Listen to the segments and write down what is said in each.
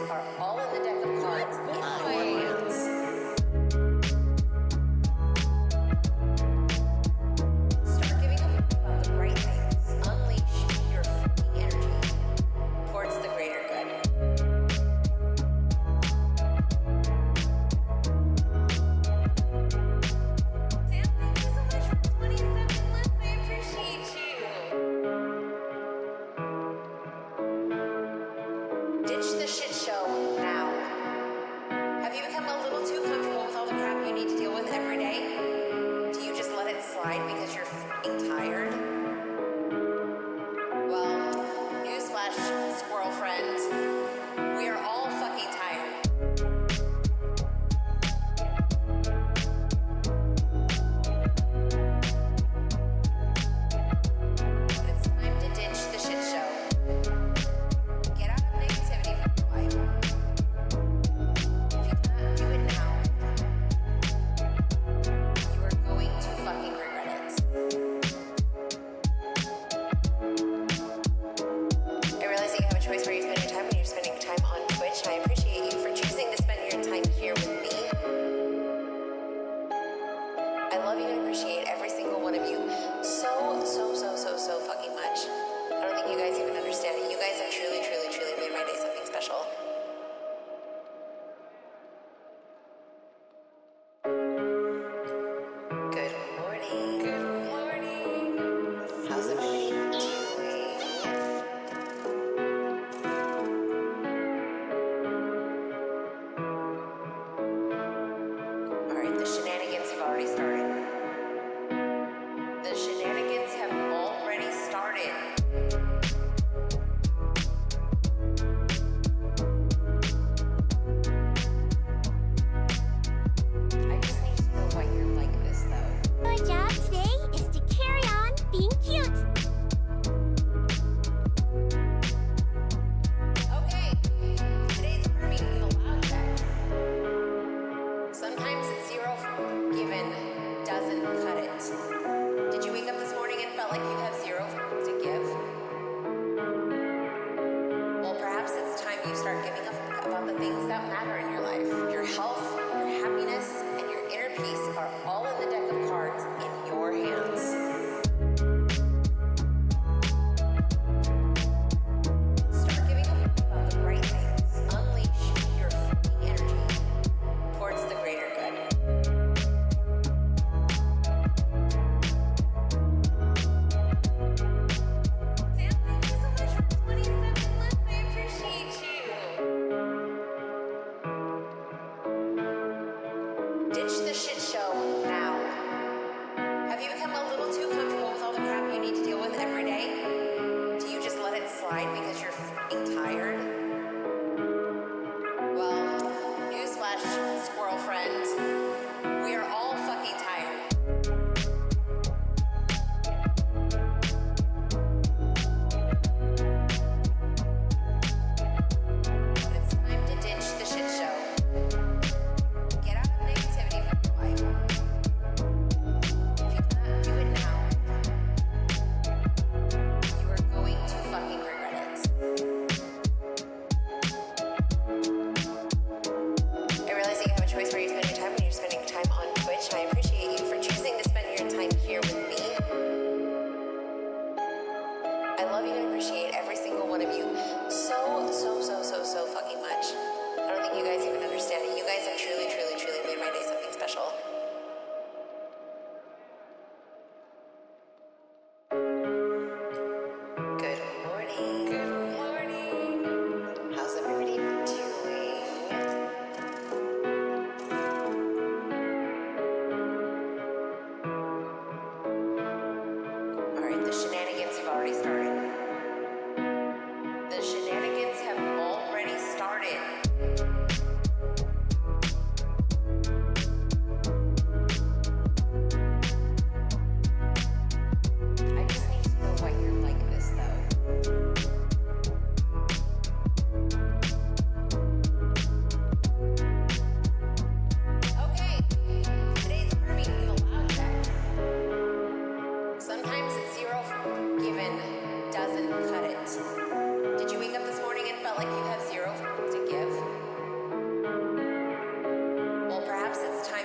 are all in the deck of cards in your hands. Start giving a fuck about the right things. Unleash your fucking energy towards the greater good. Sam, thank you so much for 27 months. I appreciate you. Ditch the shit show now. Have you become a little too comfortable with all the crap you need to deal with every day? Do you just let it slide because you're fucking tired? Well, newsflash, squirrel friends. We are all fucking tired. It's time to ditch the shit show. Get out of negativity from your life. If you cannot do it now, you are going to fucking regret it. I realize that you have a choice where you spend your time when you're spending time on Twitch, and I appreciate you for choosing to spend your time here with me. I love you and appreciate every single one of you so fucking much. I don't think you guys even understand it. You guys have truly made my day something special. Good morning. Good morning. How's everybody doing? Alright, the shenanigans have already started. The shenanigans have already started. I just need to know why you're like this, though. Your job today is to carry on being cute. Okay, today's Fermi from the Loud Deck. Sometimes zero given doesn't cut it. Did you wake up this morning and felt like you have zero to give? Well, perhaps it's time you start giving a fuck about the things that matter in your life. Your health, your happiness, and your inner peace are all in the deck of cards in your hands. Start giving a fuck about the right things. Unleash your fucking energy towards the greater good. Sam, thank you so much for 27 months. I appreciate you. Ditch the shit show now. Have you become a little too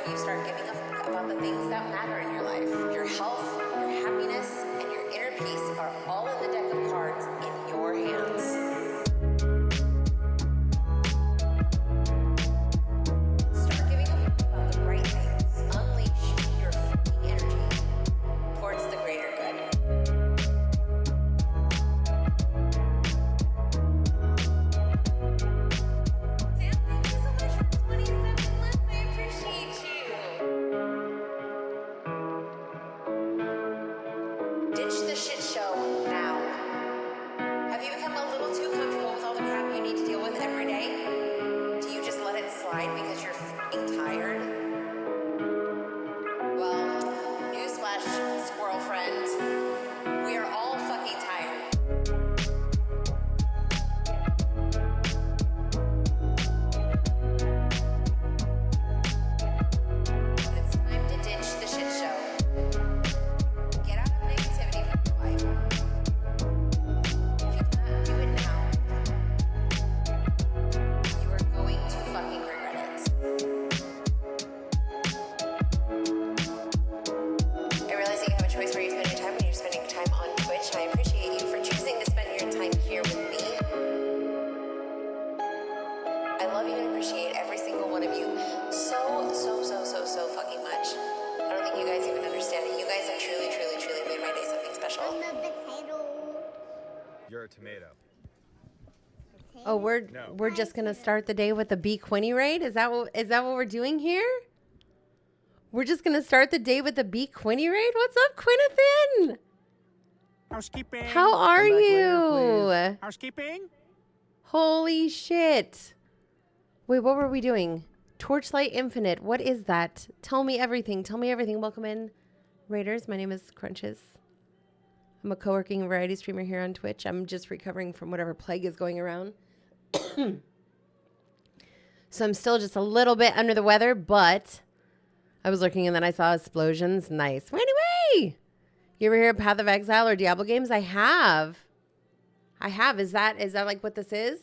you start giving a fuck about the things that matter in your life. Your health, your happiness, and your inner peace are all in the deck of cards in your hands. Start giving a fuck about the right things. Unleash your fucking energy towards the greater good. Sam, thank you so much for 27 months. I appreciate you. Ditch the shit show now. Have you become a little too comfortable with all the crap you need to deal with every day? Do you just let it slide because you're fucking tired? Well, newsflash, squirrel friend. We are all fucking tired. But it's time to ditch the shit show. Get out of negativity from your life. If you do not do it now, you are going to fucking regret it. I realize that you have a choice where you spend your time when you're spending time on Twitch, and I appreciate you for choosing to spend your time here with me. I love you and appreciate every single one of you so fucking much. I don't think you guys even understand it. You guys have truly made my day something special. I'm a potato. You're a tomato. Oh, we're just gonna start the day with the B Quinny raid. Is that what we're doing here? We're just gonna start the day with the B Quinny raid. What's up, Quinnathan? Housekeeping. How are Come back you? later, Housekeeping. Holy shit! Wait, what were we doing? Torchlight Infinite. What is that? Tell me everything. Tell me everything. Welcome in, Raiders. My name is Crunches. I'm a co-working variety streamer here on Twitch. I'm just recovering from whatever plague is going around. So I'm still just a little bit under the weather, but I was looking and then I saw explosions. Nice. Anyway, you ever hear of Path of Exile or Diablo games? I have. Is that like what this is?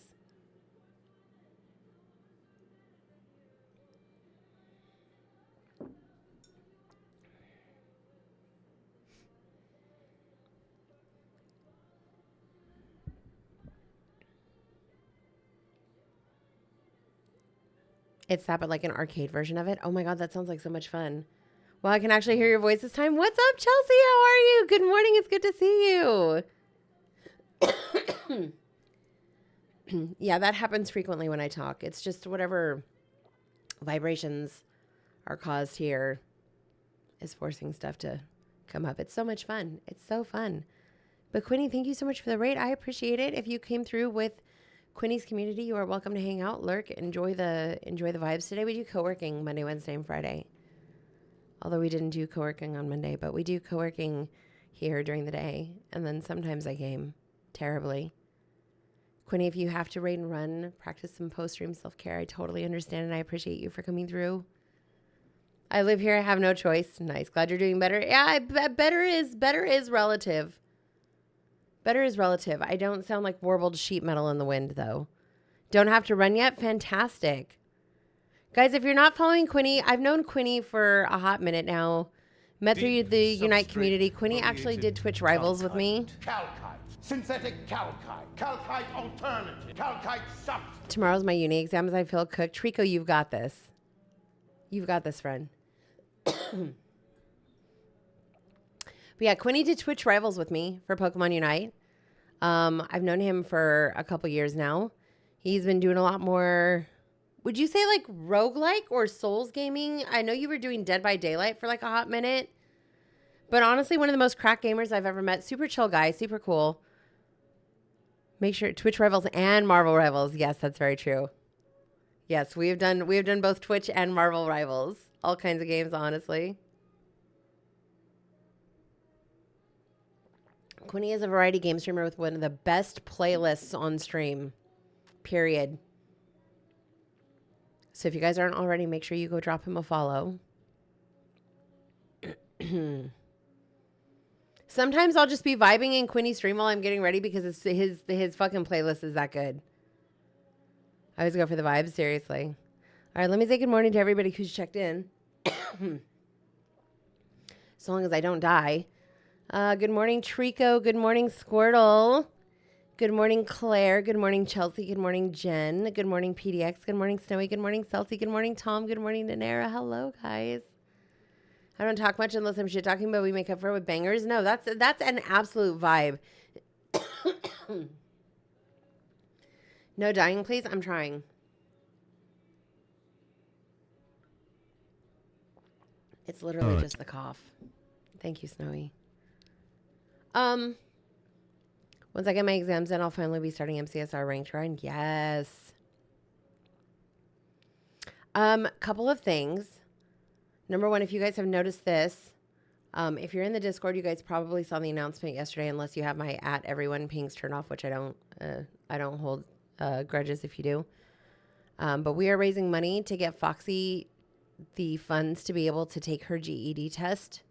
It's that, but like an arcade version of it. Oh my God, that sounds like so much fun. Well, I can actually hear your voice this time. What's up, Chelsea? How are you? Good morning. It's good to see you. Yeah, that happens frequently when I talk. It's just whatever vibrations are caused here is forcing stuff to come up. It's so much fun. It's so fun. But Quinny, thank you so much for the raid. I appreciate it. If you came through with Quinny's community, you are welcome to hang out, lurk, enjoy the vibes. Today we do co-working Monday, Wednesday, and Friday. Although we didn't do co-working on Monday, but we do co-working here during the day. And then sometimes I game terribly. Quinny, if you have to raid and run, practice some post-stream self-care. I totally understand, and I appreciate you for coming through. I live here. I have no choice. Nice. Glad you're doing better. Yeah, better is relative. Better is relative. I don't sound like warbled sheet metal in the wind, though. Don't have to run yet? Fantastic. Guys, if you're not following Quinny, I've known Quinny for a hot minute now. Met through the Unite community. Quinny actually did Twitch Rivals with me. Calcite, synthetic calcite, calcite alternative, calcite substance. Tomorrow's my uni exams. I feel cooked. Trico, you've got this. You've got this, friend. But yeah, Quinny did Twitch Rivals with me for Pokemon Unite. I've known him for a couple years now. He's been doing a lot more, would you say like roguelike or Souls gaming? I know you were doing Dead by Daylight for like a hot minute. But honestly, one of the most crack gamers I've ever met. Super chill guy, super cool. Make sure Twitch Rivals and Marvel Rivals. Yes, that's very true. Yes, we have done both Twitch and Marvel Rivals. All kinds of games, honestly. Quinny is a variety game streamer with one of the best playlists on stream, period. So if you guys aren't already, make sure you go drop him a follow. Sometimes I'll just be vibing in Quinny's stream while I'm getting ready because it's his fucking playlist is that good. I always go for the vibes, seriously. All right, let me say good morning to everybody who's checked in. As long as I don't die. Good morning, Trico. Good morning, Squirtle. Good morning, Claire. Good morning, Chelsea. Good morning, Jen. Good morning, PDX. Good morning, Snowy. Good morning, Celty. Good morning, Tom. Good morning, Nanera. Hello, guys. I don't talk much unless I'm shit talking, but we make up for it with bangers. No, that's an absolute vibe. No dying, please. I'm trying. It's literally just the cough. Thank you, Snowy. Once I get my exams in, I'll finally be starting MCSR ranked grind. Yes. Couple of things. Number one, if you guys have noticed this, if you're in the Discord, you guys probably saw the announcement yesterday, unless you have my @everyone_pings turned off, which I don't hold grudges if you do. But we are raising money to get Foxy the funds to be able to take her GED test,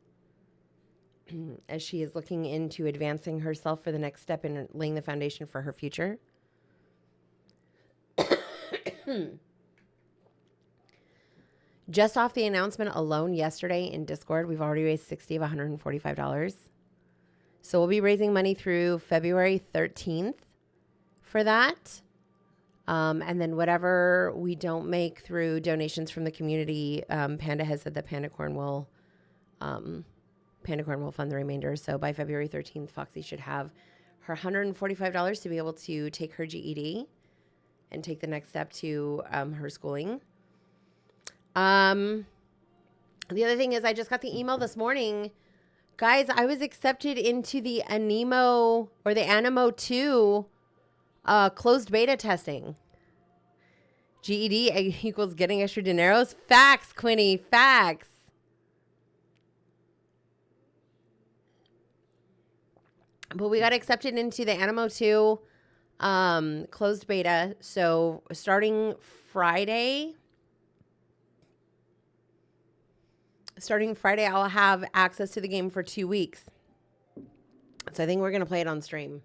as she is looking into advancing herself for the next step in laying the foundation for her future. Just off the announcement alone yesterday in Discord, we've already raised $60 of $145. So we'll be raising money through February 13th for that. And then whatever we don't make through donations from the community, Panda has said that Pandacorn will fund the remainder. So by February 13th, Foxy should have her $145 to be able to take her GED and take the next step to her schooling. The other thing is I just got the email this morning. Guys, I was accepted into the Anemo 2 closed beta testing. GED equals getting extra dineros. Facts, Quinny, facts. But we got accepted into the Anemo 2 closed beta. So starting Friday, I'll have access to the game for 2 weeks. So I think we're going to play it on stream.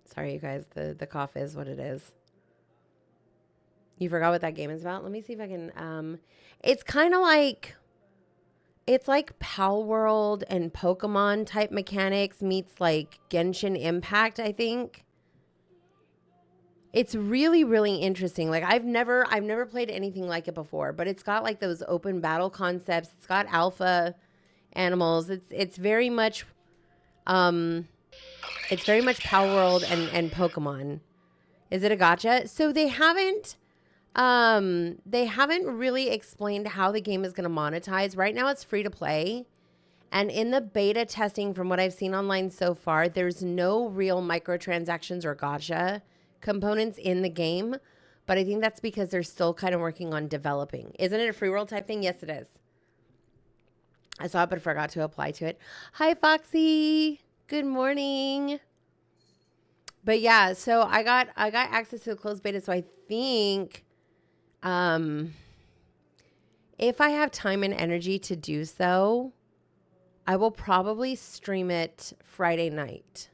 Sorry, you guys. The cough is what it is. You forgot what that game is about? Let me see if I can... it's kind of like... It's like Pal World and Pokemon type mechanics meets like Genshin Impact, I think. It's really, really interesting. Like I've never played anything like it before, but it's got like those open battle concepts. It's got alpha animals. It's very much Pal World and Pokemon. Is it a gacha? So they haven't really explained how the game is going to monetize. Right now it's free to play. And in the beta testing, from what I've seen online so far, there's no real microtransactions or gacha components in the game. But I think that's because they're still kind of working on developing. Isn't it a free world type thing? Yes, it is. I saw it, but forgot to apply to it. Hi, Foxy. Good morning. But yeah, so I got access to the closed beta. So I think if I have time and energy to do so, I will probably stream it Friday night.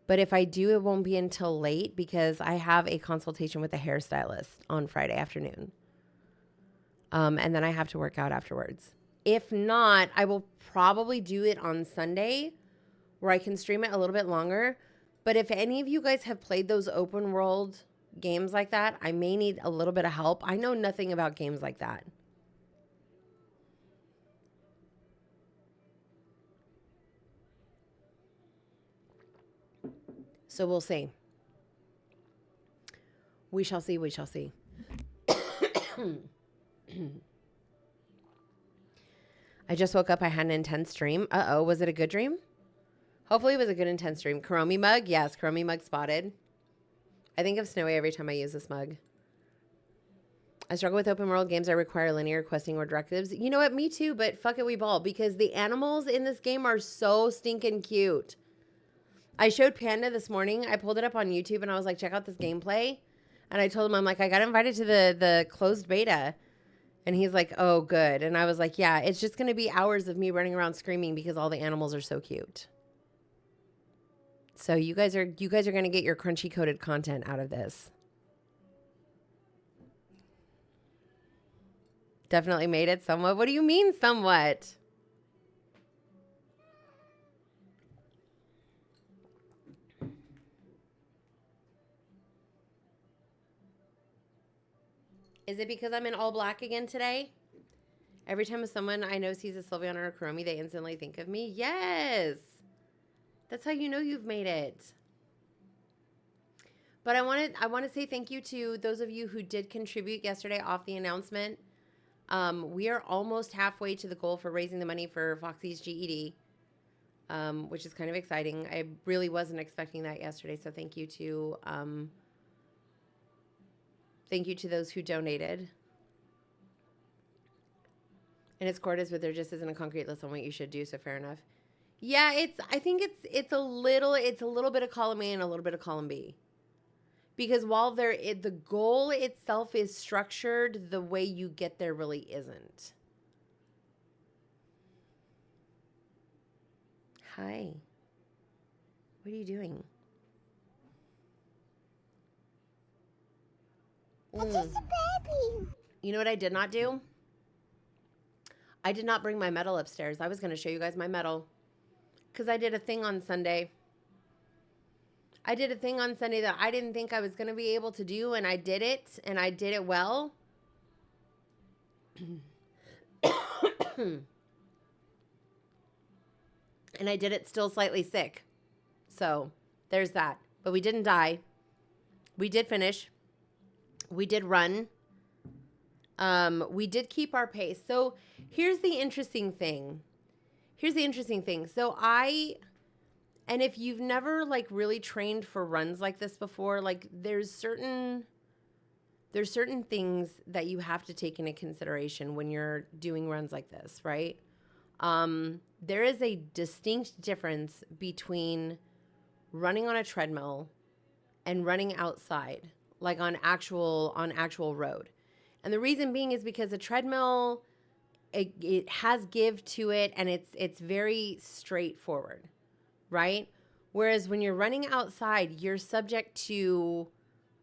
But if I do, it won't be until late because I have a consultation with a hairstylist on Friday afternoon. And then I have to work out afterwards. If not, I will probably do it on Sunday where I can stream it a little bit longer. But if any of you guys have played those open world games like that, I may need a little bit of help. I know nothing about games like that. So we'll see. We shall see. We shall see. I just woke up. I had an intense dream. Uh-oh. Was it a good dream? Hopefully it was a good intense dream. Kuromi mug? Yes, Kuromi mug spotted. I think of Snowy every time I use this mug. I struggle with open world games that require linear questing or directives. You know what? Me too, but fuck it, we ball. Because the animals in this game are so stinking cute. I showed Panda this morning. I pulled it up on YouTube and I was like, check out this gameplay. And I told him, I'm like, I got invited to the closed beta. And he's like, oh, good. And I was like, yeah, it's just going to be hours of me running around screaming because all the animals are so cute. So you guys are going to get your crunchy coated content out of this. Definitely made it somewhat. What do you mean somewhat? Is it because I'm in all black again today? Every time someone I know sees a Sylveon or a Kuromi, they instantly think of me. Yes. That's how you know you've made it. But I want to say thank you to those of you who did contribute yesterday off the announcement. We are almost halfway to the goal for raising the money for Foxy's GED, which is kind of exciting. I really wasn't expecting that yesterday, so thank you to those who donated. And it's Cordes, but there just isn't a concrete list on what you should do, so fair enough. Yeah, I think it's a little bit of column A and a little bit of column B. Because while the goal itself is structured, the way you get there really isn't. Hi. What are you doing? It's just a baby. You know what I did not do? I did not bring my medal upstairs. I was going to show you guys my medal. Because I did a thing on Sunday. I did a thing on Sunday that I didn't think I was going to be able to do, and I did it, and I did it well. And I did it still slightly sick. So there's that. But we didn't die. We did finish. We did run. We did keep our pace. So here's the interesting thing. So and if you've never like really trained for runs like this before, like there's certain things that you have to take into consideration when you're doing runs like this, right? There is a distinct difference between running on a treadmill and running outside, like on actual road. And the reason being is because a treadmill, it has give to it, and it's very straightforward, right? Whereas when you're running outside, you're subject to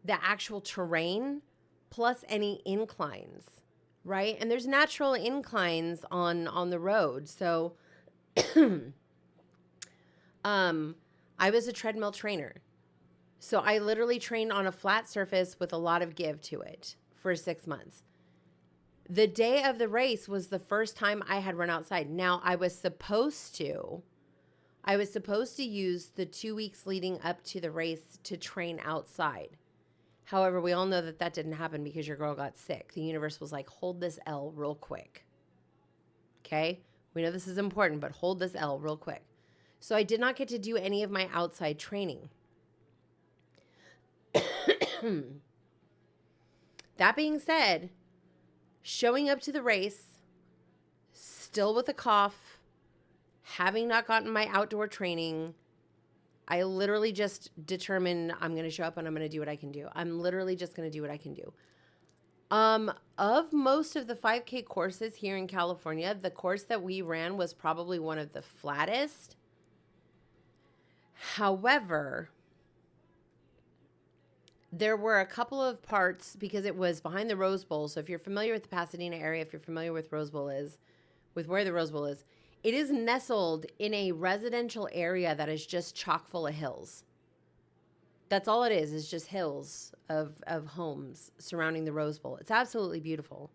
the actual terrain plus any inclines, right? And there's natural inclines on the road. So I was a treadmill trainer. So I literally trained on a flat surface with a lot of give to it for 6 months. The day of the race was the first time I had run outside. Now, I was supposed to use the 2 weeks leading up to the race to train outside. However, we all know that didn't happen because your girl got sick. The universe was like, hold this L real quick. Okay? We know this is important, but hold this L real quick. So I did not get to do any of my outside training. That being said, showing up to the race, still with a cough, having not gotten my outdoor training, I literally just determined I'm going to show up and I'm going to do what I can do. I'm literally just going to do what I can do. Of most of the 5K courses here in California, the course that we ran was probably one of the flattest. However, there were a couple of parts because it was behind the Rose Bowl. So if you're familiar with the Pasadena area, if you're familiar with where the Rose Bowl is, it is nestled in a residential area that is just chock full of hills. That's all it is just hills of homes surrounding the Rose Bowl. It's absolutely beautiful.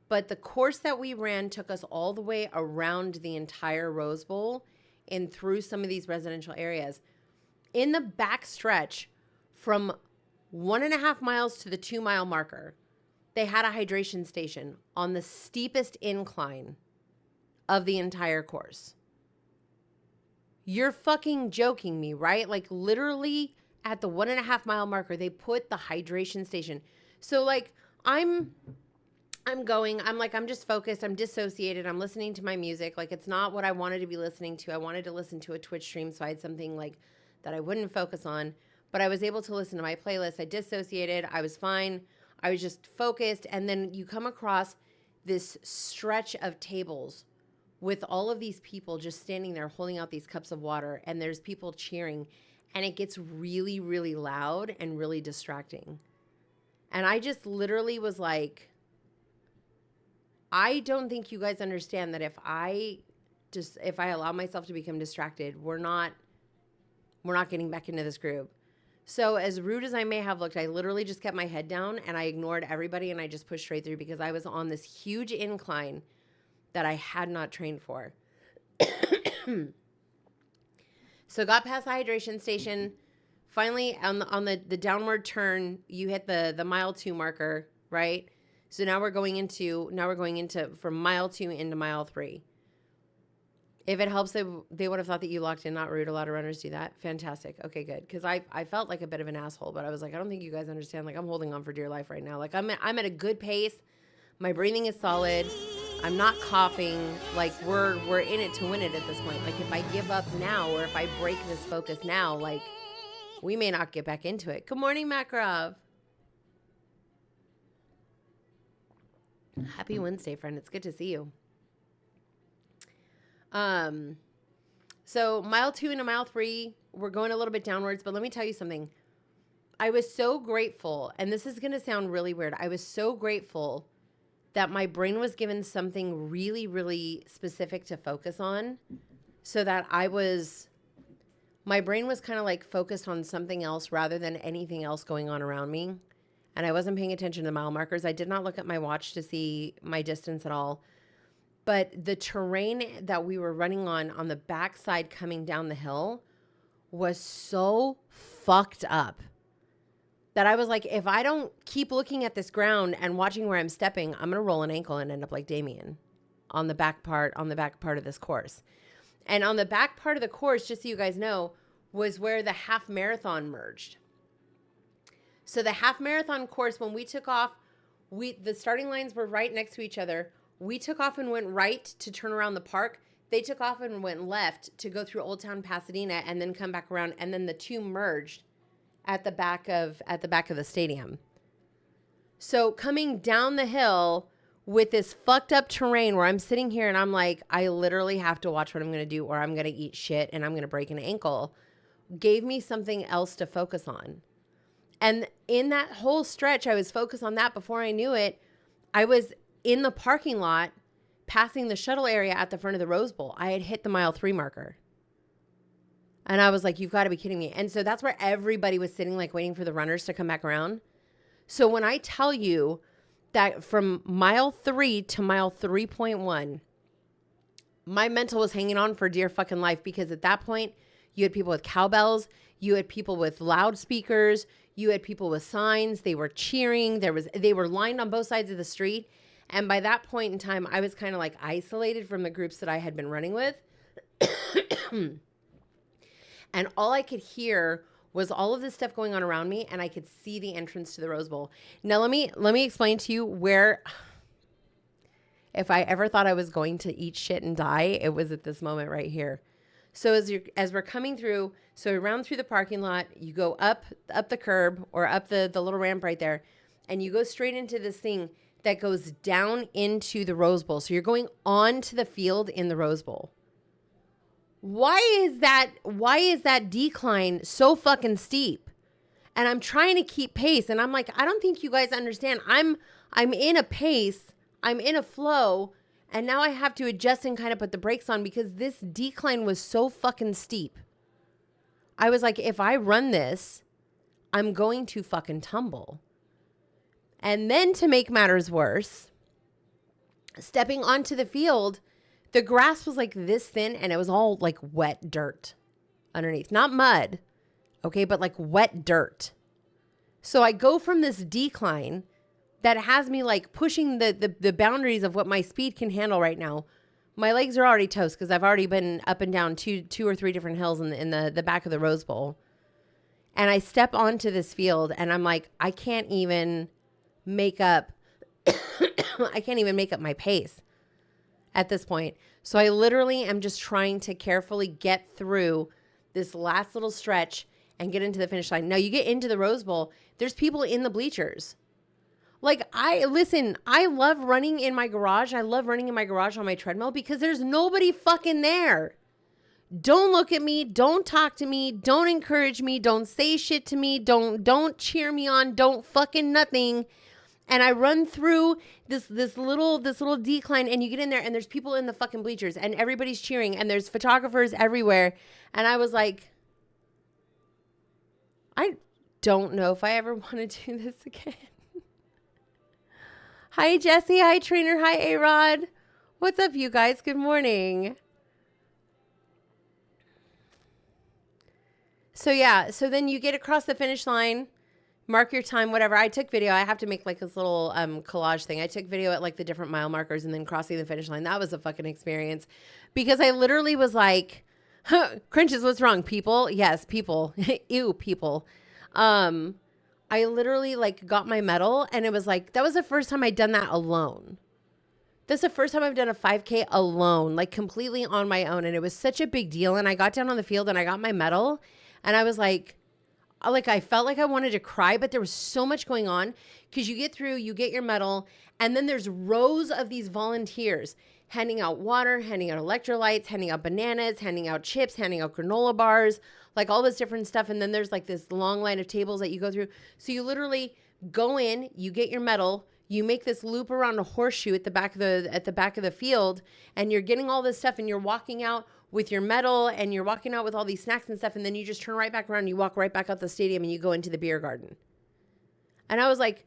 But the course that we ran took us all the way around the entire Rose Bowl and through some of these residential areas. In the back stretch, from 1.5 miles to the 2 mile marker, they had a hydration station on the steepest incline of the entire course. You're fucking joking me, right? Like literally at the 1.5 mile marker, they put the hydration station. So like I'm just focused. I'm dissociated. I'm listening to my music. Like it's not what I wanted to be listening to. I wanted to listen to a Twitch stream. So I had something like that I wouldn't focus on, but I was able to listen to my playlist. I dissociated. I was fine. I was just focused. And then you come across this stretch of tables with all of these people just standing there holding out these cups of water, and there's people cheering, and it gets really, really loud and really distracting. And I just literally was like, I don't think you guys understand that if I allow myself to become distracted, we're not getting back into this groove. So as rude as I may have looked, I literally just kept my head down and I ignored everybody and I just pushed straight through because I was on this huge incline that I had not trained for. So got past the hydration station. Finally, on the downward turn, you hit the mile 2 marker, right? So now we're going into from mile 2 into mile 3. If it helps, they would have thought that you locked in. Not rude. A lot of runners do that. Fantastic. Okay, good. Because I felt like a bit of an asshole, but I was like, I don't think you guys understand. Like, I'm holding on for dear life right now. Like, I'm at a good pace. My breathing is solid. I'm not coughing. Like, we're in it to win it at this point. Like, if I give up now or if I break this focus now, like, we may not get back into it. Good morning, Makarov. Happy Wednesday, friend. It's good to see you. So mile 2 into mile 3, we're going a little bit downwards, but let me tell you something. I was so grateful, and this is going to sound really weird. I was so grateful that my brain was given something really, really specific to focus on so that my brain was kind of like focused on something else rather than anything else going on around me. And I wasn't paying attention to the mile markers. I did not look at my watch to see my distance at all. But the terrain that we were running on the backside coming down the hill was so fucked up that I was like, if I don't keep looking at this ground and watching where I'm stepping, I'm going to roll an ankle and end up like Damien on the back part of this course. And on the back part of the course, just so you guys know, was where the half marathon merged. So the half marathon course, when we took off, the starting lines were right next to each other. We took off and went right to turn around the park. They took off and went left to go through Old Town Pasadena and then come back around. And then the two merged at the back of the stadium. So coming down the hill with this fucked up terrain where I'm sitting here and I'm like, I literally have to watch what I'm going to do or I'm going to eat shit and I'm going to break an ankle, gave me something else to focus on. And in that whole stretch, I was focused on that. Before I knew it, I was in the parking lot passing the shuttle area at the front of the Rose Bowl. I had hit the mile 3 marker. And I was like, you've got to be kidding me. And so that's where everybody was sitting, like waiting for the runners to come back around. So when I tell you that from mile 3 to mile 3.1, my mental was hanging on for dear fucking life, because at that point, you had people with cowbells, you had people with loudspeakers, you had people with signs, they were cheering, they were lined on both sides of the street. And by that point in time, I was kind of like isolated from the groups that I had been running with. And all I could hear was all of this stuff going on around me, and I could see the entrance to the Rose Bowl. Now, let me explain to you where, if I ever thought I was going to eat shit and die, it was at this moment right here. So as we're coming through, so around through the parking lot, you go up the curb or up the little ramp right there, and you go straight into this thing that goes down into the Rose Bowl. So you're going onto the field in the Rose Bowl. Why is that decline so fucking steep? And I'm trying to keep pace, and I'm like, I don't think you guys understand. I'm in a pace, I'm in a flow, and now I have to adjust and kind of put the brakes on because this decline was so fucking steep. I was like, if I run this, I'm going to fucking tumble. And then to make matters worse, stepping onto the field, the grass was like this thin and it was all like wet dirt underneath. Not mud, okay, but like wet dirt. So I go from this decline that has me like pushing the boundaries of what my speed can handle right now. My legs are already toast because I've already been up and down two or three different hills in the back of the Rose Bowl. And I step onto this field and I'm like, I can't even make up my pace at this point. So I literally am just trying to carefully get through this last little stretch and get into the finish line. Now you get into the Rose Bowl, there's people in the bleachers. Like, I love running in my garage. I love running in my garage on my treadmill because there's nobody fucking there. Don't look at me. Don't talk to me. Don't encourage me. Don't say shit to me. Don't cheer me on. Don't fucking nothing. And I run through this little decline, and you get in there, and there's people in the fucking bleachers, and everybody's cheering, and there's photographers everywhere. And I was like, I don't know if I ever want to do this again. Hi, Jesse. Hi, Trainer. Hi, A-Rod. What's up, you guys? Good morning. So, yeah. So then you get across the finish line. Mark your time, whatever. I took video. I have to make like this little collage thing. I took video at like the different mile markers and then crossing the finish line. That was a fucking experience because I literally was like, Crunches, what's wrong? People? Yes, people. Ew, people. I literally like got my medal and it was like, that was the first time I'd done that alone. That's the first time I've done a 5K alone, like completely on my own. And it was such a big deal. And I got down on the field and I got my medal and I was like I felt like I wanted to cry, but there was so much going on because you get through, you get your medal, and then there's rows of these volunteers handing out water, handing out electrolytes, handing out bananas, handing out chips, handing out granola bars, like all this different stuff. And then there's like this long line of tables that you go through. So you literally go in, you get your medal, you make this loop around a horseshoe at the back of the field, and you're getting all this stuff, and you're walking out with your medal, and you're walking out with all these snacks and stuff, and then you just turn right back around, and you walk right back out the stadium, and you go into the beer garden. And I was like,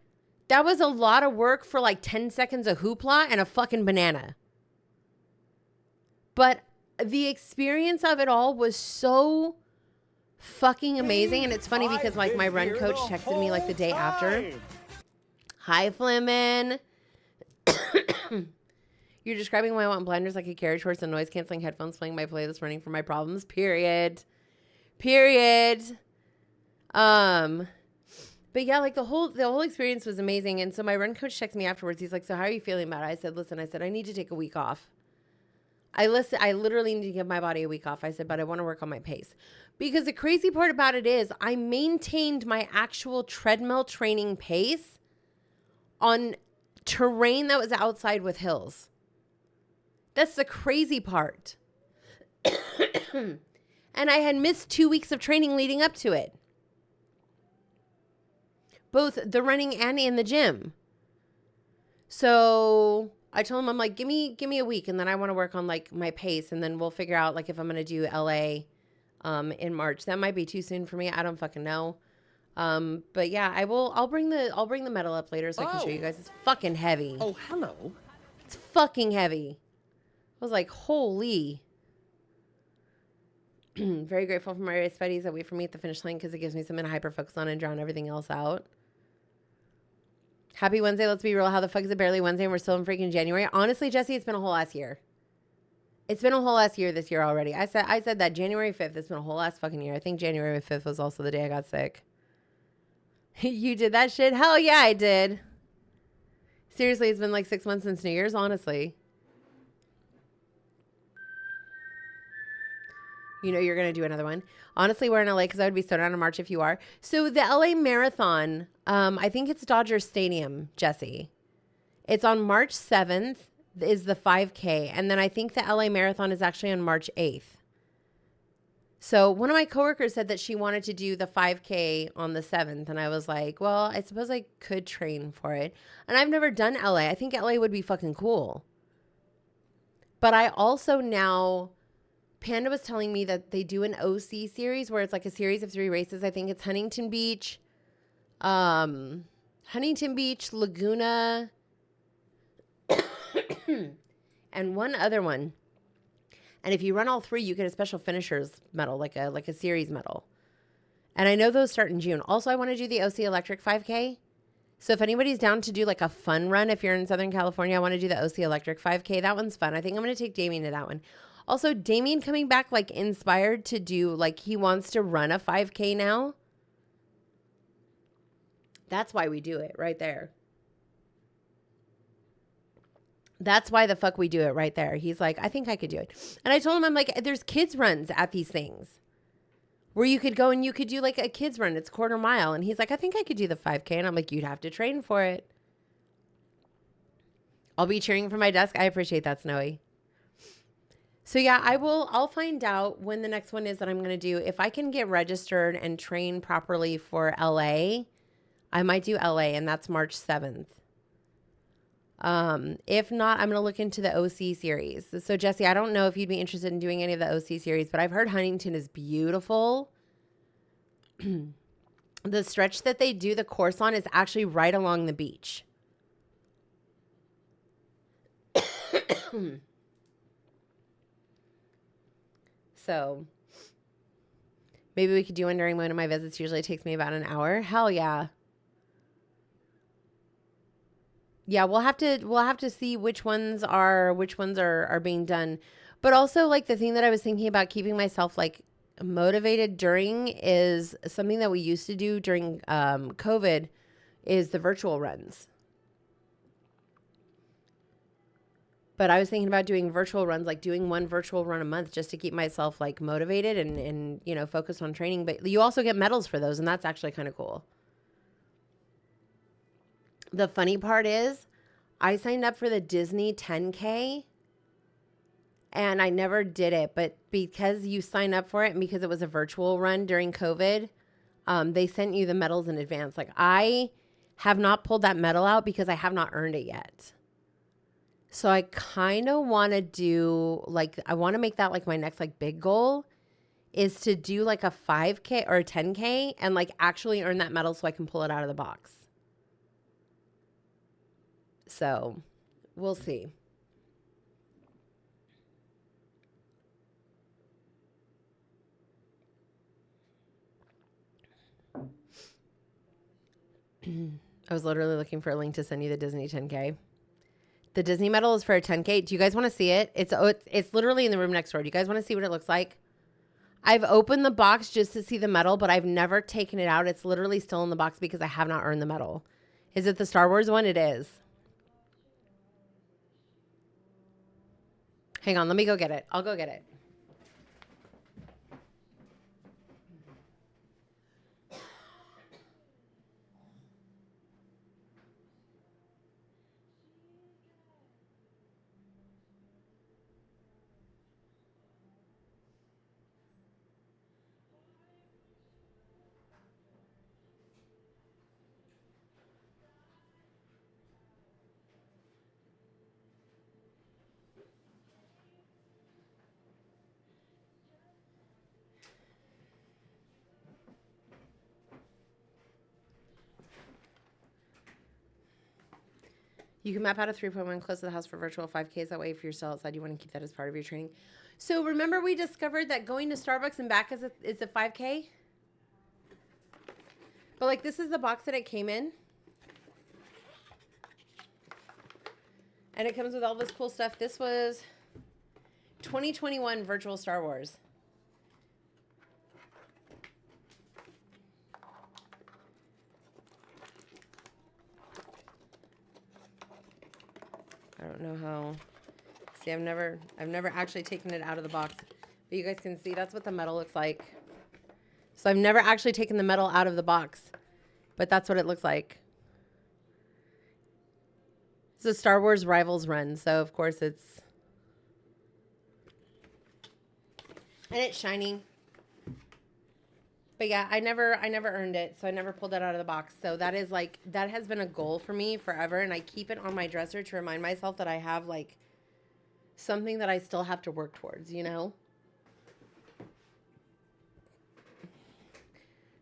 that was a lot of work for like 10 seconds of hoopla and a fucking banana. But the experience of it all was so fucking amazing. And it's funny because like my run coach texted me like the day after. Hi, Flimin. You're describing why I want blinders like a carriage horse and noise-canceling headphones playing my playlist running for my problems. Period. But yeah, like the whole experience was amazing. And so my run coach texted me afterwards. He's like, so how are you feeling about it? I said, I need to take a week off. I literally need to give my body a week off. I said, but I want to work on my pace. Because the crazy part about it is I maintained my actual treadmill training pace on terrain that was outside with hills. That's the crazy part. And I had missed 2 weeks of training leading up to it. Both the running and in the gym. So I told him, I'm like, give me a week, and then I want to work on like my pace, and then we'll figure out like if I'm gonna do LA in March. That might be too soon for me. I don't fucking know. But yeah, I'll bring the medal up later so I can show you guys. It's fucking heavy. Oh, hello. It's fucking heavy. I was like, holy. Very grateful for my race buddies that wait for me at the finish line because it gives me something to hyper-focus on and drown everything else out. Happy Wednesday. Let's be real. How the fuck is it barely Wednesday and we're still in freaking January? Honestly, Jesse, it's been a whole ass year. It's been a whole ass year this year already. I said that January 5th. It's been a whole ass fucking year. I think January 5th was also the day I got sick. You did that shit? Hell yeah, I did. Seriously, it's been like 6 months since New Year's, honestly. You know you're going to do another one. Honestly, we're in LA because I would be so down in March if you are. So the LA Marathon, I think it's Dodger Stadium, Jesse. It's on March 7th is the 5K. And then I think the LA Marathon is actually on March 8th. So one of my coworkers said that she wanted to do the 5K on the 7th. And I was like, well, I suppose I could train for it. And I've never done LA. I think LA would be fucking cool. But I also now... Panda was telling me that they do an OC series where it's like a series of 3 races. I think it's Huntington Beach, Laguna, and one other one. And if you run all 3, you get a special finisher's medal, like a series medal. And I know those start in June. Also, I want to do the OC Electric 5K. So if anybody's down to do like a fun run, if you're in Southern California, I want to do the OC Electric 5K. That one's fun. I think I'm going to take Damien to that one. Also, Damien coming back, like, inspired to do, like, he wants to run a 5K now. That's why we do it right there. That's why the fuck we do it right there. He's like, I think I could do it. And I told him, I'm like, there's kids runs at these things where you could go and you could do, like, a kids run. It's 1/4 mile. And he's like, I think I could do the 5K. And I'm like, you'd have to train for it. I'll be cheering from my desk. I appreciate that, Snowy. So yeah, I'll find out when the next one is that I'm going to do. If I can get registered and train properly for LA, I might do LA, and that's March 7th. If not, I'm going to look into the OC series. So Jesse, I don't know if you'd be interested in doing any of the OC series, but I've heard Huntington is beautiful. The stretch that they do the course on is actually right along the beach. So maybe we could do one during one of my visits. Usually it takes me about an hour. Hell yeah. Yeah, we'll have to see which ones are being done. But also, like, the thing that I was thinking about keeping myself like motivated during is something that we used to do during COVID is the virtual runs. But I was thinking about doing virtual runs, like doing one virtual run a month just to keep myself like motivated and you know, focused on training. But you also get medals for those, and that's actually kind of cool. The funny part is I signed up for the Disney 10K and I never did it. But because you sign up for it and because it was a virtual run during COVID, they sent you the medals in advance. Like, I have not pulled that medal out because I have not earned it yet. So I kind of want to do, like, I want to make that like my next like big goal is to do like a 5K or a 10K and like actually earn that medal so I can pull it out of the box. So we'll see. I was literally looking for a link to send you the Disney 10K. The Disney medal is for a 10K. Do you guys want to see it? It's literally in the room next door. Do you guys want to see what it looks like? I've opened the box just to see the medal, but I've never taken it out. It's literally still in the box because I have not earned the medal. Is it the Star Wars one? It is. Hang on, let me go get it. I'll go get it. You can map out a 3.1 close to the house for virtual 5Ks. That way, if you're still outside, you want to keep that as part of your training. So remember we discovered that going to Starbucks and back is a 5K? But like, this is the box that it came in. And it comes with all this cool stuff. This was 2021 virtual Star Wars. I don't know how. See, I've never actually taken it out of the box. But you guys can see that's what the metal looks like. So I've never actually taken the metal out of the box. But that's what it looks like. It's a Star Wars Rivals run, so of course it's... And it's shiny. But yeah, I never earned it, so I never pulled it out of the box. So that is like, that has been a goal for me forever, and I keep it on my dresser to remind myself that I have like something that I still have to work towards, you know?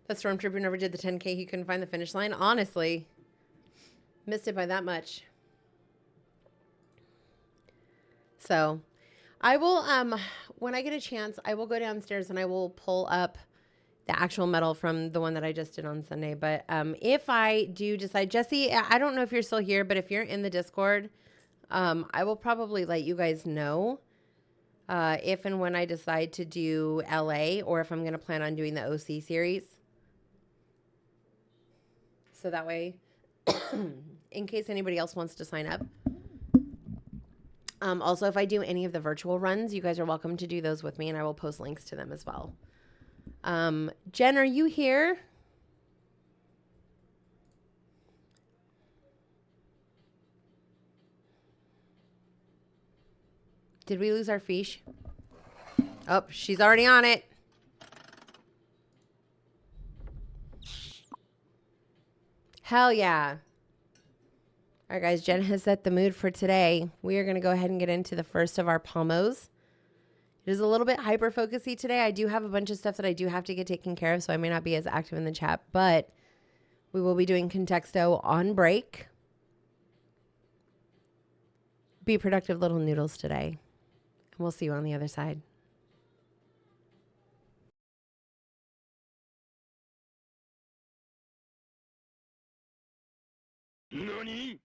The Stormtrooper never did the 10K. He couldn't find the finish line. Honestly, missed it by that much. So I will, when I get a chance, I will go downstairs and I will pull up the actual medal from the one that I just did on Sunday. But if I do decide, Jesse, I don't know if you're still here, but if you're in the Discord, I will probably let you guys know if and when I decide to do LA or if I'm going to plan on doing the OC series. So that way, in case anybody else wants to sign up. Also, if I do any of the virtual runs, you guys are welcome to do those with me, and I will post links to them as well. Jen, are you here? Did we lose our fish? Oh, she's already on it. Hell yeah. All right, guys, Jen has set the mood for today. We are going to go ahead and get into the first of our POMOs. It is a little bit hyper-focusy today. I do have a bunch of stuff that I do have to get taken care of, so I may not be as active in the chat, but we will be doing Contexto on break. Be productive little noodles today, and we'll see you on the other side. NANI?!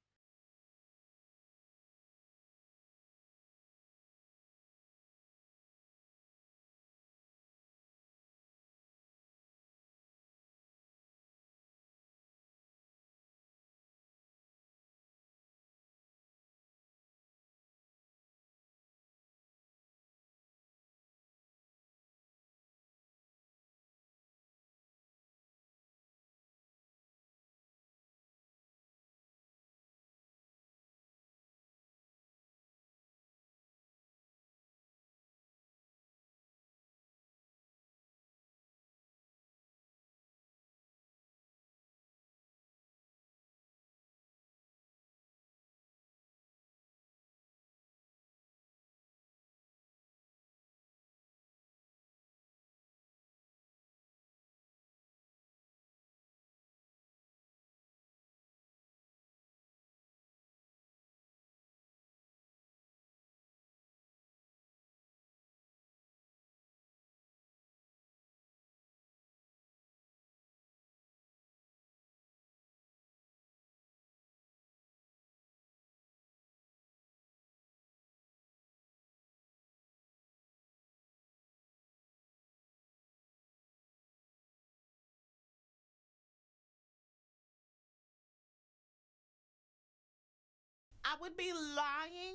I would be lying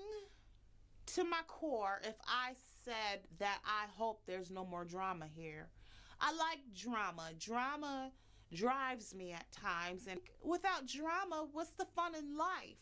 to my core if I said that I hope there's no more drama here. I like drama. Drama drives me at times, and without drama, what's the fun in life?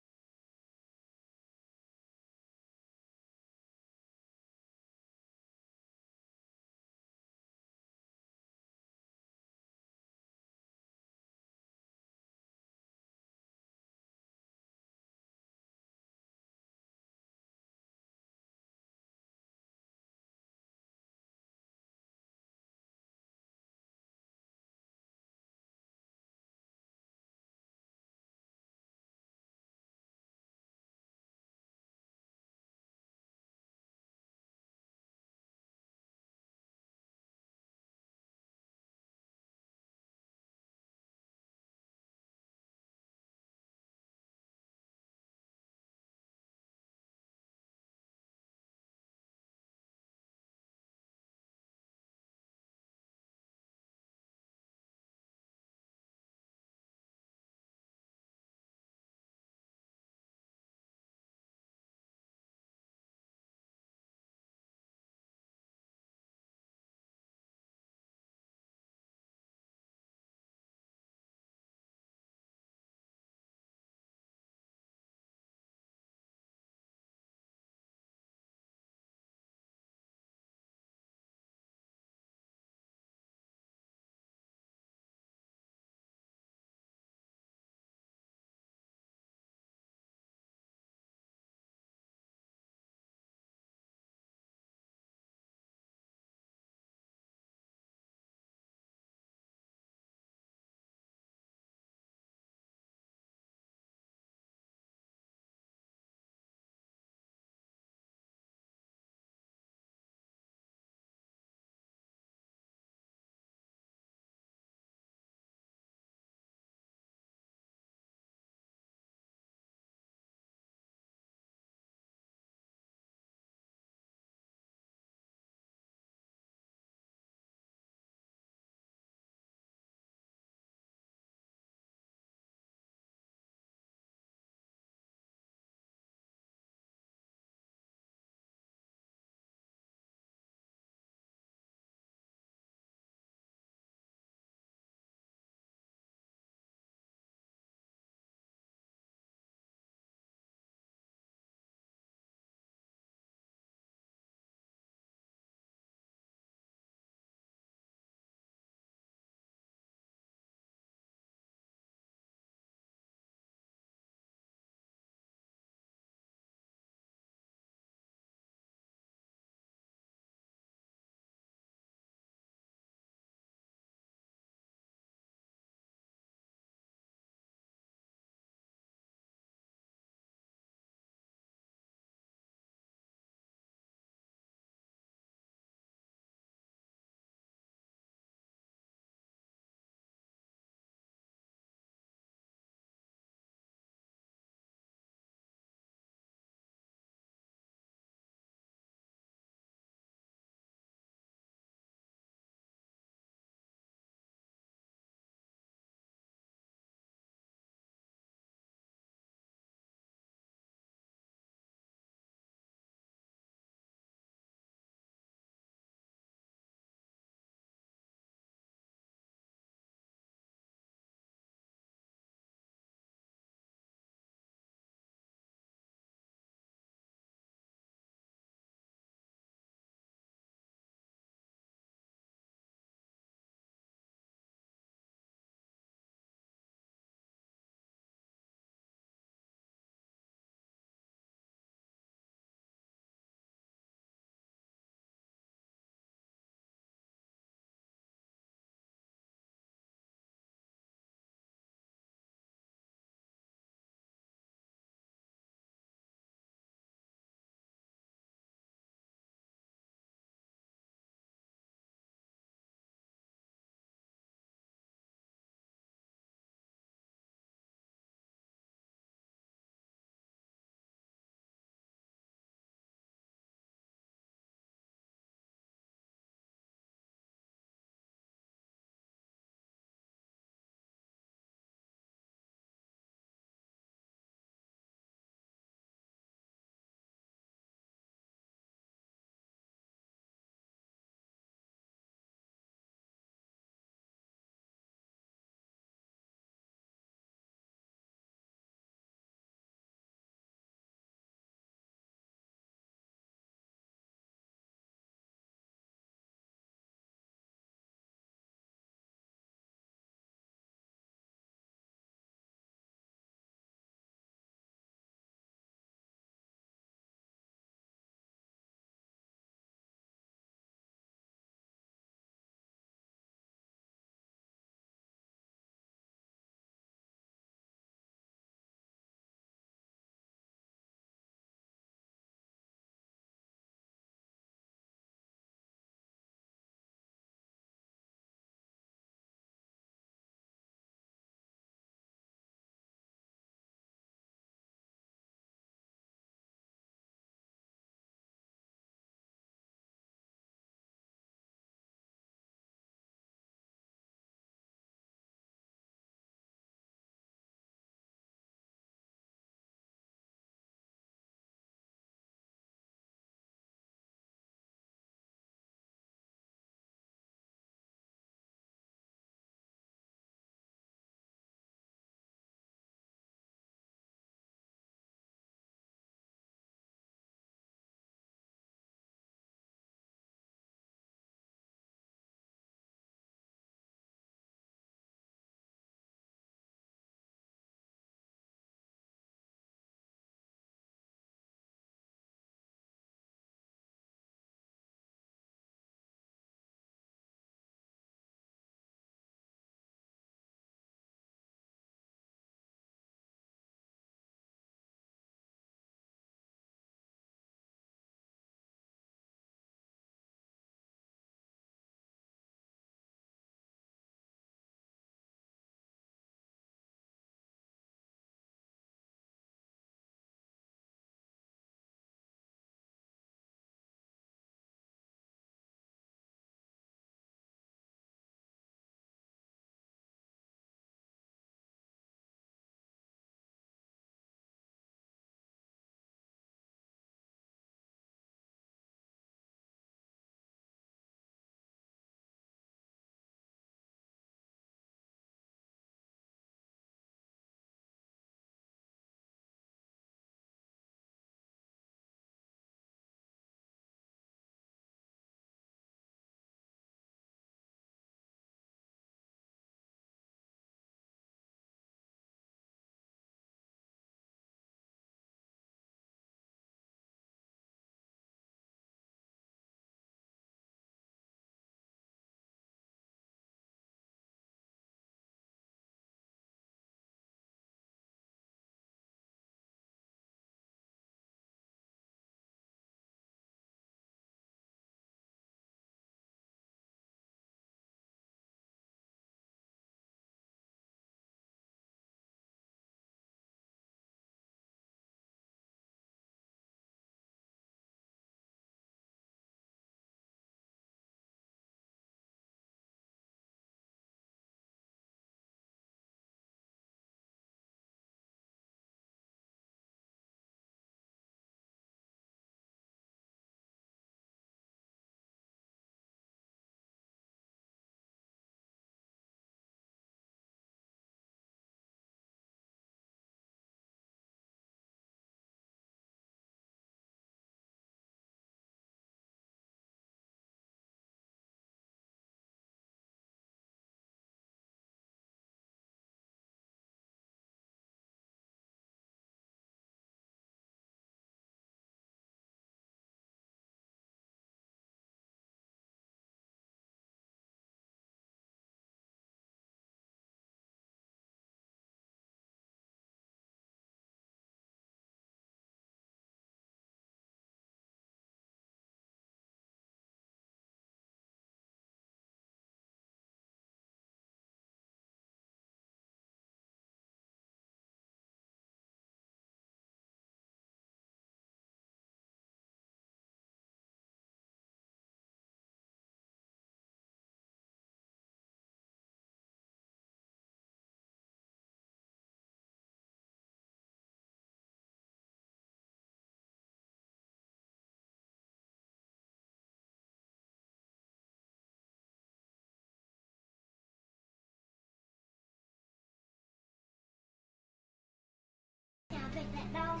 pet that dog?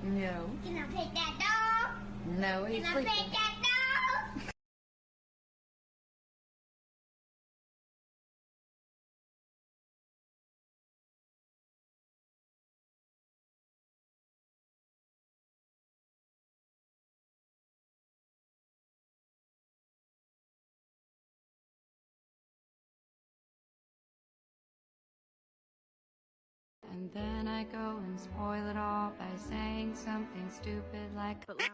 No. Can I pet that dog? No, he's Can I pet sleeping. that And then I go and spoil it all by saying something stupid like, But loud.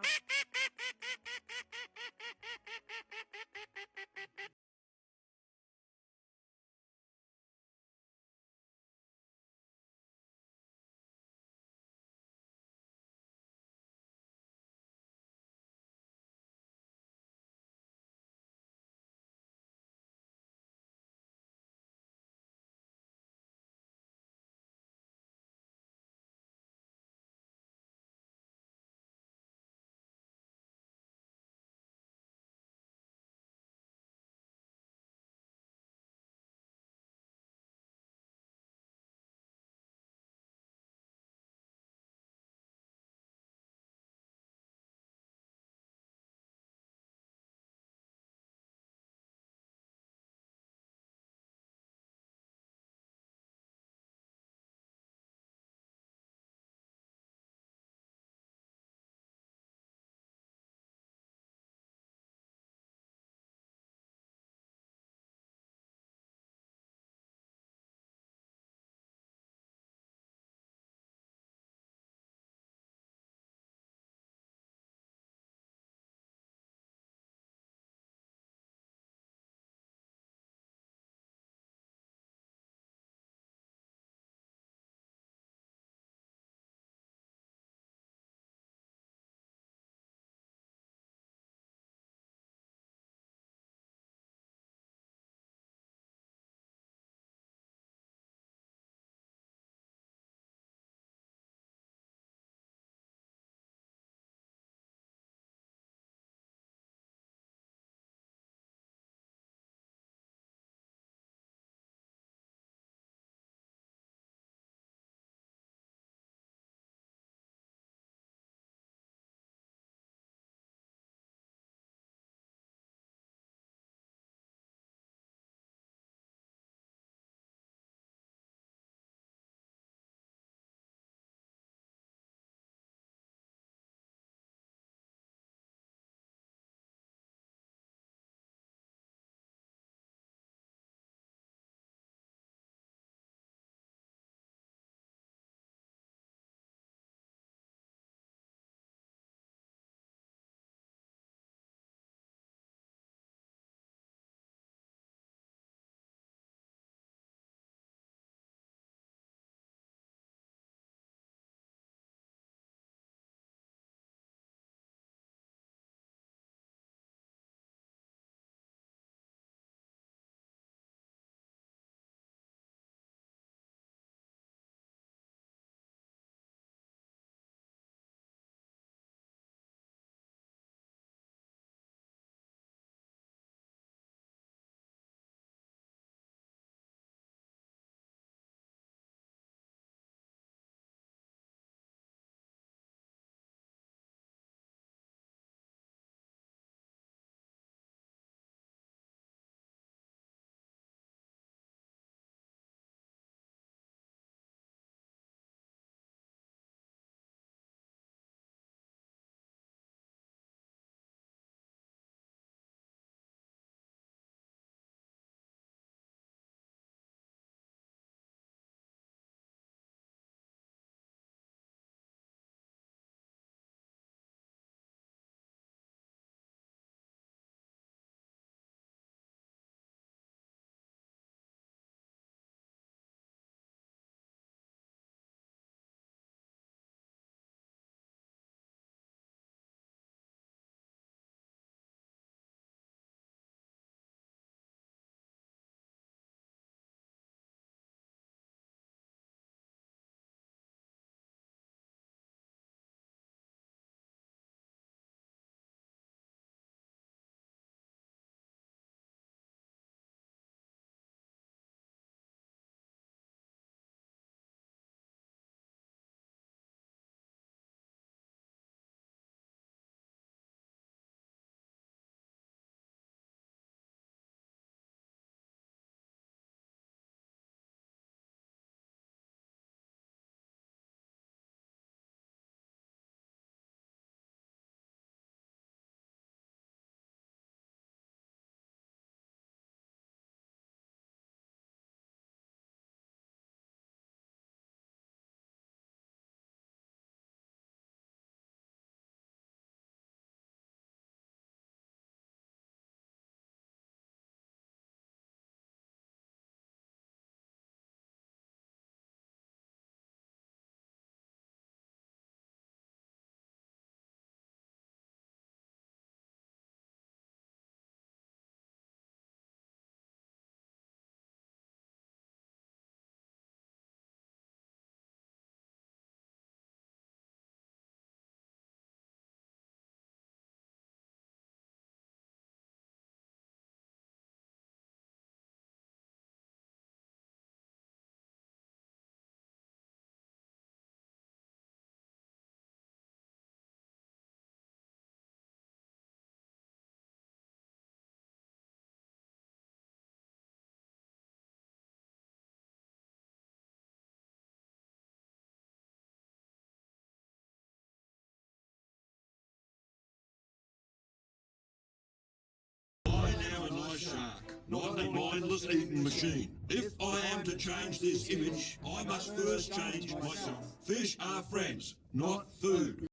not a mindless eating machine. If I am to change this image, I must first change myself. Fish are friends, not food.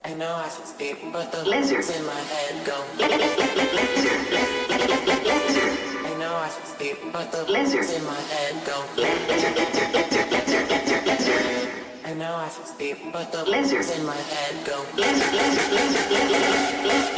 I know I should speak, but the lizards in my head go. I know I should speak, but the lizards in my head go. I know I should speak, but the lizards in my head go. Lizards in my head go.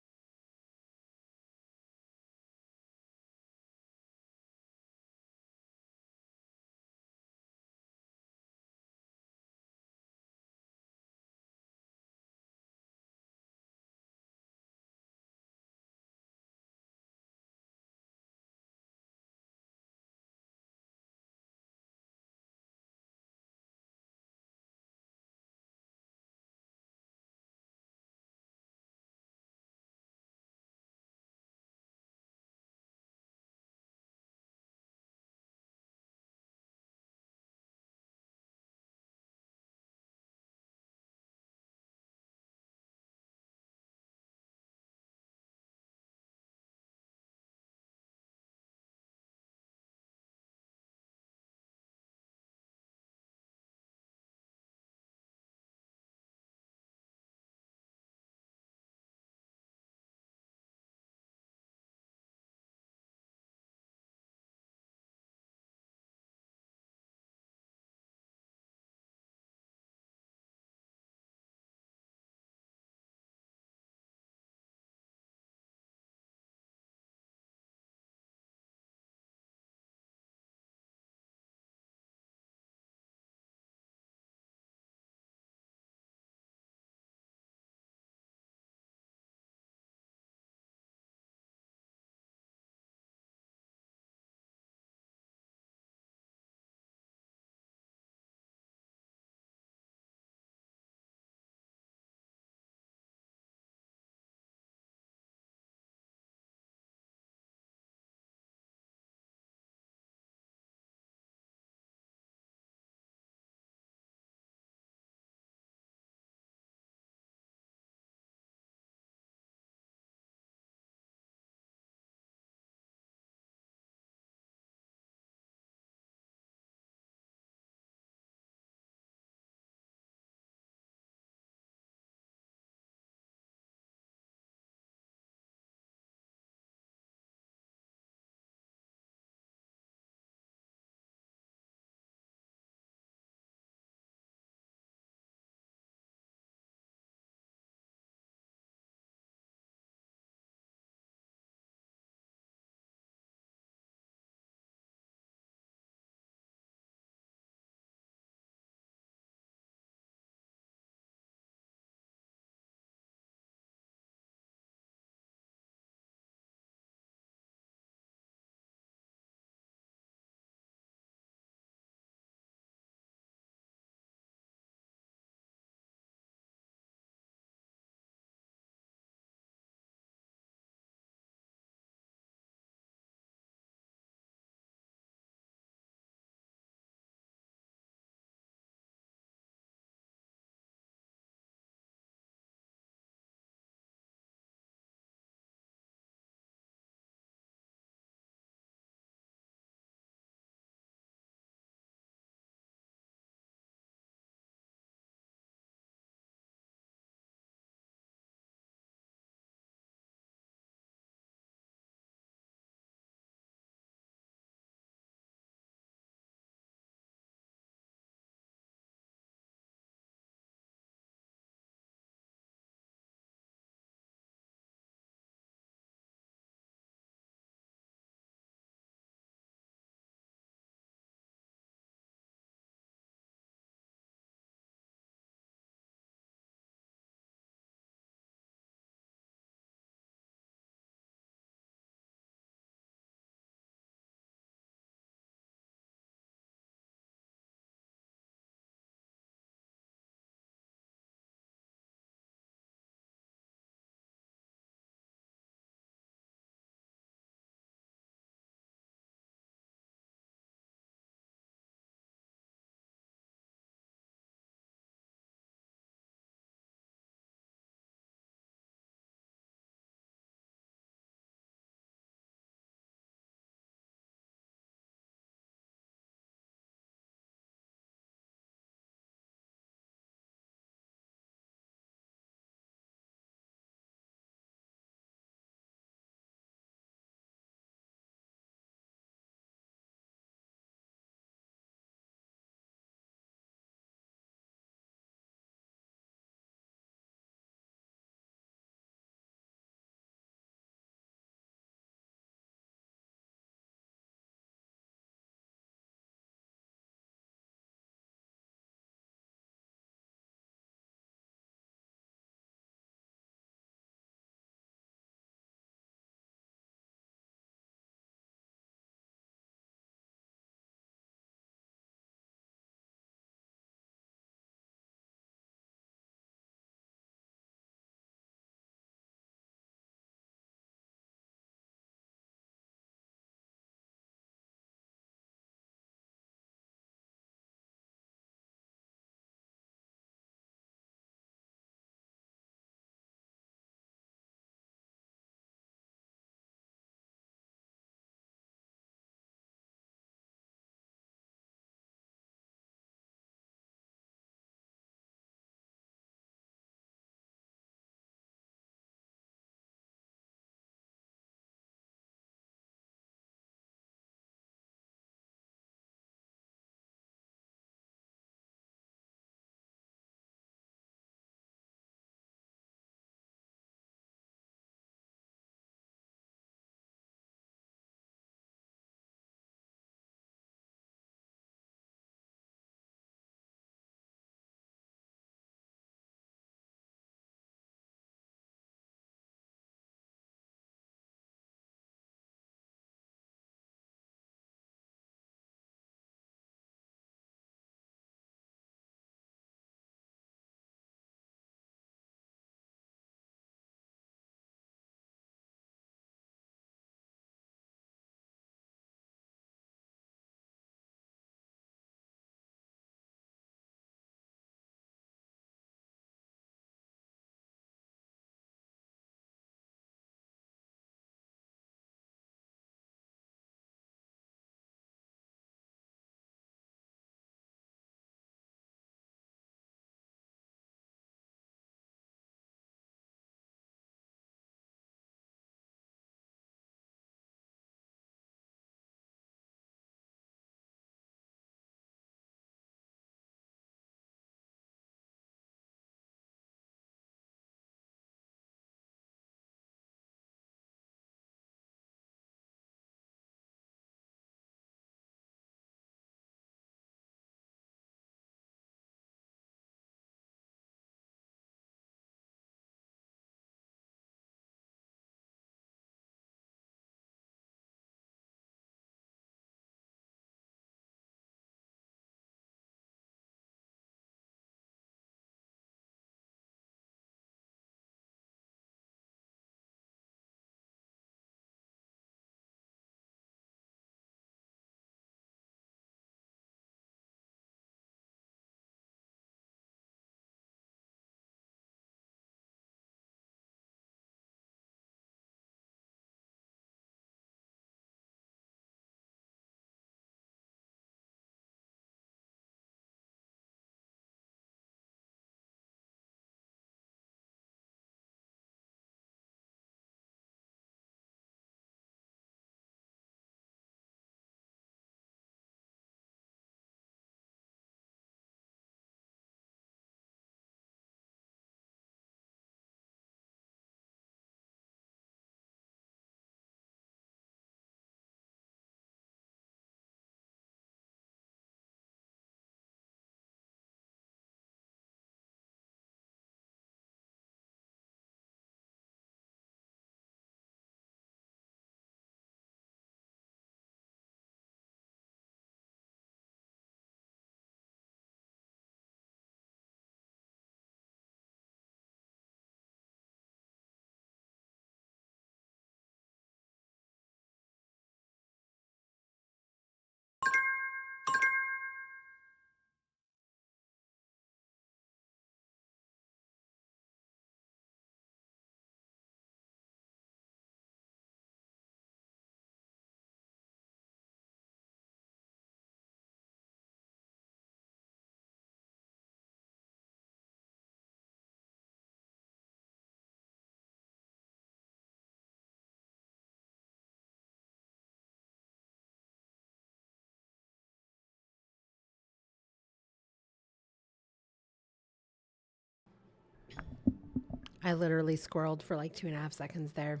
I literally squirreled for like 2.5 seconds there.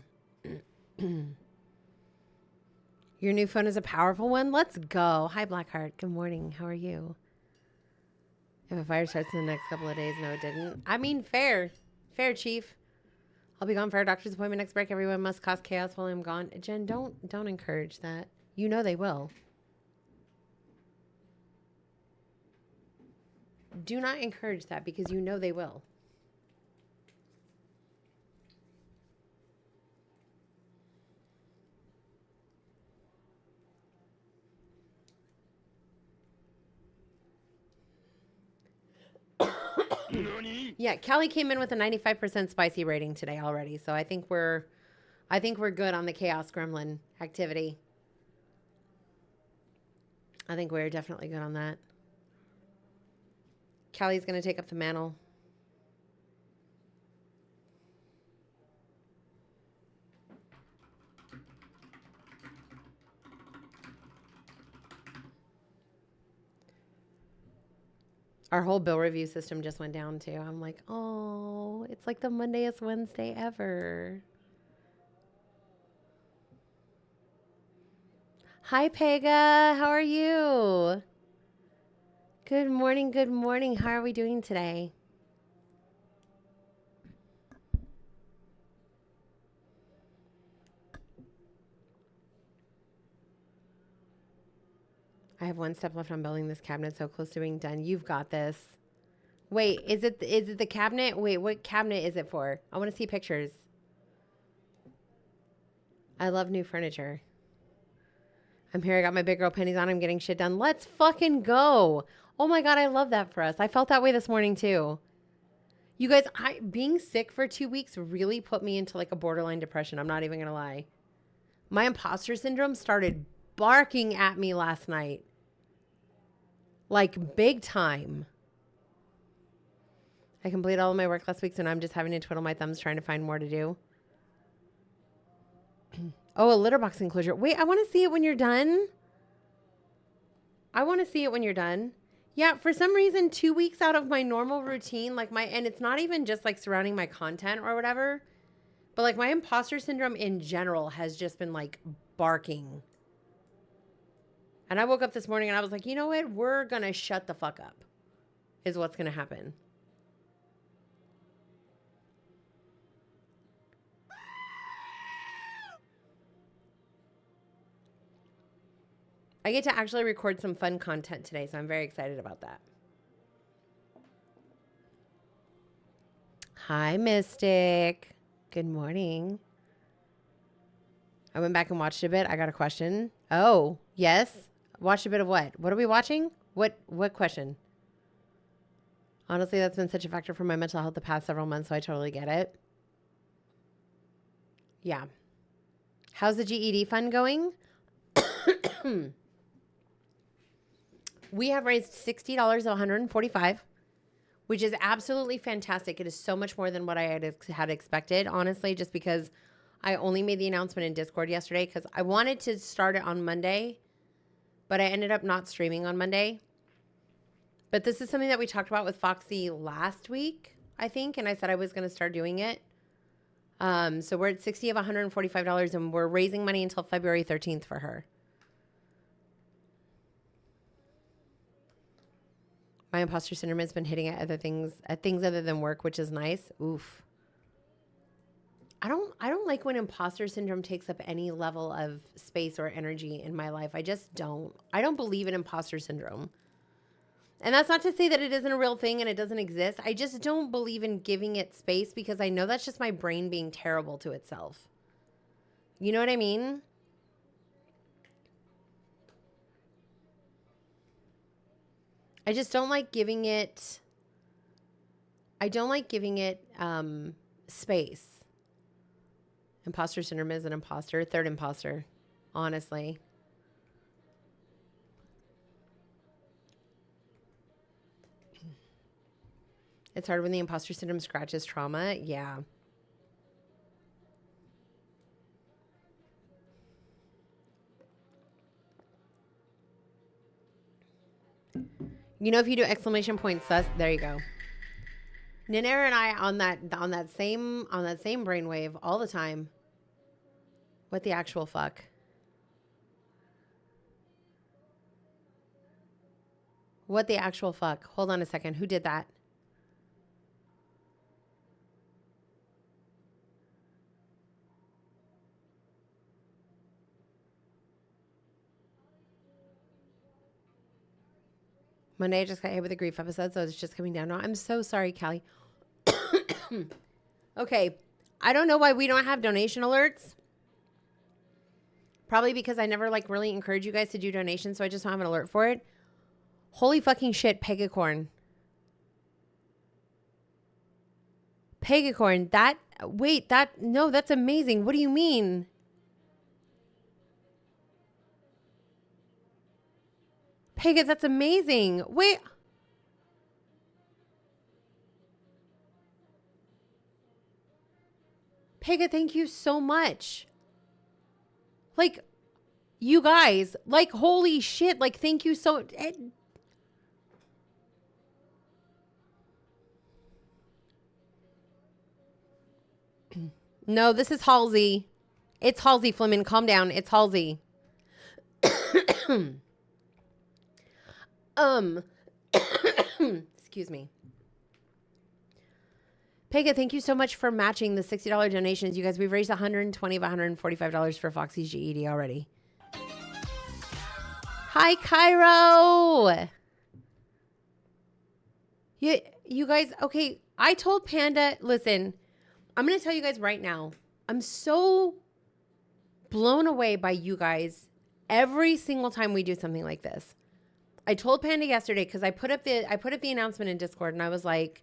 Your new phone is a powerful one? Let's go. Hi, Blackheart. Good morning. How are you? If a fire starts in the next couple of days, no, it didn't. I mean, fair. Fair, Chief. I'll be gone for a doctor's appointment next break. Everyone must cause chaos while I'm gone. Jen, don't encourage that. You know they will. Do not encourage that because you know they will. Yeah, Callie came in with a 95% spicy rating today already, so I think we're good on the Chaos Gremlin activity. I think we're definitely good on that. Callie's going to take up the mantle. Our whole bill review system just went down too. I'm like, oh, it's like the Mondayest Wednesday ever. Hi, Pega. How are you? Good morning. Good morning. How are we doing today? I have one step left on building this cabinet, so close to being done. You've got this. Wait, is it the cabinet? Wait, what cabinet is it for? I want to see pictures. I love new furniture. I'm here. I got my big girl panties on. I'm getting shit done. Let's fucking go. Oh my God, I love that for us. I felt that way this morning too. You guys, being sick for 2 weeks really put me into like a borderline depression. I'm not even going to lie. My imposter syndrome started barking at me last night. Like big time. I completed all of my work last week, so now I'm just having to twiddle my thumbs trying to find more to do. Oh, a litter box enclosure. Wait, I want to see it when you're done. I want to see it when you're done. Yeah, for some reason, 2 weeks out of my normal routine, and it's not even just like surrounding my content or whatever, but like my imposter syndrome in general has just been like barking. And I woke up this morning and I was like, you know what? We're going to shut the fuck up is what's going to happen. I get to actually record some fun content today, so I'm very excited about that. Hi, Mystic. Good morning. I went back and watched a bit. I got a question. Oh, yes. Watched a bit of what? What are we watching? What question? Honestly, that's been such a factor for my mental health the past several months, so I totally get it. Yeah. How's the GED fund going? We have raised $60 of 145, which is absolutely fantastic. It is so much more than what I had expected, honestly, just because I only made the announcement in Discord yesterday because I wanted to start it on Monday, but I ended up not streaming on Monday. But this is something that we talked about with Foxy last week, I think, and I said I was going to start doing it. So we're at 60 of $145, and we're raising money until February 13th for her. My imposter syndrome has been hitting at things other than work, which is nice. Oof. I don't like when imposter syndrome takes up any level of space or energy in my life. I just don't. I don't believe in imposter syndrome. And that's not to say that it isn't a real thing and it doesn't exist. I just don't believe in giving it space because I know that's just my brain being terrible to itself. You know what I mean? I just don't like giving it. I don't like giving it space. Imposter syndrome is an imposter. Third imposter, honestly. It's hard when the imposter syndrome scratches trauma. Yeah. You know, if you do exclamation point sus, there you go. Ninair and I on that same brainwave all the time. What the actual fuck? What the actual fuck? Hold on a second. Who did that? Monday I just got hit with a grief episode, so it's just coming down now. I'm so sorry, Callie. Okay. I don't know why we don't have donation alerts. Probably because I never like really encourage you guys to do donations, so I just don't have an alert for it. Holy fucking shit, Pegacorn. Pegacorn, no, that's amazing. What do you mean? Pega, that's amazing. Wait. Pega, thank you so much. Like, you guys, like, holy shit. Like, thank you so... No, this is Halsey. It's Halsey, Fleming. Calm down. It's Halsey. Excuse me. Pega, thank you so much for matching the $60 donations. You guys, we've raised $120 of $145 for Foxy's GED already. Hi, Cairo. You guys, okay, I told Panda, listen, I'm going to tell you guys right now, I'm so blown away by you guys every single time we do something like this. I told Panda yesterday because I put up the announcement in Discord and I was like,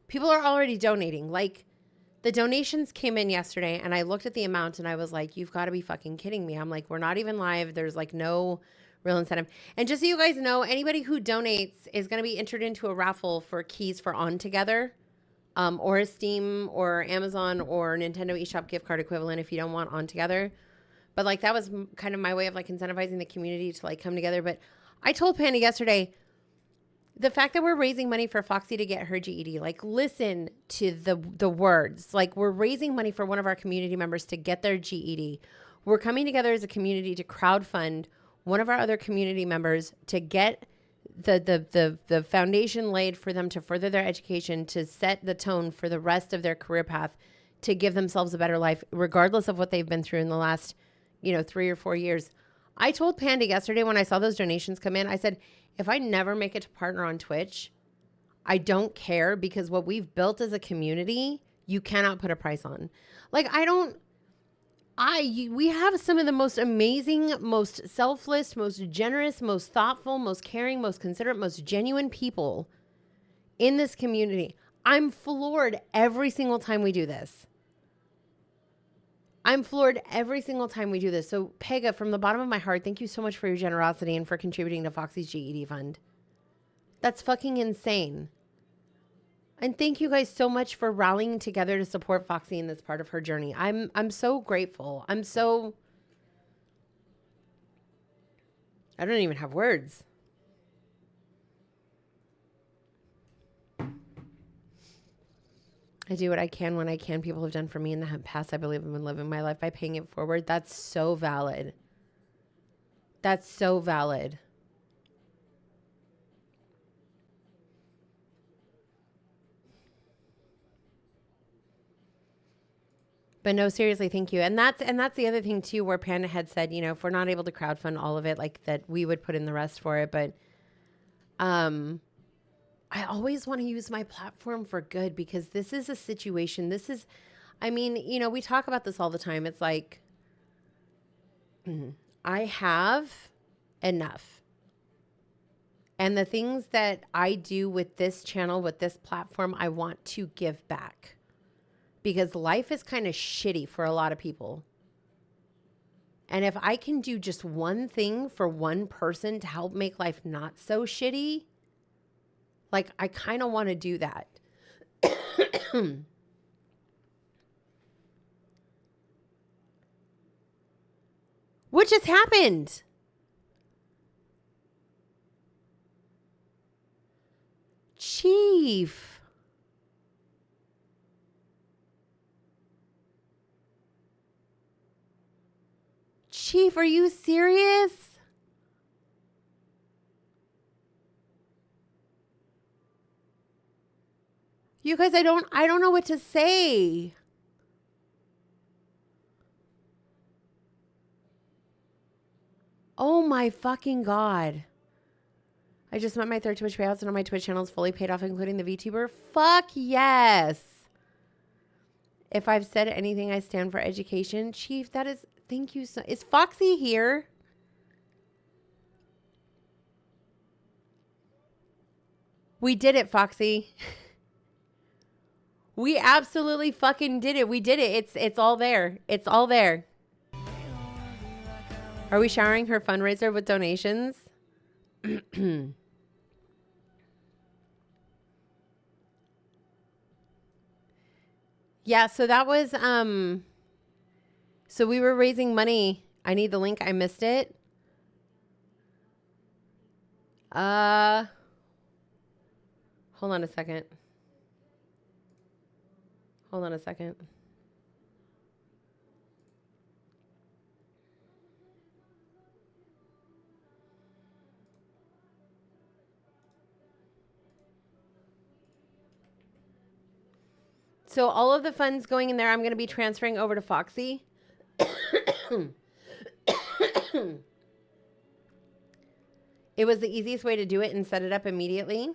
people are already donating. Like, the donations came in yesterday and I looked at the amount and I was like, you've got to be fucking kidding me. I'm like, we're not even live. There's like no real incentive. And just so you guys know, anybody who donates is going to be entered into a raffle for keys for On Together, or a Steam or Amazon or Nintendo eShop gift card equivalent if you don't want On Together. But like, that was kind of my way of like incentivizing the community to like come together. But I told Panda yesterday, the fact that we're raising money for Foxy to get her GED, like, listen to the words. Like, we're raising money for one of our community members to get their GED. We're coming together as a community to crowdfund one of our other community members to get the foundation laid for them to further their education, to set the tone for the rest of their career path, to give themselves a better life, regardless of what they've been through in the last, 3 or 4 years. I told Panda yesterday when I saw those donations come in, I said, if I never make it to partner on Twitch, I don't care, because what we've built as a community, you cannot put a price on. Like, we have some of the most amazing, most selfless, most generous, most thoughtful, most caring, most considerate, most genuine people in this community. I'm floored every single time we do this. I'm floored every single time we do this. So, Pega, from the bottom of my heart, thank you so much for your generosity and for contributing to Foxy's GED fund. That's fucking insane. And thank you guys so much for rallying together to support Foxy in this part of her journey. I'm so grateful. I don't even have words. I do what I can when I can. People have done for me in the past. I believe I've been living my life by paying it forward. That's so valid. That's so valid. But no, seriously, thank you. And that's the other thing too, where Panda had said, if we're not able to crowdfund all of it, like, that we would put in the rest for it. But I always want to use my platform for good, because this is a situation. We talk about this all the time. It's like, I have enough. And the things that I do with this channel, with this platform, I want to give back. Because life is kind of shitty for a lot of people. And if I can do just one thing for one person to help make life not so shitty, like, I kind of want to do that. What just happened? Chief. Chief, are you serious? You guys, I don't know what to say. Oh my fucking God. I just met my third Twitch payouts and all my Twitch channels fully paid off, including the VTuber. Fuck yes. If I've said anything, I stand for education. Chief, that is, thank you so. Is Foxy here? We did it, Foxy. We absolutely fucking did it. We did it. It's all there. It's all there. Are we showering her fundraiser with donations? Yeah, so that was so we were raising money. I need the link. I missed it. Hold on a second. Hold on a second. So all of the funds going in there, I'm going to be transferring over to Foxy. It was the easiest way to do it and set it up immediately.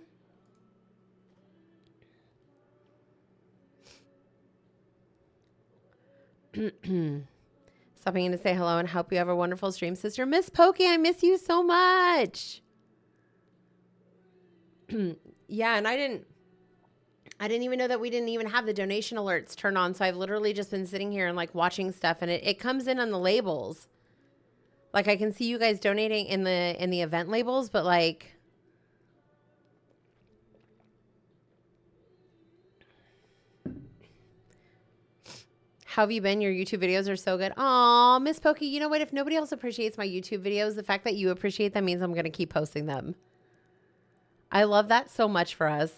Stopping in to say hello and hope you have a wonderful stream, sister. Miss Pokey, I miss you so much. Yeah, and I didn't even know that we didn't even have the donation alerts turned on. So I've literally just been sitting here and like watching stuff, and it comes in on the labels. Like I can see you guys donating in the event labels, but like how have you been? Your YouTube videos are so good. Aw, Miss Pokey, you know what? If nobody else appreciates my YouTube videos, the fact that you appreciate them means I'm going to keep posting them. I love that so much for us.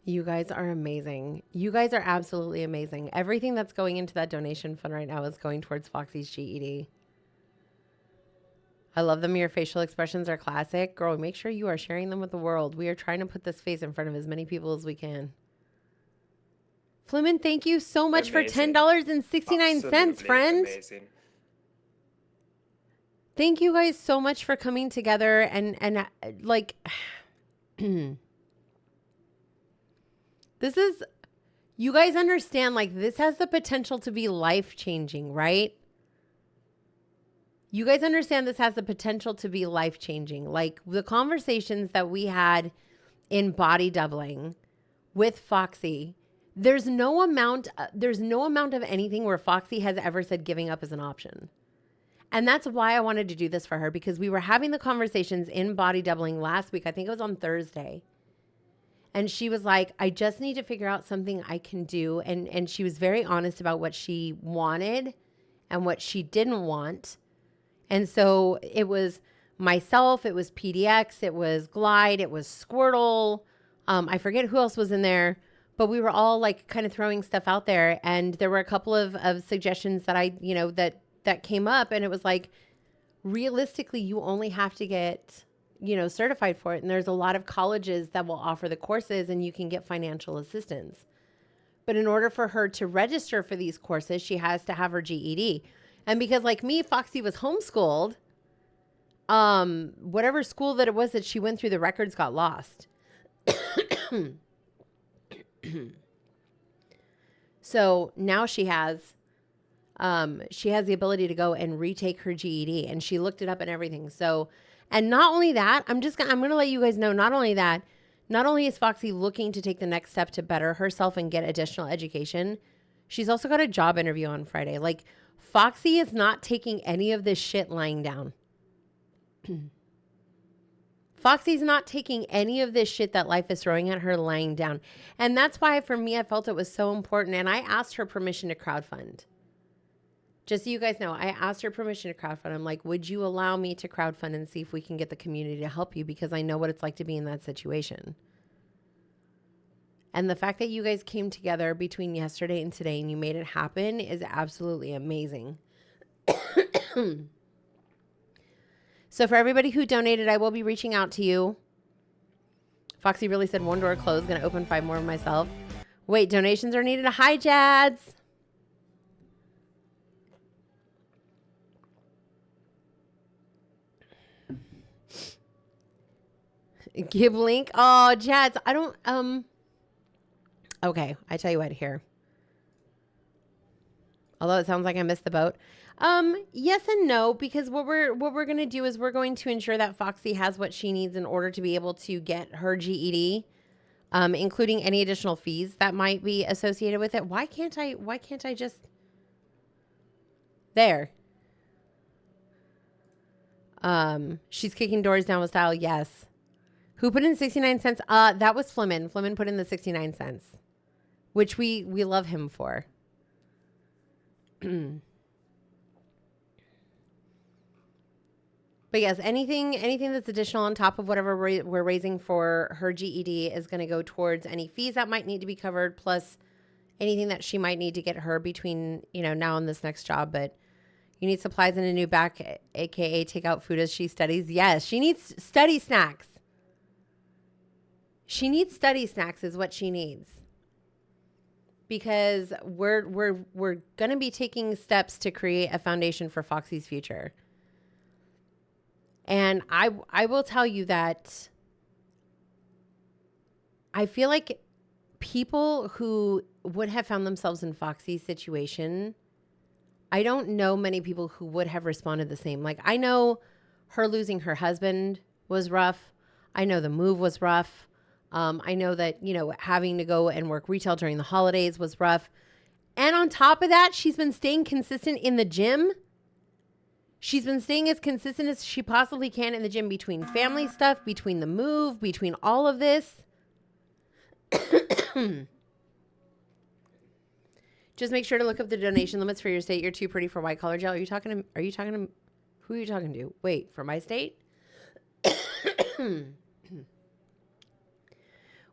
You guys are amazing. You guys are absolutely amazing. Everything that's going into that donation fund right now is going towards Foxy's GED. I love them. Your facial expressions are classic. Girl, make sure you are sharing them with the world. We are trying to put this face in front of as many people as we can. Flimin, thank you so much for $10.69, friend. Amazing. Thank you guys so much for coming together and like this is, you guys understand, like this has the potential to be life-changing, right? You guys understand this has the potential to be life-changing. Like the conversations that we had in body doubling with Foxy, there's no amount of anything where Foxy has ever said giving up is an option. And that's why I wanted to do this for her, because we were having the conversations in body doubling last week. I think it was on Thursday. And she was like, I just need to figure out something I can do. And she was very honest about what she wanted and what she didn't want. And so it was myself, it was PDX, it was Glide, it was Squirtle. I forget who else was in there, but we were all like kind of throwing stuff out there. And there were a couple of suggestions that I, you know, that came up, and it was like, realistically, you only have to get, you know, certified for it. And there's a lot of colleges that will offer the courses and you can get financial assistance. But in order for her to register for these courses, she has to have her GED. And because like me, Foxy was homeschooled, whatever school that it was that she went through, the records got lost. So now she has the ability to go and retake her GED, and she looked it up and everything. So, and not only that, I'm going to let you guys know, not only is Foxy looking to take the next step to better herself and get additional education, she's also got a job interview on Friday. Like, Foxy is not taking any of this shit lying down. Foxy's not taking any of this shit that life is throwing at her lying down. And that's why, for me, I felt it was so important. And I asked her permission to crowdfund. Just so you guys know, I asked her permission to crowdfund. I'm like, would you allow me to crowdfund and see if we can get the community to help you? Because I know what it's like to be in that situation. And the fact that you guys came together between yesterday and today and you made it happen is absolutely amazing. So for everybody who donated, I will be reaching out to you. Foxy really said 1 door closed, going to open 5 more myself. Wait, donations are needed. Hi, Jads. Give link. Oh, Jads, I don't, okay, I tell you what here. Although it sounds like I missed the boat. Yes and no, because what we're going to do is we're going to ensure that Foxy has what she needs in order to be able to get her GED, including any additional fees that might be associated with it. Why can't I just there? She's kicking doors down with style. Yes. Who put in 69 cents? That was Fleming. Fleming put in the 69 cents, which we love him for. But yes, anything that's additional on top of whatever we're raising for her GED is going to go towards any fees that might need to be covered, plus anything that she might need to get her between, now and this next job. But you need supplies and a new back, aka take out food as she studies. Yes, she needs study snacks. She needs study snacks is what she needs. Because we're going to be taking steps to create a foundation for Foxy's future. And I will tell you that I feel like people who would have found themselves in Foxy's situation, I don't know many people who would have responded the same. Like, I know her losing her husband was rough. I know the move was rough. I know that, having to go and work retail during the holidays was rough. And on top of that, she's been staying consistent in the gym. She's been staying as consistent as she possibly can in the gym between family stuff, between the move, between all of this. Just make sure to look up the donation limits for your state. You're too pretty for white collar jail. Are you talking to, who are you talking to? Wait, for my state?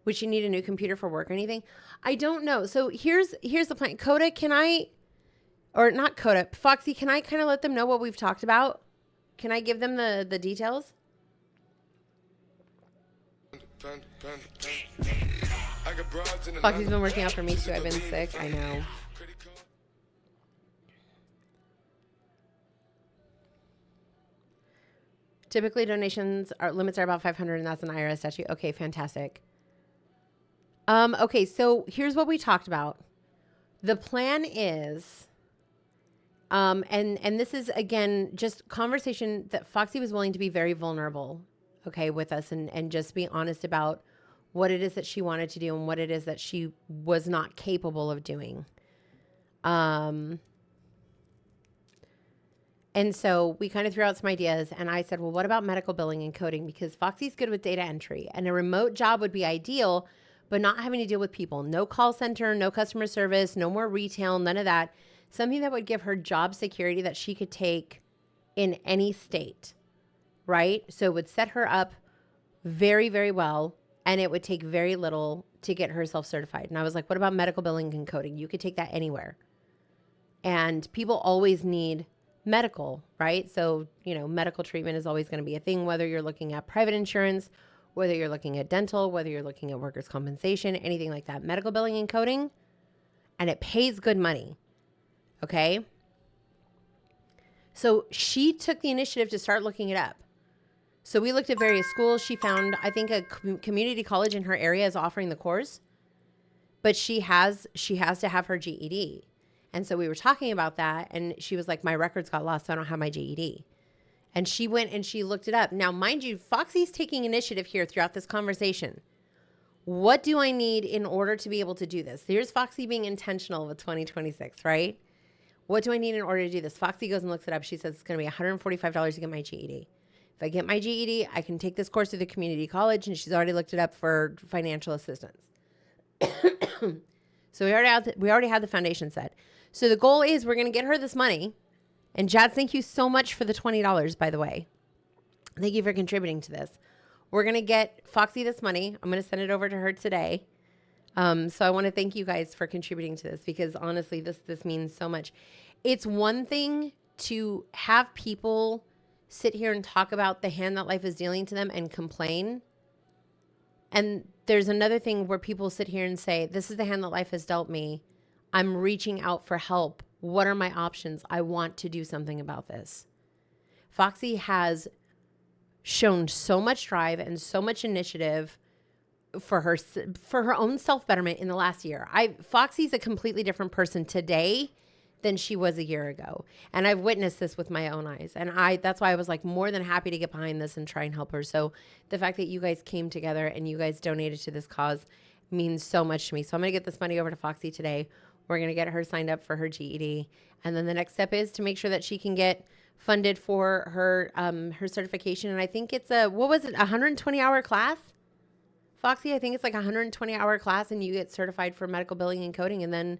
Would she need a new computer for work or anything? I don't know. So here's the plan. Coda, not Coda, Foxy, can I kind of let them know what we've talked about? Can I give them the details? Foxy's been working out for me too. I've been sick. I know. Typically donations limits are about 500 and that's an IRS statute. Okay, fantastic. Okay, so here's what we talked about. The plan is, and this is, again, just conversation that Foxy was willing to be very vulnerable, okay, with us and just be honest about what it is that she wanted to do and what it is that she was not capable of doing. And so we kind of threw out some ideas and I said, well, what about medical billing and coding? Because Foxy's good with data entry and a remote job would be ideal, but not having to deal with people. No call center, no customer service, no more retail, none of that. Something that would give her job security that she could take in any state, right? So it would set her up very, very well, and it would take very little to get herself certified. And I was like, what about medical billing and coding? You could take that anywhere. And people always need medical, right? So, medical treatment is always going to be a thing, whether you're looking at private insurance, whether you're looking at dental, whether you're looking at workers' compensation, anything like that. Medical billing and coding, and it pays good money, okay? So she took the initiative to start looking it up. So we looked at various schools. She found, I think, a community college in her area is offering the course, but she has to have her GED. And so we were talking about that, and she was like, my records got lost, so I don't have my GED. And she went and she looked it up. Now, mind you, Foxy's taking initiative here throughout this conversation. What do I need in order to be able to do this? Here's Foxy being intentional with 2026, right? What do I need in order to do this? Foxy goes and looks it up. She says it's going to be $145 to get my GED. If I get my GED, I can take this course through the community college, and she's already looked it up for financial assistance. So we already had the foundation set. So the goal is we're going to get her this money. And Jazz, thank you so much for the $20, by the way. Thank you for contributing to this. We're going to get Foxy this money. I'm going to send it over to her today. So I want to thank you guys for contributing to this because honestly, this means so much. It's one thing to have people sit here and talk about the hand that life is dealing to them and complain. And there's another thing where people sit here and say, this is the hand that life has dealt me. I'm reaching out for help. What are my options? I want to do something about this. Foxy has shown so much drive and so much initiative for her own self-betterment in the last year. Foxy's a completely different person today than she was a year ago. And I've witnessed this with my own eyes. And that's why I was like more than happy to get behind this and try and help her. So the fact that you guys came together and you guys donated to this cause means so much to me. So I'm going to get this money over to Foxy today. We're going to get her signed up for her GED. And then the next step is to make sure that she can get funded for her certification. And I think it's a 120-hour class? Foxy, I think it's like a 120-hour class and you get certified for medical billing and coding, and then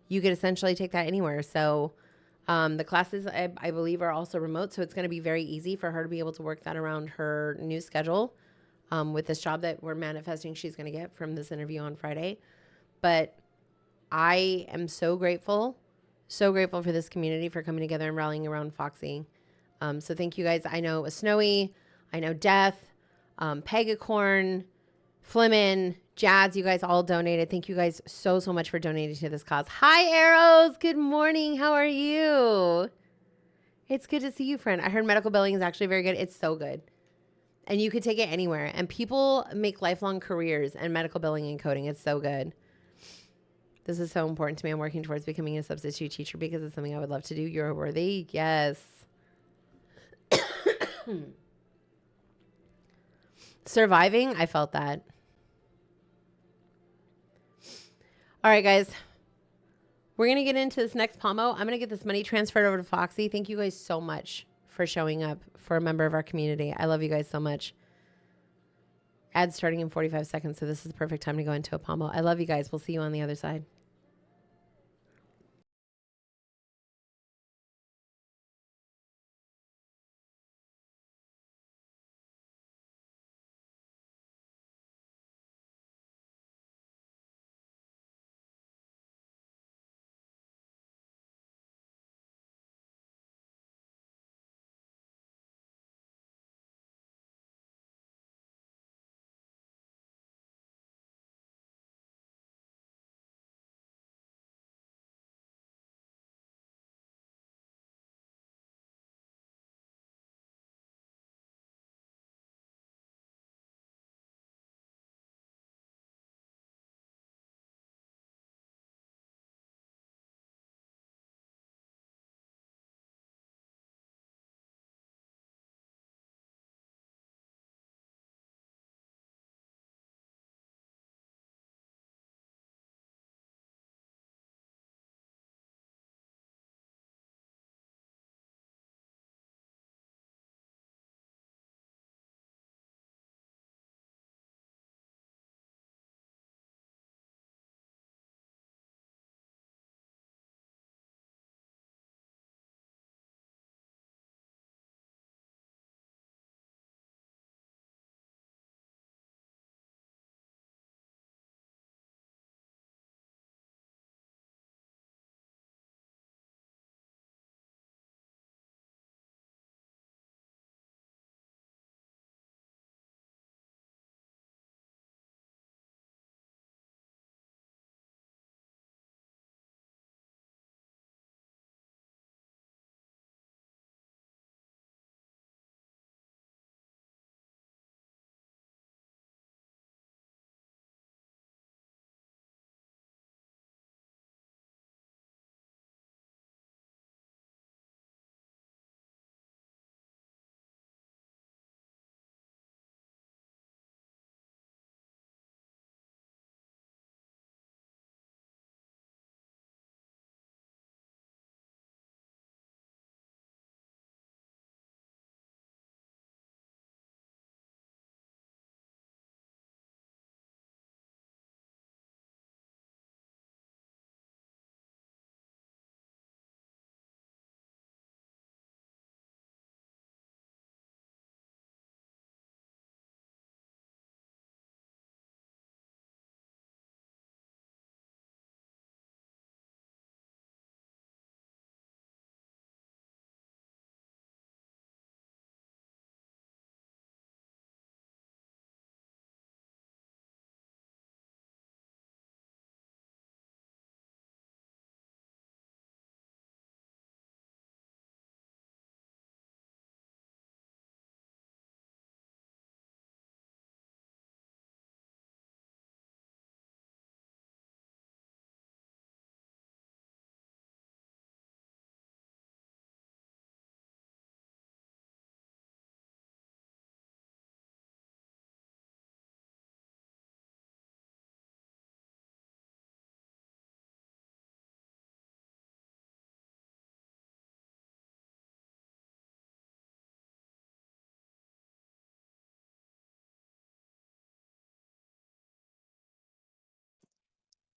you could essentially take that anywhere. So the classes, I believe, are also remote. So it's going to be very easy for her to be able to work that around her new schedule with this job that we're manifesting she's going to get from this interview on Friday. But I am so grateful for this community for coming together and rallying around Foxy. So thank you guys. I know Snowy, I know Death, Pegacorn, Flimin, Jazz, you guys all donated. Thank you guys so much for donating to this cause. Hi, Arrows. Good morning. How are you? It's good to see you, friend. I heard medical billing is actually very good. It's so good. And you could take it anywhere. And people make lifelong careers in medical billing and coding. It's so good. This is so important to me. I'm working towards becoming a substitute teacher because it's something I would love to do. You're worthy. Yes. Surviving, I felt that. All right, guys. We're going to get into this next POMO. I'm going to get this money transferred over to Foxy. Thank you guys so much for showing up for a member of our community. I love you guys so much. Ad starting in 45 seconds, so this is the perfect time to go into a POMO. I love you guys. We'll see you on the other side.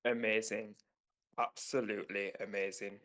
Amazing. Absolutely amazing.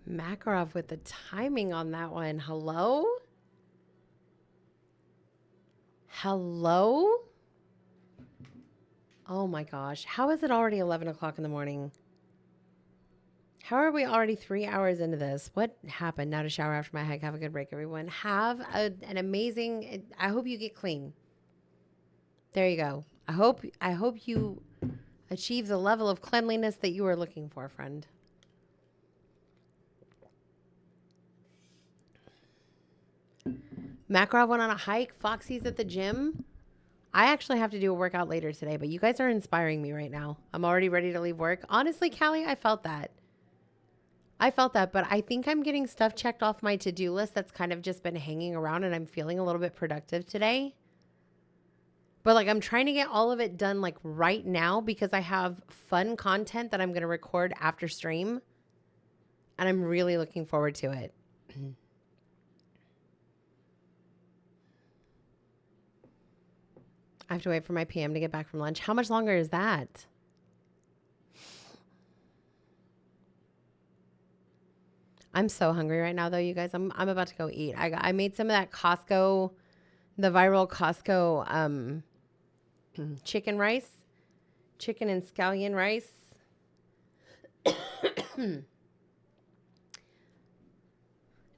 Makarov with the timing on that one. Hello? Hello? Oh my gosh. How is it already 11 o'clock in the morning? How are we already 3 hours into this? What happened? Now to shower after my hike. Have a good break, everyone. Have an amazing... I hope you get clean. There you go. I hope you achieve the level of cleanliness that you are looking for, friend. Makarov went on a hike. Foxy's at the gym. I actually have to do a workout later today, but you guys are inspiring me right now. I'm already ready to leave work. Honestly, Callie, I felt that. But I think I'm getting stuff checked off my to-do list that's kind of just been hanging around, and I'm feeling a little bit productive today. But like I'm trying to get all of it done like right now because I have fun content that I'm going to record after stream, and I'm really looking forward to it. I have to wait for my PM to get back from lunch. How much longer is that? I'm so hungry right now, though, you guys. I'm about to go eat. I made some of that Costco, the viral Costco chicken rice, chicken and scallion rice.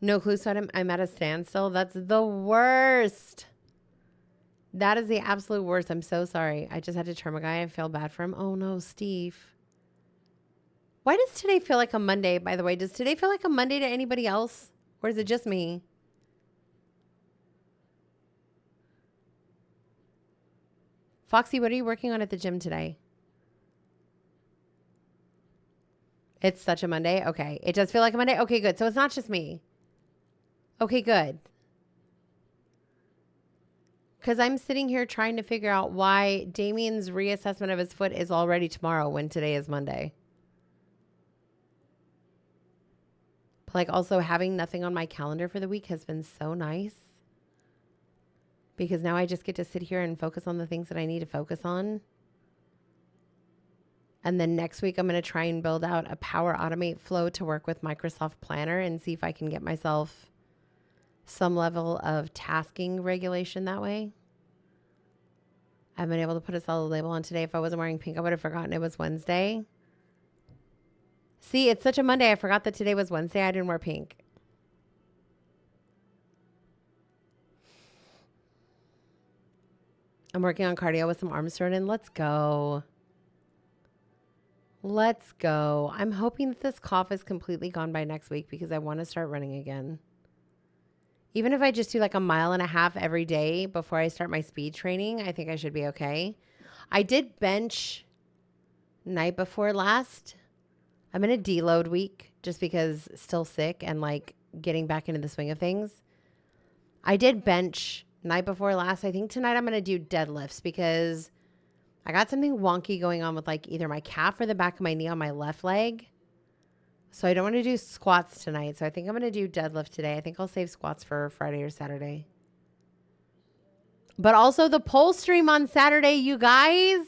No clue, so I'm at a standstill. That's the worst. That is the absolute worst. I'm so sorry. I just had to term a guy. I feel bad for him. Oh, no, Steve. Why does today feel like a Monday, by the way? Does today feel like a Monday to anybody else? Or is it just me? Foxy, what are you working on at the gym today? It's such a Monday? Okay. It does feel like a Monday? Okay, good. So it's not just me. Okay, good. Because I'm sitting here trying to figure out why Damien's reassessment of his foot is already tomorrow when today is Monday. But like also having nothing on my calendar for the week has been so nice. Because now I just get to sit here and focus on the things that I need to focus on. And then next week I'm going to try and build out a Power Automate flow to work with Microsoft Planner and see if I can get myself some level of tasking regulation that way. I've been able to put a solid label on today. If I wasn't wearing pink, I would have forgotten it was Wednesday. See, it's such a Monday. I forgot that today was Wednesday. I didn't wear pink. I'm working on cardio with some arms thrown in. Let's go. Let's go. I'm hoping that this cough is completely gone by next week because I want to start running again. Even if I just do like 1.5 miles every day before I start my speed training, I think I should be okay. I did bench night before last. I'm in a deload week just because still sick and like getting back into the swing of things. I did bench night before last. I think tonight I'm going to do deadlifts because I got something wonky going on with like either my calf or the back of my knee on my left leg. So I don't want to do squats tonight. So I think I'm going to do deadlift today. I think I'll save squats for Friday or Saturday. But also the pole stream on Saturday, you guys.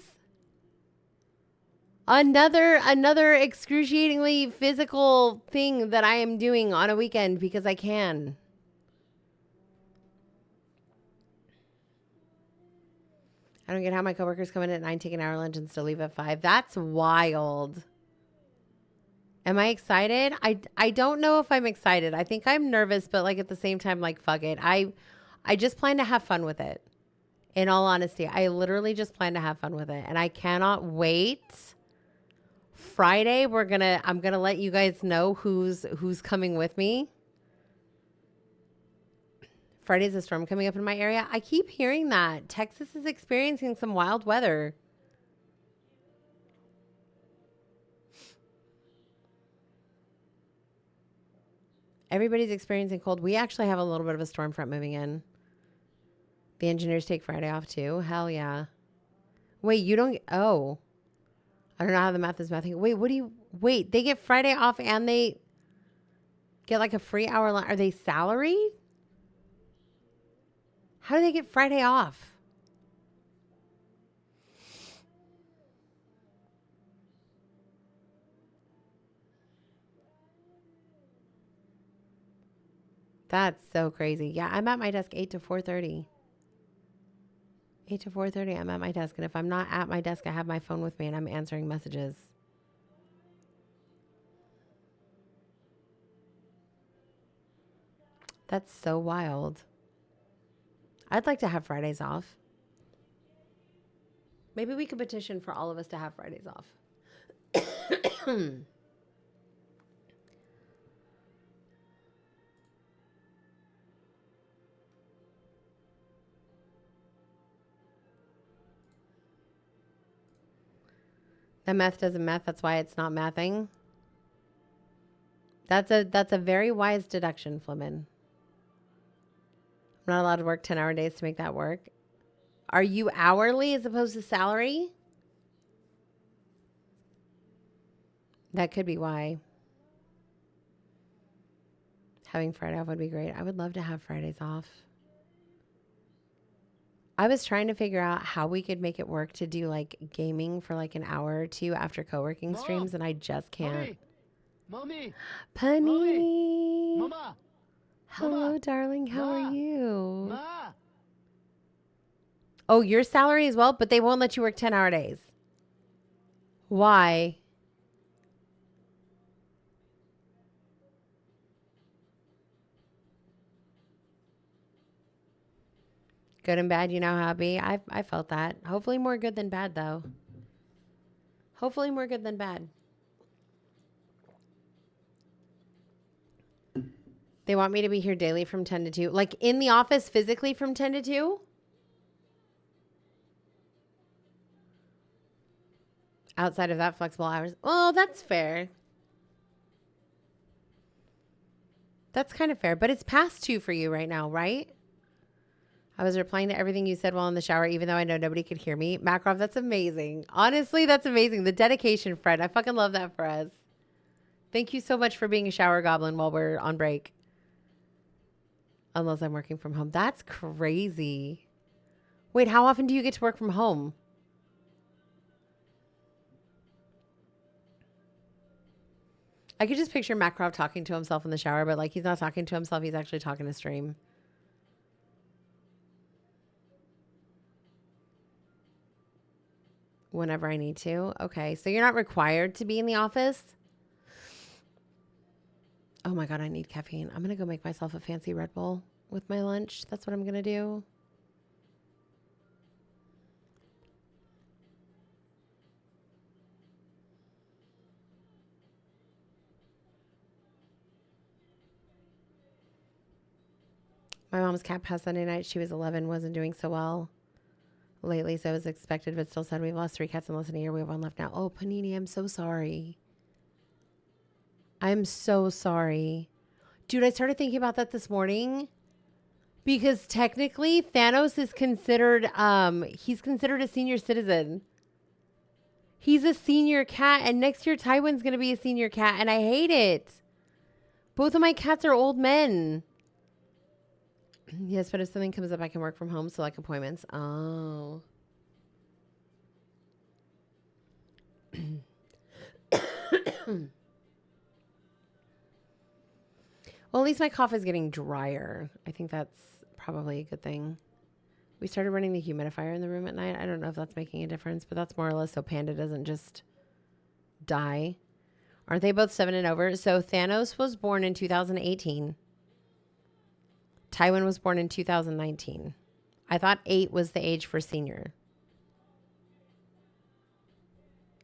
Another excruciatingly physical thing that I am doing on a weekend because I can. I don't get how my coworkers come in at 9, take an hour lunch, and still leave at 5. That's wild. Am I excited? I don't know if I'm excited. I think I'm nervous, but like at the same time, like fuck it. I just plan to have fun with it. In all honesty, I literally just plan to have fun with it, and I cannot wait. Friday, I'm gonna let you guys know who's coming with me. Friday's a storm coming up in my area. I keep hearing that Texas is experiencing some wild weather. Everybody's experiencing cold. We actually have a little bit of a storm front moving in. The engineers take Friday off too. Hell yeah. Wait, you don't... Oh. I don't know how the math is mathing. Wait, they get Friday off and they get like a free hour lunch. Are they salaried? How do they get Friday off? That's so crazy. Yeah, I'm at my desk 8 to 4:30. 8 to 4:30, I'm at my desk. And if I'm not at my desk, I have my phone with me and I'm answering messages. That's so wild. I'd like to have Fridays off. Maybe we could petition for all of us to have Fridays off. The meth doesn't meth. That's why it's not mathing. That's a very wise deduction, Flimin. I'm not allowed to work 10-hour days to make that work. Are you hourly as opposed to salary? That could be why. Having Friday off would be great. I would love to have Fridays off. I was trying to figure out how we could make it work to do like gaming for like an hour or two after co-working streams, and I just can't. Mommy. Panini. Mama. Hello, darling. How Ma. are you? Ma. Oh, your salary as well, but they won't let you work 10-hour days. Why? Good and bad, you know how it be. I felt that. Hopefully more good than bad, though. Hopefully more good than bad. They want me to be here daily from 10 to 2. Like in the office physically from 10 to 2? Outside of that, flexible hours. Oh, that's fair. That's kind of fair. But it's past 2 for you right now, right? I was replying to everything you said while in the shower, even though I know nobody could hear me. Makarov, that's amazing. Honestly, that's amazing. The dedication, Fred. I fucking love that for us. Thank you so much for being a shower goblin while we're on break. Unless I'm working from home. That's crazy. Wait, how often do you get to work from home? I could just picture Makarov talking to himself in the shower, but like he's not talking to himself. He's actually talking to stream. Whenever I need to. Okay, so you're not required to be in the office? Oh my God, I need caffeine. I'm going to go make myself a fancy Red Bull with my lunch. That's what I'm going to do. My mom's cat passed Sunday night. She was 11, wasn't doing so well lately, so it was expected, but still said we've lost 3 cats in less than a year. We have 1 left now. Oh, Panini, I'm so sorry. I'm so sorry. Dude, I started thinking about that this morning because technically Thanos is considered, he's considered a senior citizen. He's a senior cat, and next year Tywin's going to be a senior cat, and I hate it. Both of my cats are old men. Yes, but if something comes up, I can work from home, so like appointments. Oh. Well, at least my cough is getting drier. I think that's probably a good thing. We started running the humidifier in the room at night. I don't know if that's making a difference, but that's more or less so Panda doesn't just die. Aren't they both 7 and over? So Thanos was born in 2018. Tywin was born in 2019. I thought 8 was the age for senior.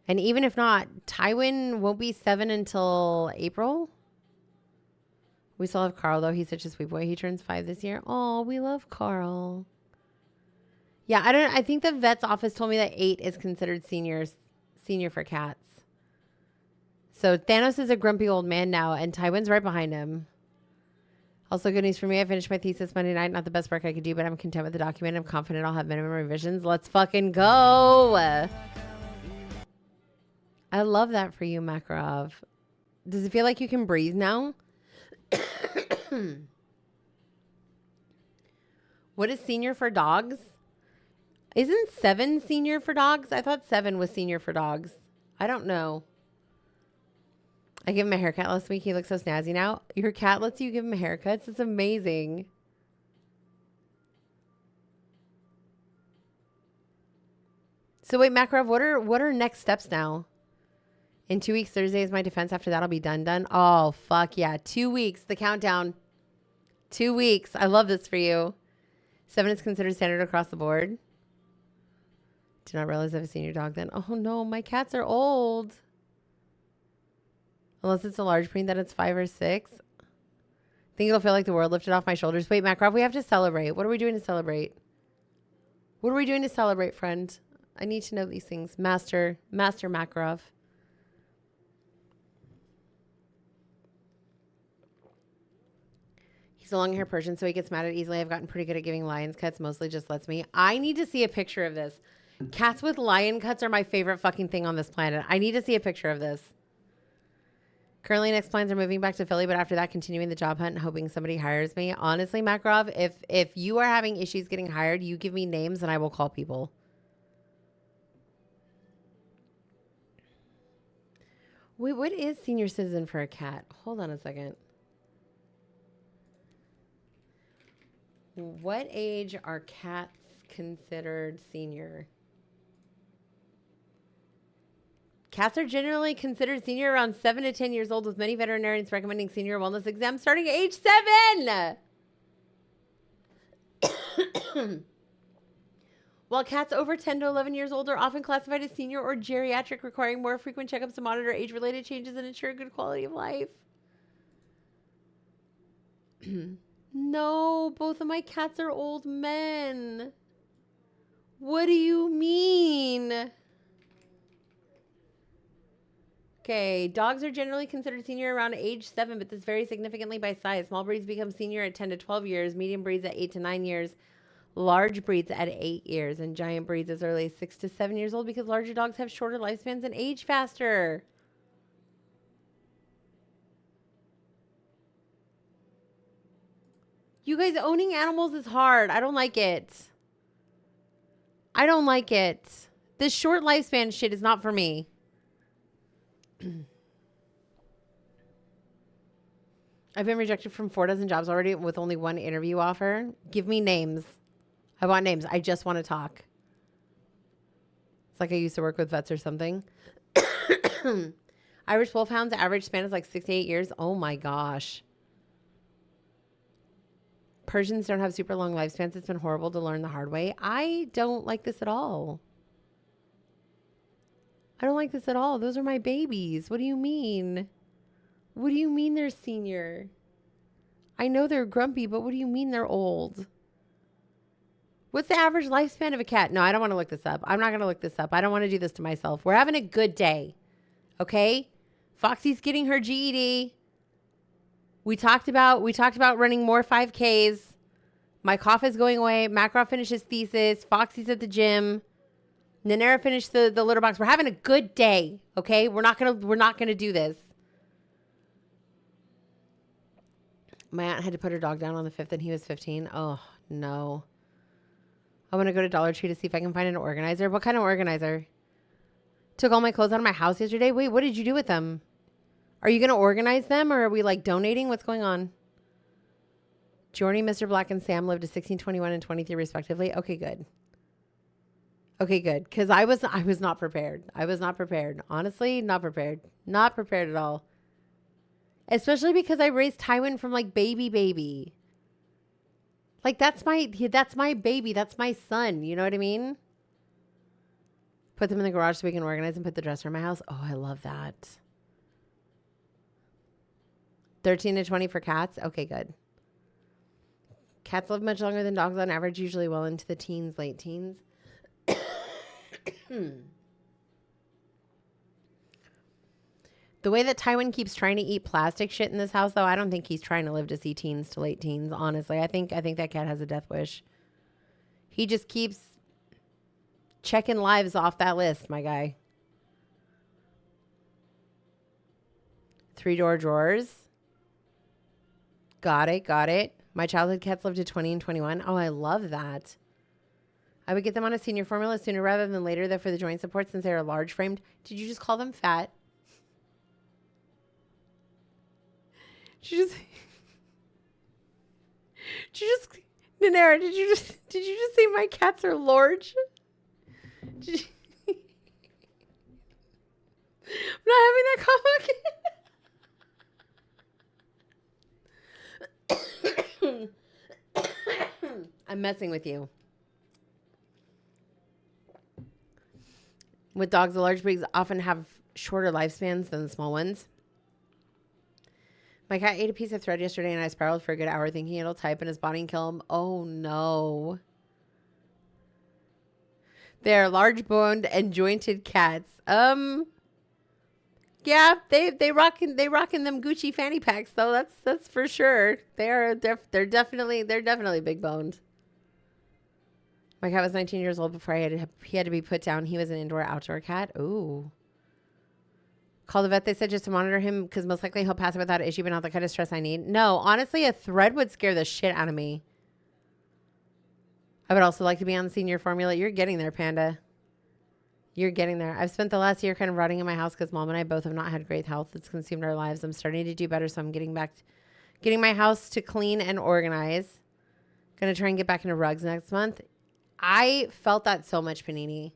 And even if not, Tywin won't be 7 until April. We still have Carl, though. He's such a sweet boy. He turns 5 this year. Oh, we love Carl. Yeah, I think the vet's office told me that 8 is considered senior for cats. So Thanos is a grumpy old man now, and Tywin's right behind him. Also, good news for me. I finished my thesis Monday night. Not the best work I could do, but I'm content with the document. I'm confident I'll have minimum revisions. Let's fucking go. I love that for you, Makarov. Does it feel like you can breathe now? What is senior for dogs? Isn't 7 senior for dogs? I thought 7 was senior for dogs. I don't know. I gave him a haircut last week. He looks so snazzy now. Your cat lets you give him haircuts? It's amazing. So wait, Makarov, what are next steps now? In 2 weeks, Thursday is my defense. After that, I'll be done. Oh, fuck yeah. 2 weeks, the countdown. 2 weeks. I love this for you. 7 is considered standard across the board. Did not realize I have a senior dog then. Oh no, my cats are old. Unless it's a large breed, then it's 5 or 6. Think it'll feel like the world lifted off my shoulders. Wait, Makarov, we have to celebrate. What are we doing to celebrate? What are we doing to celebrate, friend? I need to know these things. Master Makarov. He's a long-haired Persian, so he gets mad at easily. I've gotten pretty good at giving lions cuts. Mostly just lets me. I need to see a picture of this. Cats with lion cuts are my favorite fucking thing on this planet. I need to see a picture of this. Currently, next plans are moving back to Philly, but after that, continuing the job hunt and hoping somebody hires me. Honestly, Makarov, if you are having issues getting hired, you give me names and I will call people. Wait, what is senior citizen for a cat? Hold on a second. What age are cats considered senior? Cats are generally considered senior around 7 to 10 years old, with many veterinarians recommending senior wellness exams starting at age 7. While cats over 10 to 11 years old are often classified as senior or geriatric, requiring more frequent checkups to monitor age-related changes and ensure good quality of life. No, both of my cats are old men. What do you mean? Okay, dogs are generally considered senior around age 7, but this varies significantly by size. Small breeds become senior at 10 to 12 years, medium breeds at 8 to 9 years, large breeds at 8 years, and giant breeds as early as 6 to 7 years old because larger dogs have shorter lifespans and age faster. You guys, owning animals is hard. I don't like it. I don't like it. This short lifespan shit is not for me. I've been rejected from 4 dozen jobs already with only 1 interview offer. Give me names. I want names. I just want to talk. It's like I used to work with vets or something. Irish Wolfhounds, average span is like 6 to 8 years. Oh my gosh. Persians don't have super long lifespans. It's been horrible to learn the hard way. I don't like this at all. I don't like this at all. Those are my babies. What do you mean? What do you mean they're senior? I know they're grumpy, but what do you mean they're old? What's the average lifespan of a cat? No, I don't want to look this up. I'm not going to look this up. I don't want to do this to myself. We're having a good day. Okay? Foxy's getting her GED. We talked about running more 5Ks. My cough is going away. Makarov finished his thesis. Foxy's at the gym. Nanera finished the litter box. We're having a good day. Okay? We're not gonna do this. My aunt had to put her dog down on the 5th and he was 15. Oh, no. I want to go to Dollar Tree to see if I can find an organizer. What kind of organizer? Took all my clothes out of my house yesterday. Wait, what did you do with them? Are you going to organize them or are we like donating? What's going on? Jordy, Mr. Black, and Sam lived to 16, 21, and 23 respectively. Okay, good. Okay, good. Because I was not prepared. I was not prepared. Honestly, not prepared. Not prepared at all. Especially because I raised Tywin from like baby. Like that's my baby. That's my son. You know what I mean? Put them in the garage so we can organize and put the dresser in my house. Oh, I love that. 13 to 20 for cats. Okay, good. Cats live much longer than dogs on average, usually well into the teens, late teens. The way that Tywin keeps trying to eat plastic shit in this house, though, I don't think he's trying to live to see teens to late teens, honestly. I think that cat has a death wish. He just keeps checking lives off that list, my guy. 3-door drawers. Got it. My childhood cats lived to 20 and 21. Oh, I love that. I would get them on a senior formula sooner rather than later, though, for the joint support since they are large framed. Did you just call them fat? Nanera, did you just say my cats are large? I'm not having that conversation. I'm messing with you. With dogs, the large breeds often have shorter lifespans than the small ones. My cat ate a piece of thread yesterday and I spiraled for a good hour thinking it'll type in his body and kill him. Oh no. They are large boned and jointed cats. Yeah, they rocking them Gucci fanny packs though. That's for sure. They're definitely big boned. My cat was 19 years old before he had to be put down. He was an indoor-outdoor cat. Ooh. Call the vet. They said just to monitor him because most likely he'll pass it without issue, but not the kind of stress I need. No, honestly, a thread would scare the shit out of me. I would also like to be on senior formula. You're getting there, Panda. You're getting there. I've spent the last year kind of rotting in my house because Mom and I both have not had great health. It's consumed our lives. I'm starting to do better, so I'm getting my house to clean and organize. Gonna try and get back into rugs next month. I felt that so much, Panini.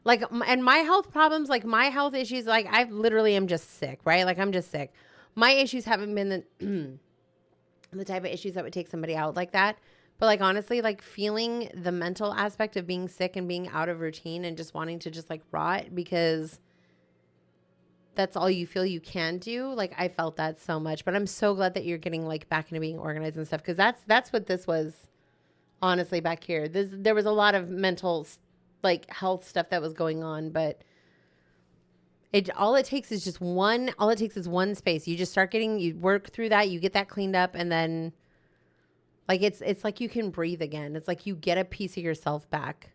Like, and my health problems, like my health issues, like I literally am just sick, right? Like I'm just sick. My issues haven't been the type of issues that would take somebody out like that. But like, honestly, like feeling the mental aspect of being sick and being out of routine and just wanting to just like rot because that's all you feel you can do. Like I felt that so much, but I'm so glad that you're getting like back into being organized and stuff. Cause that's what this was. Honestly, back here, there was a lot of mental, like health stuff that was going on, but all it takes is one space. You just start you work through that, you get that cleaned up, and then, like it's like you can breathe again. It's like you get a piece of yourself back.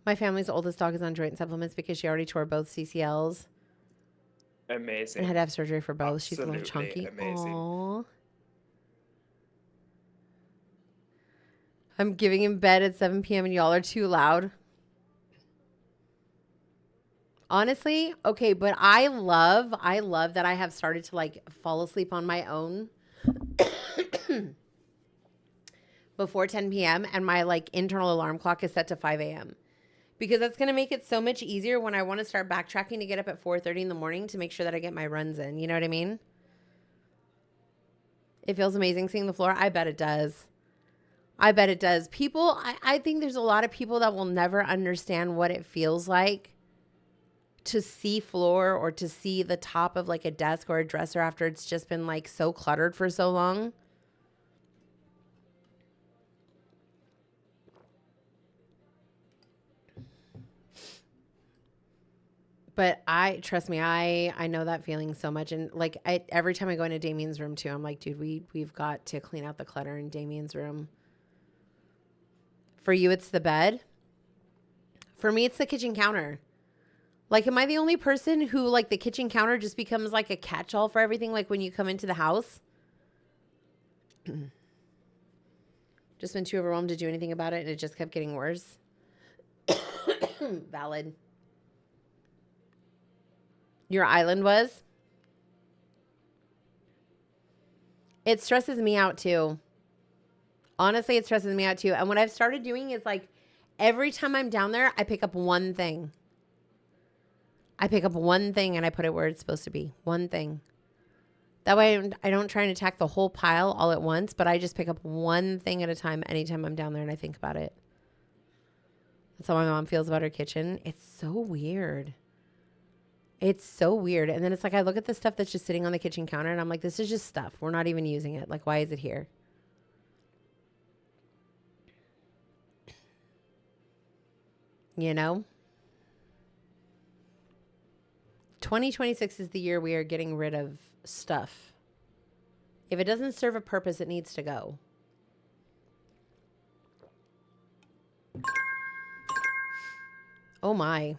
My family's oldest dog is on joint supplements because she already tore both CCLs. Amazing. And had to have surgery for both. She's a little Absolutely chunky. amazing. Aww. I'm giving him bed at 7 p.m. and y'all are too loud. Honestly, okay, but I love that I have started to like fall asleep on my own before 10 p.m. and my like internal alarm clock is set to 5 a.m. Because that's going to make it so much easier when I want to start backtracking to get up at 4:30 in the morning to make sure that I get my runs in. You know what I mean? It feels amazing seeing the floor. I bet it does. I bet it does. People, I think there's a lot of people that will never understand what it feels like to see floor or to see the top of like a desk or a dresser after it's just been like so cluttered for so long. But trust me, I know that feeling so much. And like every time I go into Damien's room too, I'm like, dude, we've got to clean out the clutter in Damien's room. For you, it's the bed. For me, it's the kitchen counter. Like, am I the only person who like the kitchen counter just becomes like a catch-all for everything? Like when you come into the house, just been too overwhelmed to do anything about it. And it just kept getting worse. Valid. Your island was? It stresses me out too. Honestly, it stresses me out too. And what I've started doing is like every time I'm down there, I pick up one thing. I pick up one thing and I put it where it's supposed to be. One thing. That way I don't try and attack the whole pile all at once, but I just pick up one thing at a time anytime I'm down there and I think about it. That's how my mom feels about her kitchen. It's so weird. It's so weird. And then it's like I look at the stuff that's just sitting on the kitchen counter and I'm like, this is just stuff. We're not even using it. Like, why is it here? You know? 2026 is the year we are getting rid of stuff. If it doesn't serve a purpose, it needs to go. Oh my.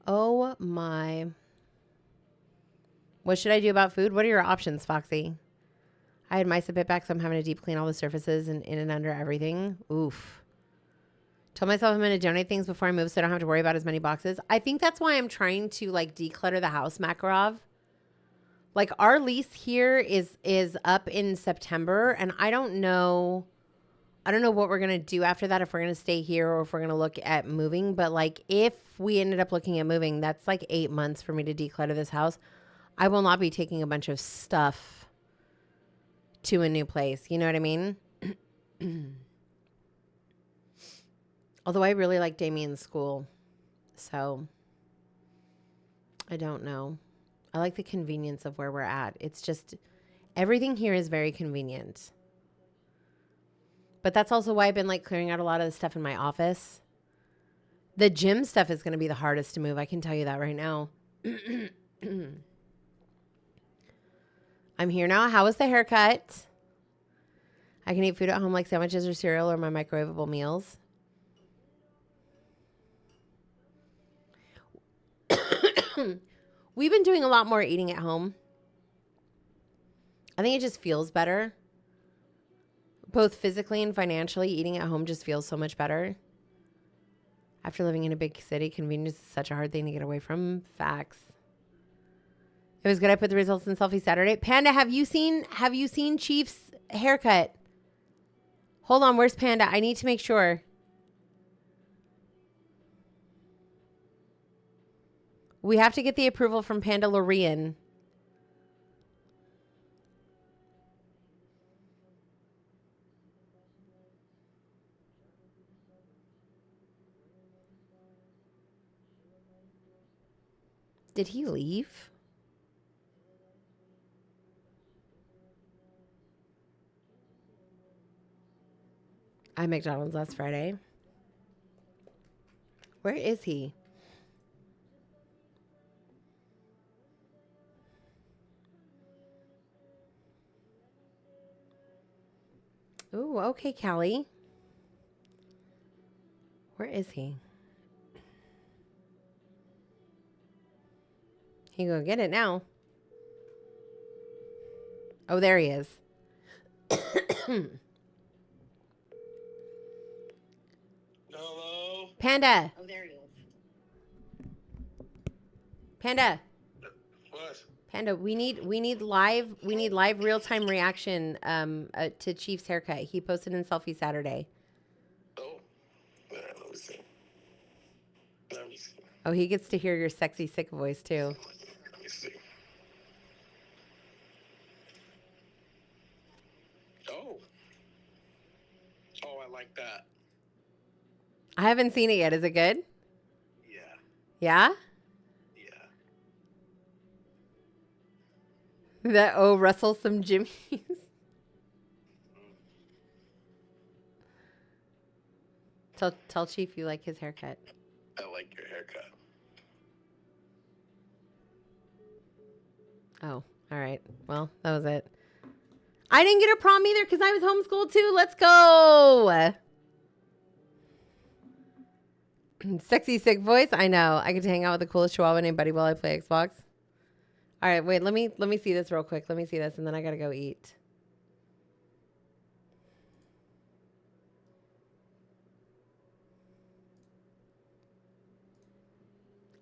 Oh my. What should I do about food? What are your options, Foxy? I had mice a bit back, so I'm having to deep clean all the surfaces and in and under everything. Oof. Told myself I'm going to donate things before I move so I don't have to worry about as many boxes. I think that's why I'm trying to like declutter the house, Makarov. Like our lease here is up in September, and I don't know what we're going to do after that, if we're going to stay here or if we're going to look at moving. But like if we ended up looking at moving, that's like 8 months for me to declutter this house. I will not be taking a bunch of stuff to a new place. You know what I mean? Although I really like Damien's school. So I don't know. I like the convenience of where we're at. It's just everything here is very convenient. But that's also why I've been like clearing out a lot of the stuff in my office. The gym stuff is going to be the hardest to move. I can tell you that right now. I'm here now. How was the haircut? I can eat food at home like sandwiches or cereal or my microwavable meals. We've been doing a lot more eating at home. I think it just feels better. Both physically and financially, eating at home just feels so much better. After living in a big city, convenience is such a hard thing to get away from. Facts. It was good I put the results in Selfie Saturday. Panda, have you seen Chief's haircut? Hold on, where's Panda? I need to make sure. We have to get the approval from Panda Lorian. Did he leave? I had McDonald's last Friday. Where is he? Ooh, okay, Callie. Where is he? He go get it now. Oh, there he is. Hello? Panda. Oh, there he is. Panda. What? Panda, we need live real-time reaction to Chief's haircut. He posted in Selfie Saturday. Oh. Let me see. Let me see. Oh, he gets to hear your sexy sick voice too. Let me see. Oh. Oh, I like that. I haven't seen it yet. Is it good? Yeah. Yeah? Yeah. That Russell some Jimmy's. Tell Chief you like his haircut. I like your haircut. Oh, all right. Well, that was it. I didn't get a prom either because I was homeschooled too. Let's go. Sexy sick voice. I know. I get to hang out with the coolest chihuahua named Buddy while I play Xbox. All right, wait. Let me see this real quick. Let me see this, and then I gotta go eat.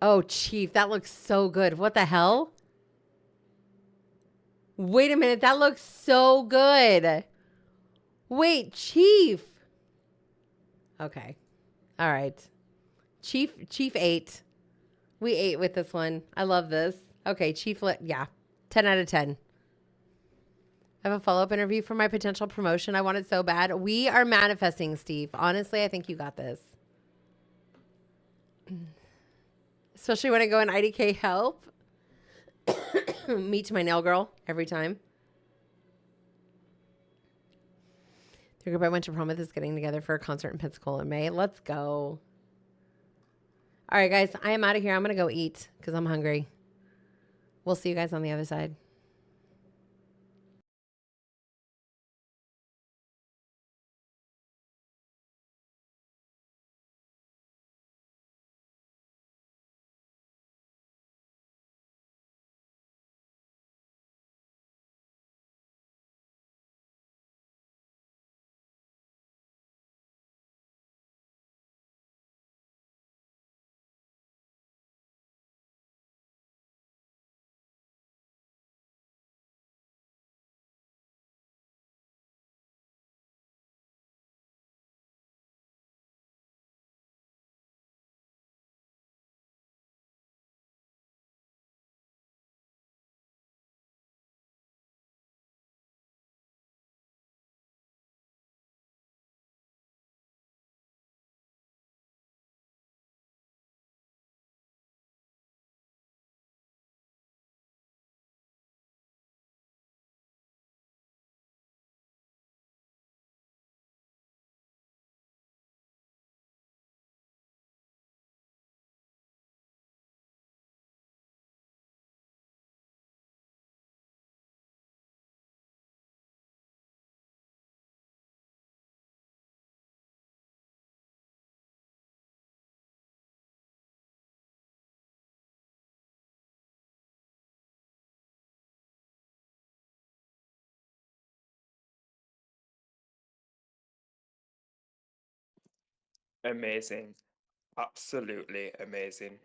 Oh, Chief, that looks so good. What the hell? Wait a minute. That looks so good. Wait, Chief. Okay. All right. Chief ate. We ate with this one. I love this. Okay, Chief, yeah. 10 out of 10. I have a follow-up interview for my potential promotion. I want it so bad. We are manifesting, Steve. Honestly, I think you got this. Especially when I go in IDK help. Meet my nail girl every time. The group I went to prom with is getting together for a concert in Pensacola in May. Let's go. All right, guys. I am out of here. I'm going to go eat because I'm hungry. We'll see you guys on the other side. Amazing. Absolutely amazing.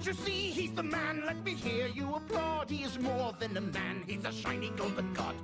Can't you see he's the man? Let me hear you applaud. He is more than a man. He's a shining golden god.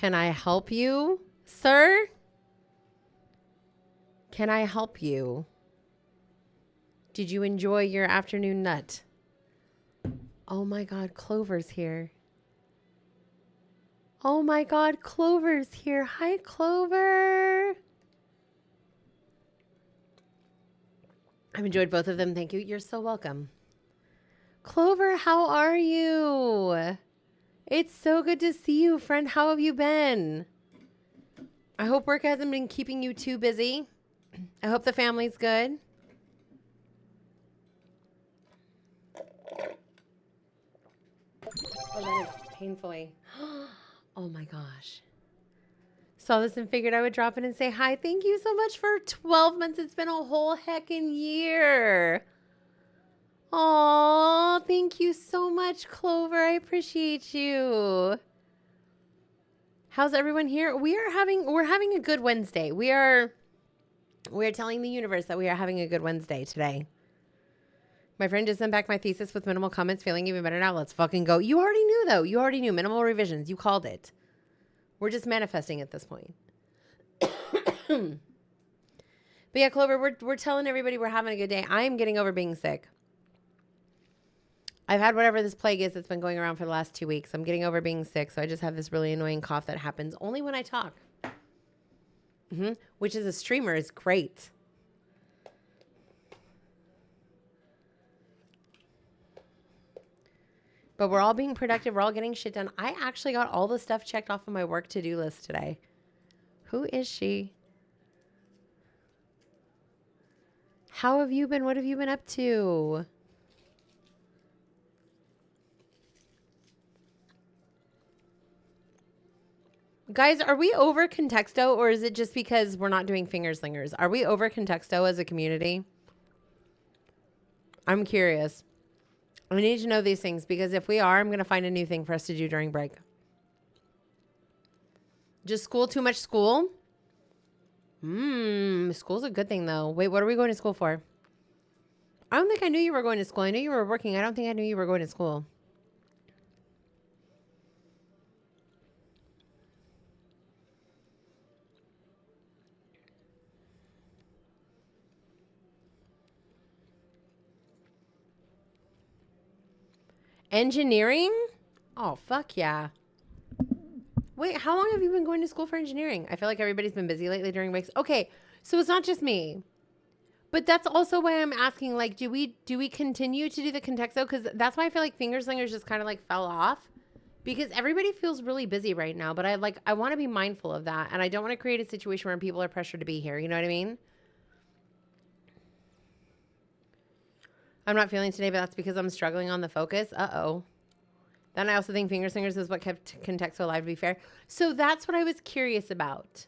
Can I help you, sir? Can I help you? Did you enjoy your afternoon nut? Oh my God, Clover's here. Oh my God, Clover's here. Hi, Clover. I've enjoyed both of them. Thank you. You're so welcome. Clover, how are you? It's so good to see you, friend. How have you been? I hope work hasn't been keeping you too busy. I hope the family's good. Oh, that is painfully. Oh my gosh. Saw this and figured I would drop in and say hi. Thank you so much for 12 months. It's been a whole heckin' year. Aw, thank you so much, Clover. I appreciate you. How's everyone here? We're having a good Wednesday. We're telling the universe that we are having a good Wednesday today. My friend just sent back my thesis with minimal comments, feeling even better now. Let's fucking go. You already knew, though. You already knew. Minimal revisions. You called it. We're just manifesting at this point. But yeah, Clover, we're telling everybody we're having a good day. I am getting over being sick. I've had whatever this plague is that's been going around for the last 2 weeks. I'm getting over being sick, so I just have this really annoying cough that happens only when I talk. Which as a streamer is great. But we're all being productive. We're all getting shit done. I actually got all the stuff checked off of my work to-do list today. Who is she? How have you been? What have you been up to? Guys, are we over Contexto, or is it just because we're not doing finger slingers? Are we over Contexto as a community? I'm curious. I need to know these things, because if we are, I'm going to find a new thing for us to do during break. Just school, too much school? School's a good thing, though. Wait, what are we going to school for? I don't think I knew you were going to school. I knew you were working. I don't think I knew you were going to school. Engineering? Oh, fuck yeah. Wait, how long have you been going to school for engineering? I feel like everybody's been busy lately during breaks. Okay, so it's not just me. But that's also why I'm asking, like, do we continue to do the Contexto? Because that's why I feel like Fingerslingers just kind of like fell off. Because everybody feels really busy right now. But I want to be mindful of that. And I don't want to create a situation where people are pressured to be here. You know what I mean? I'm not feeling today, but that's because I'm struggling on the focus. Uh-oh. Then I also think Fingerslingers is what kept Contexto alive, to be fair. So that's what I was curious about.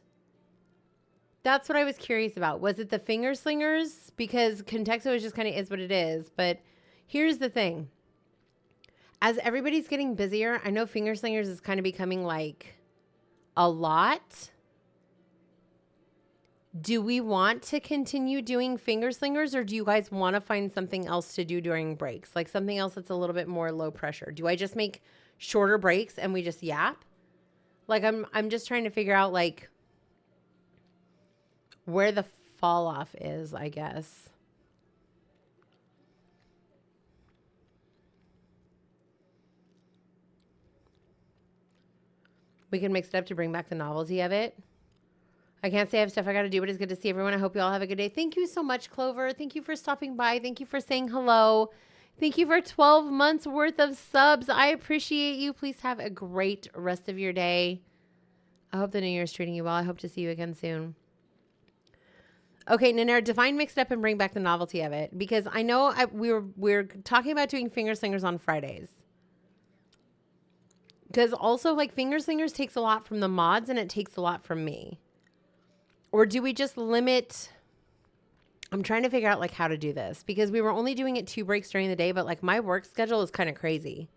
That's what I was curious about. Was it the Fingerslingers? Because Contexto is just kind of is what it is. But here's the thing. As everybody's getting busier, I know Fingerslingers is kind of becoming like a lot. Do we want to continue doing Fingerslingers, or do you guys want to find something else to do during breaks? Like something else that's a little bit more low pressure. Do I just make shorter breaks and we just yap? Like I'm just trying to figure out like where the fall off is, I guess. We can mix it up to bring back the novelty of it. I can't say I have stuff I got to do, but it's good to see everyone. I hope you all have a good day. Thank you so much, Clover. Thank you for stopping by. Thank you for saying hello. Thank you for 12 months worth of subs. I appreciate you. Please have a great rest of your day. I hope the new year is treating you well. I hope to see you again soon. Okay, Nanera, define mixed up and bring back the novelty of it. Because I know we're talking about doing Fingerslingers on Fridays. Because also, like, Fingerslingers takes a lot from the mods and it takes a lot from me. Or do we just limit? I'm trying to figure out, like, how to do this. Because we were only doing it 2 breaks during the day, but, like, my work schedule is kind of crazy.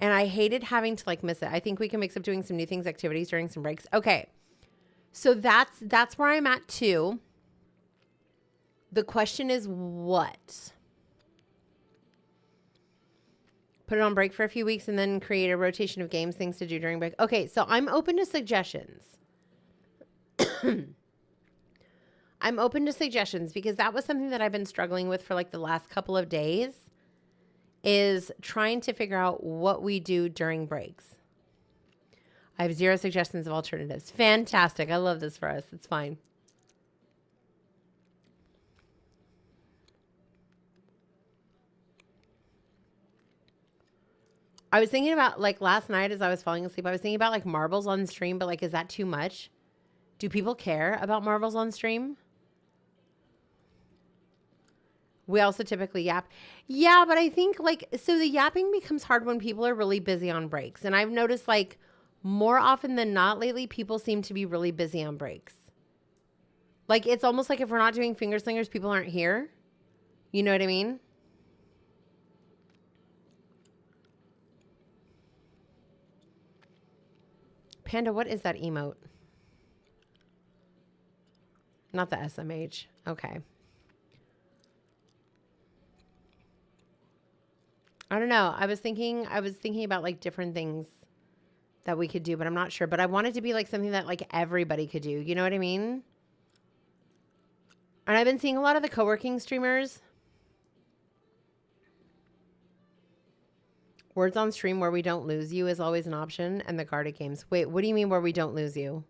And I hated having to, like, miss it. I think we can mix up doing some new things, activities during some breaks. Okay. So that's where I'm at, too. The question is what? Put it on break for a few weeks and then create a rotation of games, things to do during break. Okay, so I'm open to suggestions. I'm open to suggestions because that was something that I've been struggling with for like the last couple of days, is trying to figure out what we do during breaks. I have 0 suggestions of alternatives. Fantastic. I love this for us. It's fine. I was thinking about, like, last night as I was falling asleep, I was thinking about like marbles on stream, but like, is that too much? Do people care about marbles on stream? We also typically yap. Yeah, but I think like, so the yapping becomes hard when people are really busy on breaks. And I've noticed like more often than not lately, people seem to be really busy on breaks. Like, it's almost like if we're not doing finger slingers, people aren't here. You know what I mean? Panda, what is that emote? Not the SMH. Okay. I don't know. I was thinking about like different things that we could do, but I'm not sure. But I want it to be like something that like everybody could do. You know what I mean? And I've been seeing a lot of the co-working streamers. Words on stream where we don't lose you is always an option. And the guarded games. Wait, what do you mean where we don't lose you?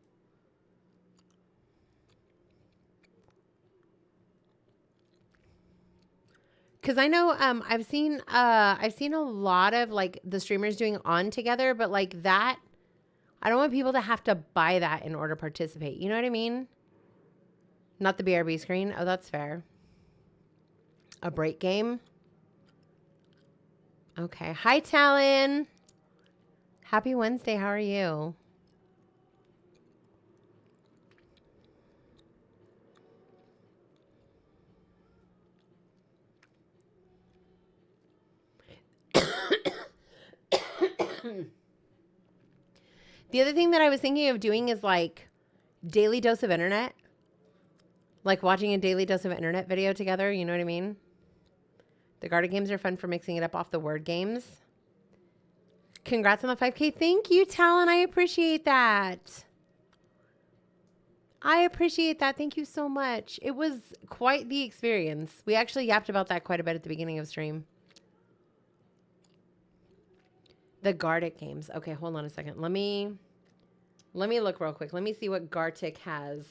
Because I know I've seen a lot of like the streamers doing on together, but like that, I don't want people to have to buy that in order to participate. You know what I mean? Not the BRB screen. Oh, that's fair. A break game. Okay. Hi, Talon. Happy Wednesday. How are you? The other thing that I was thinking of doing is like daily dose of internet. Like watching a daily dose of internet video together. You know what I mean? The guarded games are fun for mixing it up off the word games. Congrats on the 5K. Thank you, Talon. I appreciate that. I appreciate that. Thank you so much. It was quite the experience. We actually yapped about that quite a bit at the beginning of stream. The guarded games. Okay, hold on a second. Let me look real quick. Let me see what Gartic has.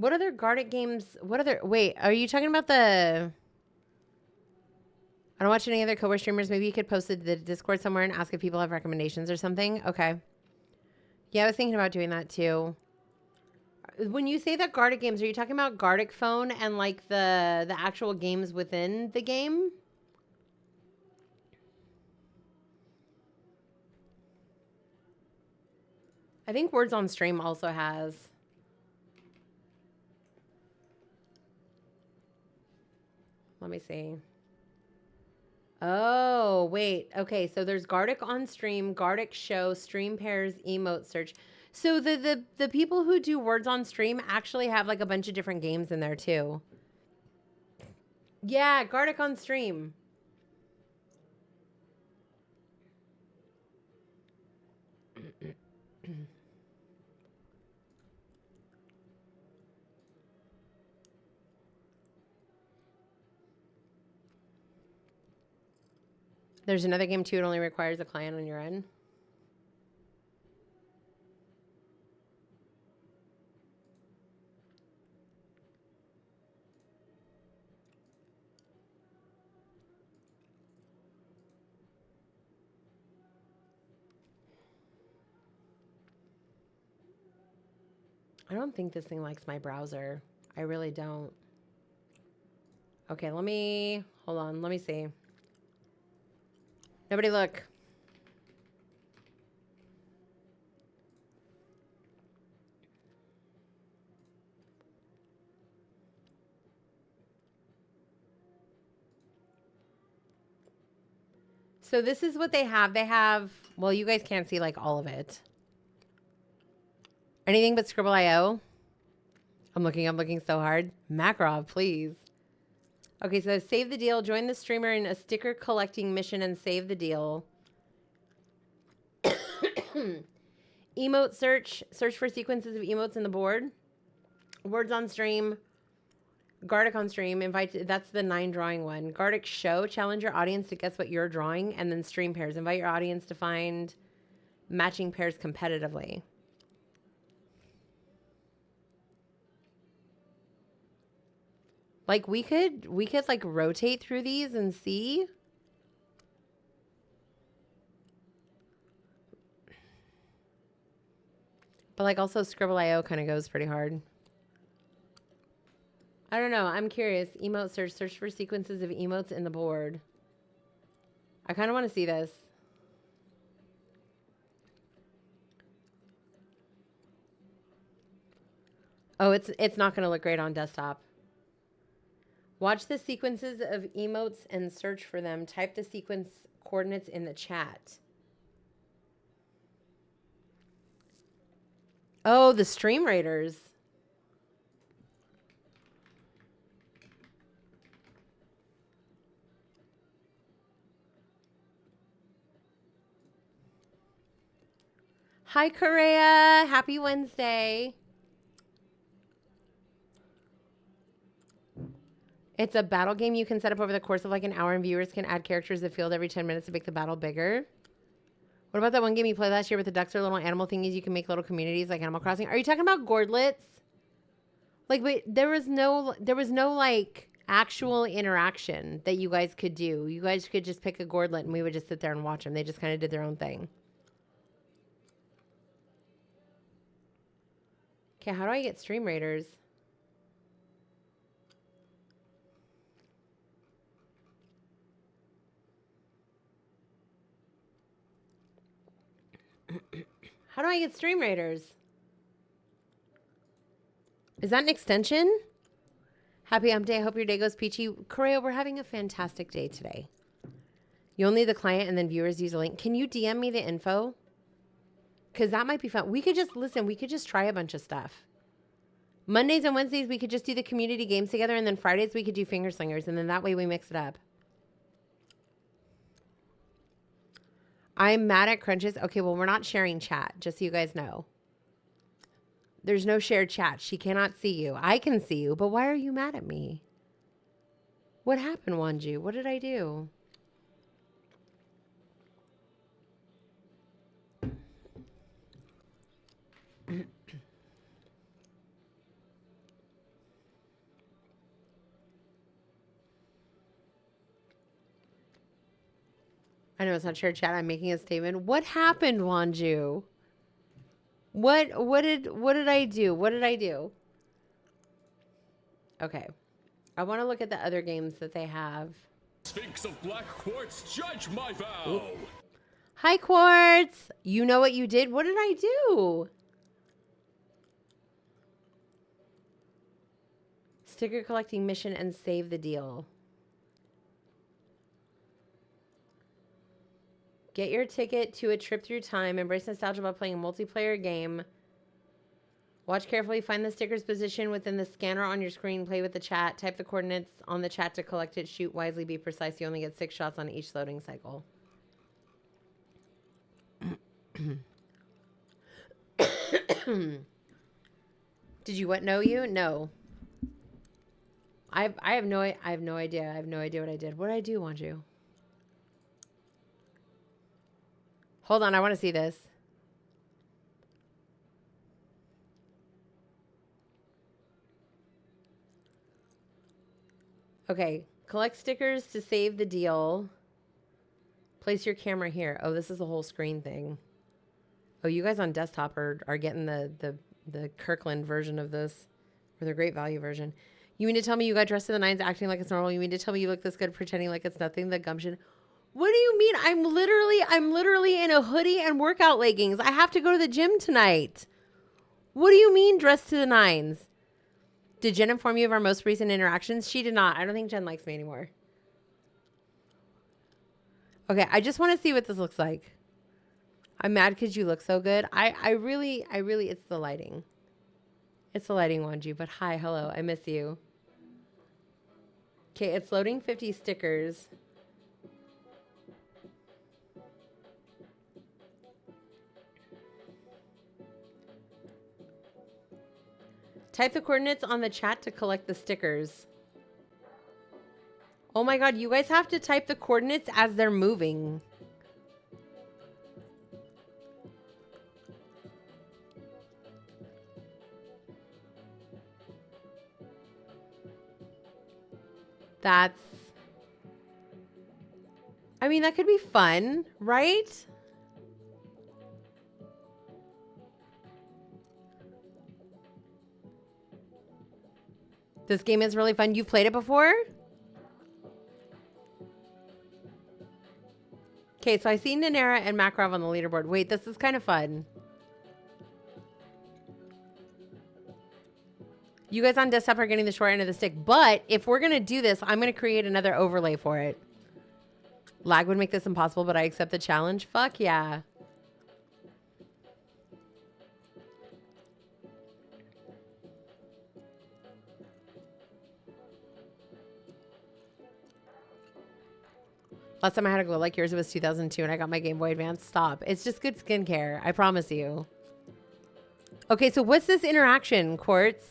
What other guarded games? What other... Wait, are you talking about the... I don't watch any other co-work streamers. Maybe you could post it to the Discord somewhere and ask if people have recommendations or something. Okay. Yeah, I was thinking about doing that too. When you say that guarded games, are you talking about Gardic Phone and like the actual games within the game? I think Words on Stream also has... Let me see. Oh, wait. Okay, so there's Gardic on Stream, Gardic Show, Stream Pairs, Emote Search. So the people who do Words on Stream actually have like a bunch of different games in there too. Yeah, Gardic on Stream. There's another game too. It only requires a client on your end. I don't think this thing likes my browser. I really don't. Okay, hold on. Let me see. Nobody look. So this is what they have. They have, well, you guys can't see like all of it. Anything but Scribble.io. I'm looking so hard. Makarov, please. Okay, so save the deal. Join the streamer in a sticker collecting mission and save the deal. Emote search. Search for sequences of emotes in the board. Words on stream. Gardic on stream. Invite. That's the 9 drawing one. Gardic show. Challenge your audience to guess what you're drawing. And then stream pairs. Invite your audience to find matching pairs competitively. Like we could like rotate through these and see. But like also Scribble.io kind of goes pretty hard. I don't know. I'm curious. Emote search. Search for sequences of emotes in the board. I kind of want to see this. Oh, it's not going to look great on desktop. Watch the sequences of emotes and search for them. Type the sequence coordinates in the chat. Oh, the stream raiders. Hi, Korea. Happy Wednesday. It's a battle game you can set up over the course of like an hour, and viewers can add characters to the field every 10 minutes to make the battle bigger. What about that one game you played last year with the ducks or little animal thingies? You can make little communities like Animal Crossing. Are you talking about Gordlets? Like, wait, there was no like actual interaction that you guys could do. You guys could just pick a Gordlet and we would just sit there and watch them. They just kind of did their own thing. Okay, how do I get Stream Raiders? How do I get Stream Raiders? Is that an extension? Happy Hump Day. I hope your day goes peachy. Correa, we're having a fantastic day today. You'll need the client and then viewers use a link. Can you DM me the info? Because that might be fun. We could just, listen, we could just try a bunch of stuff. Mondays and Wednesdays, we could just do the community games together. And then Fridays, we could do Finger Slingers. And then that way we mix it up. I'm mad at Crunches. Okay, well, we're not sharing chat, just so you guys know. There's no shared chat. She cannot see you. I can see you, but why are you mad at me? What happened, Wanju? What did I do? I know it's not shared chat. I'm making a statement. What happened, Wanju? What did I do? What did I do? Okay. I want to look at the other games that they have. Sphinx of Black Quartz, judge my vow. Ooh. Hi, Quartz. You know what you did? What did I do? Sticker collecting mission and save the deal. Get your ticket to a trip through time. Embrace nostalgia by playing a multiplayer game. Watch carefully. Find the sticker's position within the scanner on your screen. Play with the chat. Type the coordinates on the chat to collect it. Shoot wisely. Be precise. You only get 6 shots on each loading cycle. Did you what? Know you? No. I have no idea. I have no idea what I did. What did I do, Wanju? Hold on, I want to see this. Okay, collect stickers to save the deal. Place your camera here. Oh, this is the whole screen thing. Oh, you guys on desktop are getting the Kirkland version of this, or the Great Value version. You mean to tell me you got dressed to the nines acting like it's normal? You mean to tell me you look this good pretending like it's nothing? The gumption. What do you mean? I'm literally in a hoodie and workout leggings. I have to go to the gym tonight. What do you mean dressed to the nines? Did Jen inform you of our most recent interactions? She did not. I don't think Jen likes me anymore. Okay, I just want to see what this looks like. I'm mad because you look so good. I really, it's the lighting. It's the lighting, Wanju. But hi, hello, I miss you. Okay, it's loading 50 stickers. Type the coordinates on the chat to collect the stickers. Oh my god, you guys have to type the coordinates as they're moving. That's... I mean, that could be fun, right? This game is really fun. You've played it before? Okay, so I see Nanera and Makarov on the leaderboard. Wait, this is kind of fun. You guys on desktop are getting the short end of the stick, but if we're going to do this, I'm going to create another overlay for it. Lag would make this impossible, but I accept the challenge. Fuck yeah. Last time I had a glow like yours, it was 2002, and I got my Game Boy Advance. Stop. It's just good skincare. I promise you. Okay, so what's this interaction, Quartz?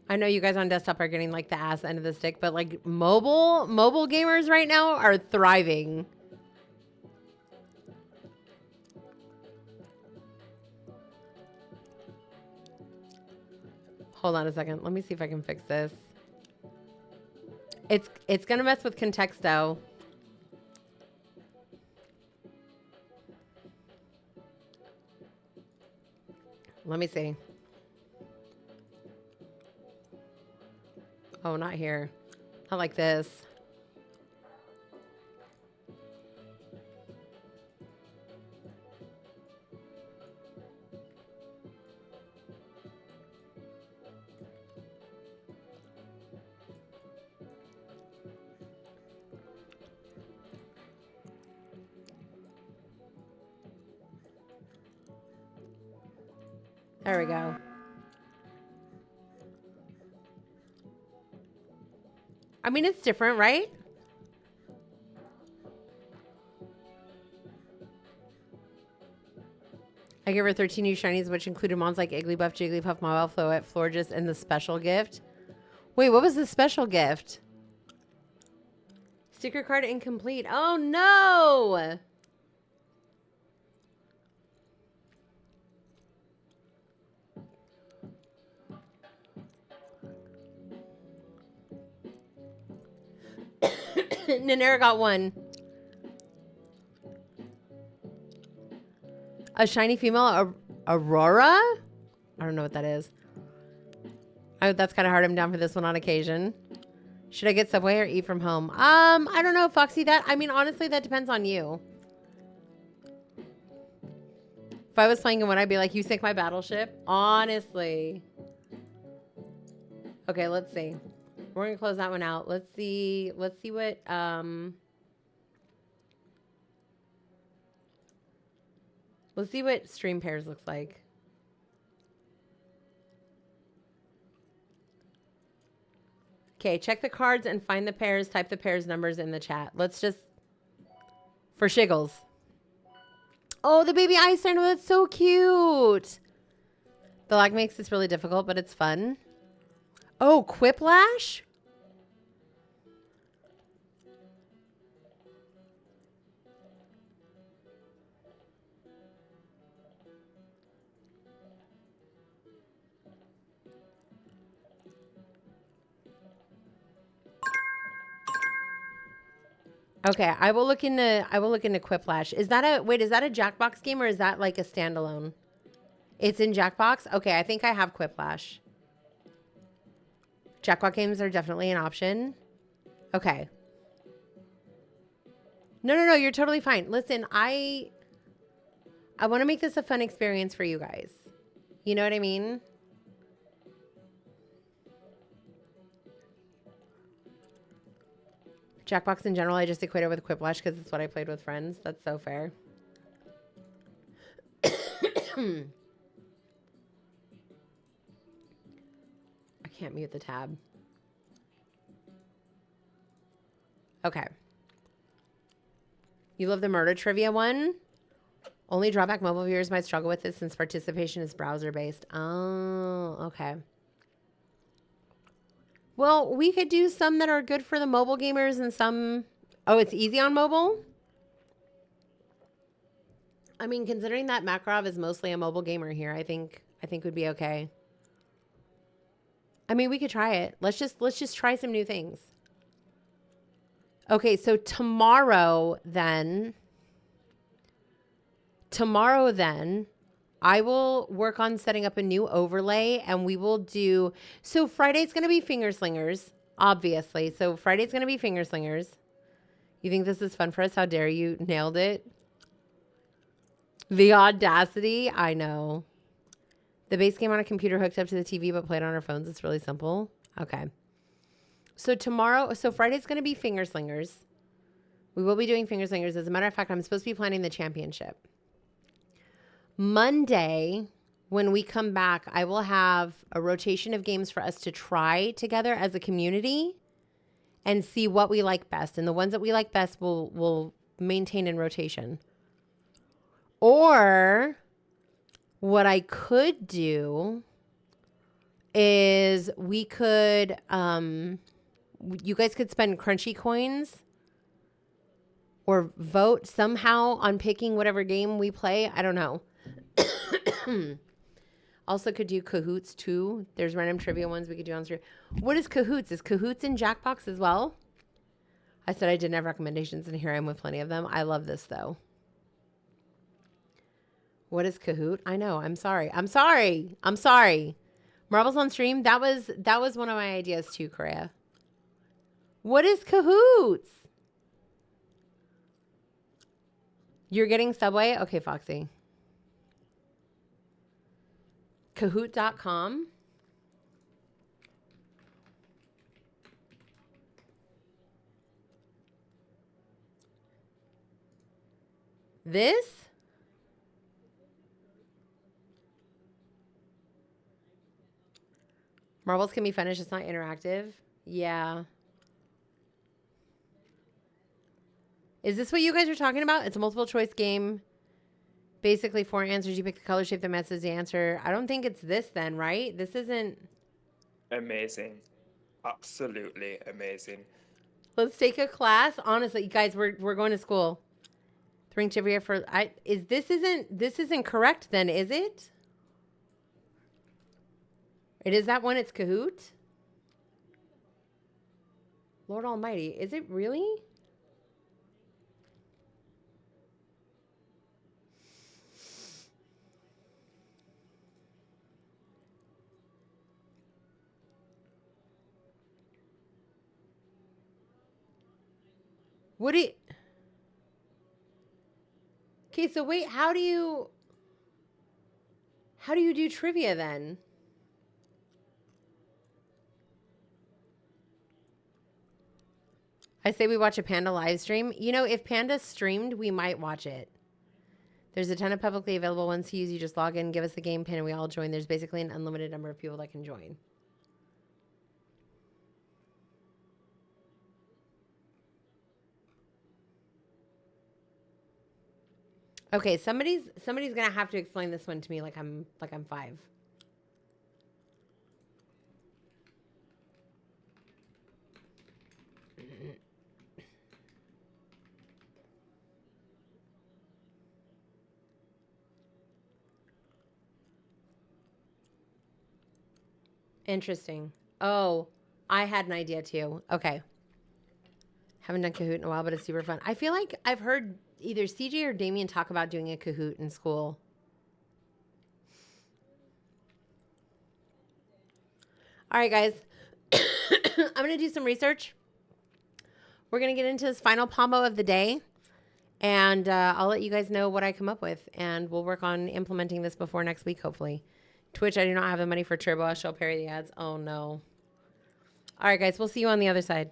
I know you guys on desktop are getting like the ass end of the stick, but like mobile gamers right now are thriving. Hold on a second. Let me see if I can fix this. It's gonna mess with Contexto. Let me see. Oh, not here. Not like this. There we go. I mean, it's different, right? I gave her 13 new shinies, which included mons like Igglybuff, Jigglypuff, Mobile, Floette, Florges, and the special gift. Wait, what was the special gift? Sticker card incomplete. Oh, no! Nanera got one. A shiny female Aurora? I don't know what that is. That's kind of hard. I'm down for this one on occasion. Should I get Subway or eat from home? I don't know, Foxy. I mean, honestly, that depends on you. If I was playing in one, I'd be like, you sink my battleship. Honestly. Okay, let's see. We're gonna close that one out. Let's see what let's see what stream pairs looks like. Okay, check the cards and find the pairs, type the pairs numbers in the chat. Let's just for shiggles. Oh, the baby Einstein, that's so cute. The lag makes this really difficult, but it's fun. Oh, Quiplash? Okay, I will look into Quiplash. Is that a Jackbox game or is that like a standalone? It's in Jackbox? Okay, I think I have Quiplash. Jackbox games are definitely an option. Okay. No, you're totally fine. Listen, I want to make this a fun experience for you guys. You know what I mean? Jackbox in general, I just equate it with Quiplash because it's what I played with friends. That's so fair. I can't mute the tab. Okay. You love the murder trivia one? Only drawback mobile viewers might struggle with this since participation is browser-based. Oh, okay. Well, we could do some that are good for the mobile gamers and some... Oh, it's easy on mobile? I mean, considering that Makarov is mostly a mobile gamer here, I think would be okay. I mean, we could try it. Let's just try some new things. Okay, so tomorrow then, I will work on setting up a new overlay and we will do, so Friday's going to be Fingerslingers, obviously. So Friday's going to be Fingerslingers. You think this is fun for us? How dare you? Nailed it. The audacity. I know. The base game on a computer hooked up to the TV but played on our phones. It's really simple. Okay. So Friday's going to be Fingerslingers. We will be doing Fingerslingers. As a matter of fact, I'm supposed to be planning the championship. Monday, when we come back, I will have a rotation of games for us to try together as a community and see what we like best. And the ones that we like best we'll maintain in rotation. Or what I could do is we could, you guys could spend crunchy coins or vote somehow on picking whatever game we play. I don't know. Also could do Cahoots too. There's random trivia ones we could do on stream. What is Cahoots? Is Cahoots in Jackbox as well? I said I didn't have recommendations, and here I am with plenty of them. I love this though. What is Kahoot? I know. I'm sorry. Marbles on stream. That was one of my ideas too, Korea. What is Cahoots? You're getting Subway? Okay, Foxy. Kahoot.com. This? Marbles can be finished. It's not interactive. Yeah. Is this what you guys are talking about? It's a multiple choice game. Basically 4 answers. You pick the color shape that matches the answer. I don't think it's this then, right? This isn't... Amazing. Absolutely amazing. Let's take a class. Honestly, you guys, we're going to school. Three trivia for... This isn't correct then, is it? It is that one. It's Kahoot. Lord Almighty. Is it really? Would it... Okay, so wait, how do you do trivia then? I say we watch a Panda live stream. You know, if Panda streamed, we might watch it. There's a ton of publicly available ones to use. You just log in, give us the game pin, and we all join. There's basically an unlimited number of people that can join. Okay, somebody's gonna have to explain this one to me like I'm 5. Interesting. Oh, I had an idea too. Okay. Haven't done Kahoot in a while, but it's super fun. I feel like I've heard either CJ or Damien talk about doing a Kahoot in school. All right, guys. I'm going to do some research. We're going to get into this final pombo of the day. And I'll let you guys know what I come up with. And we'll work on implementing this before next week, hopefully. Twitch, I do not have the money for Turbo. I shall parry the ads. Oh, no. All right, guys. We'll see you on the other side.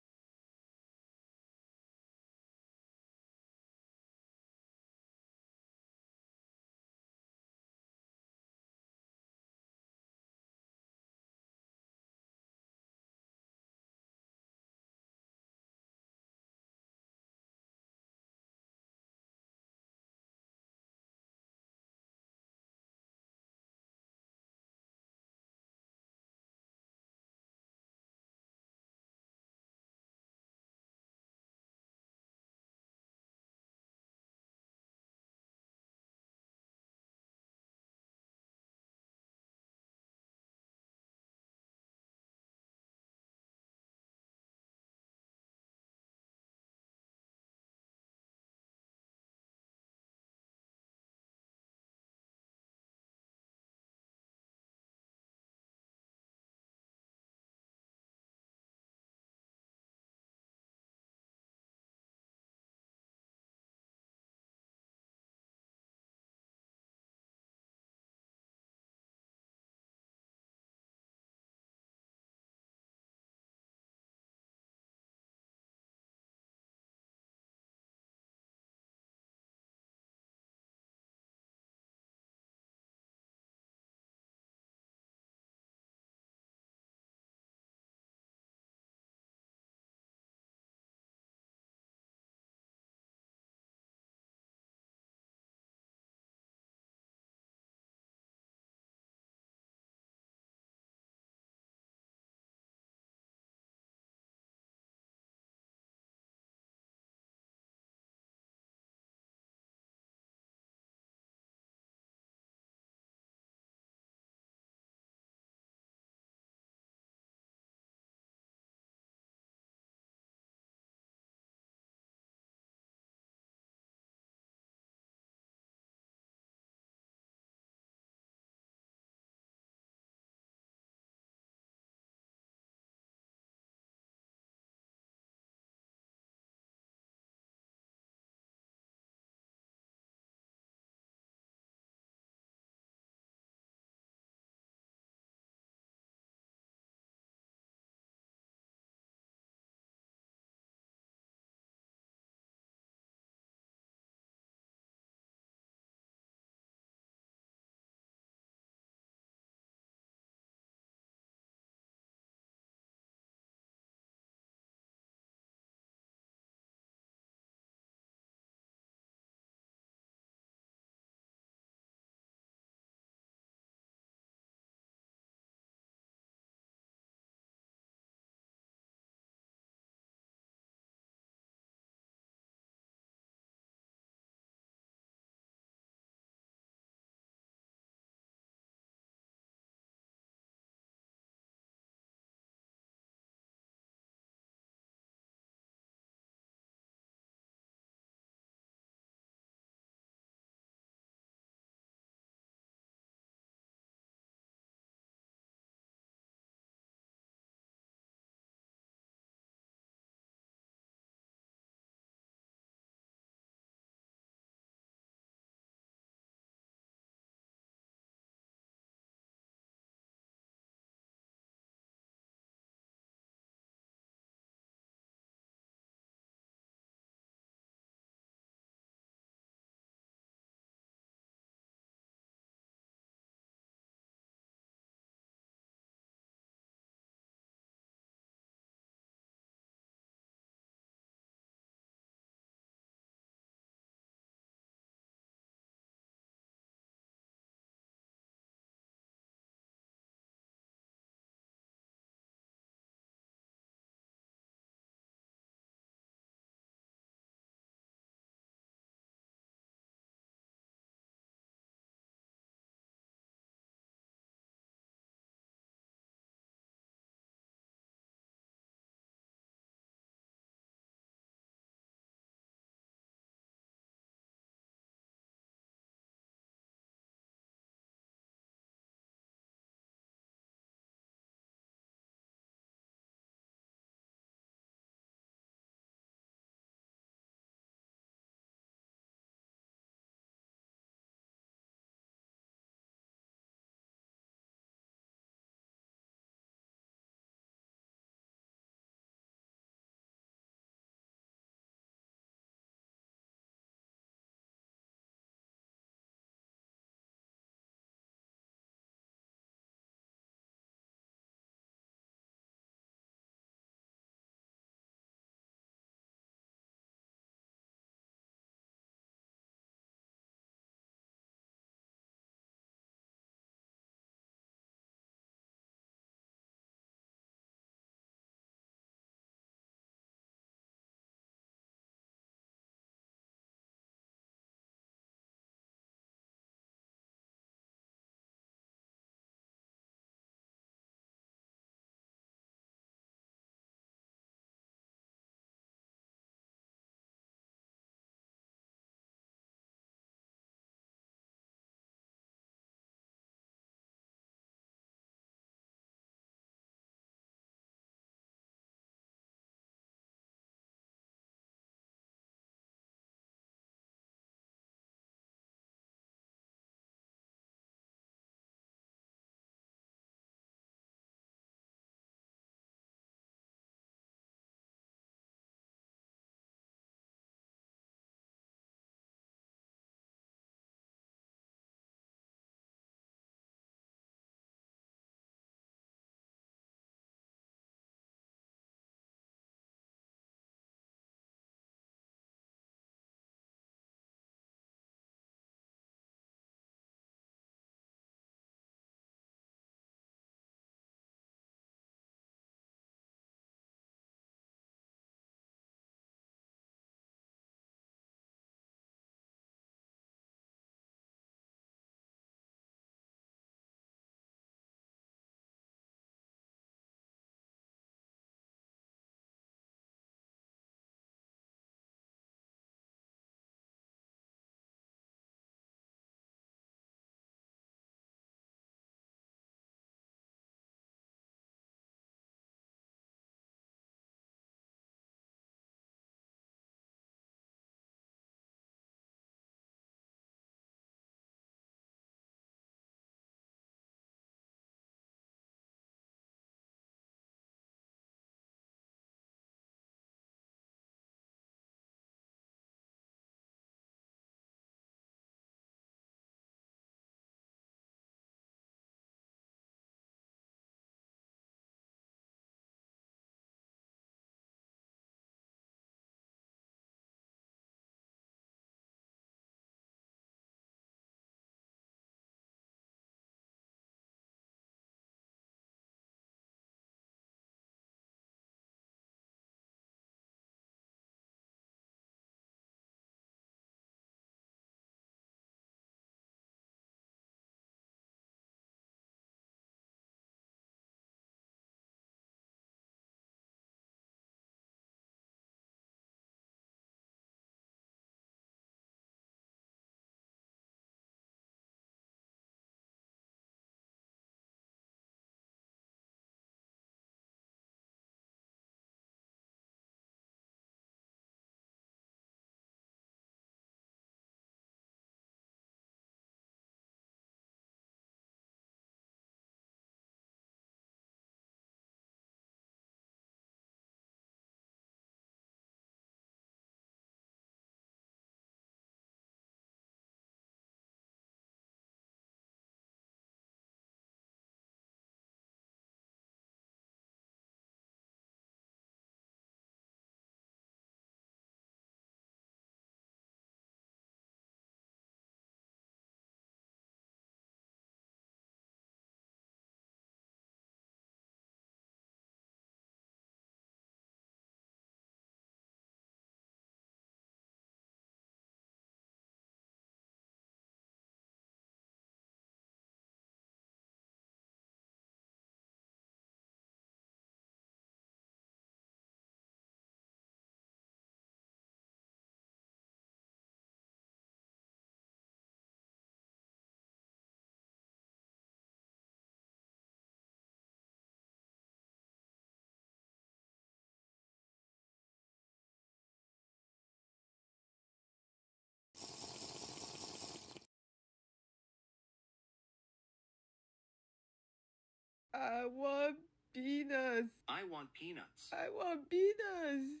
I want peanuts. I want peanuts. I want peanuts.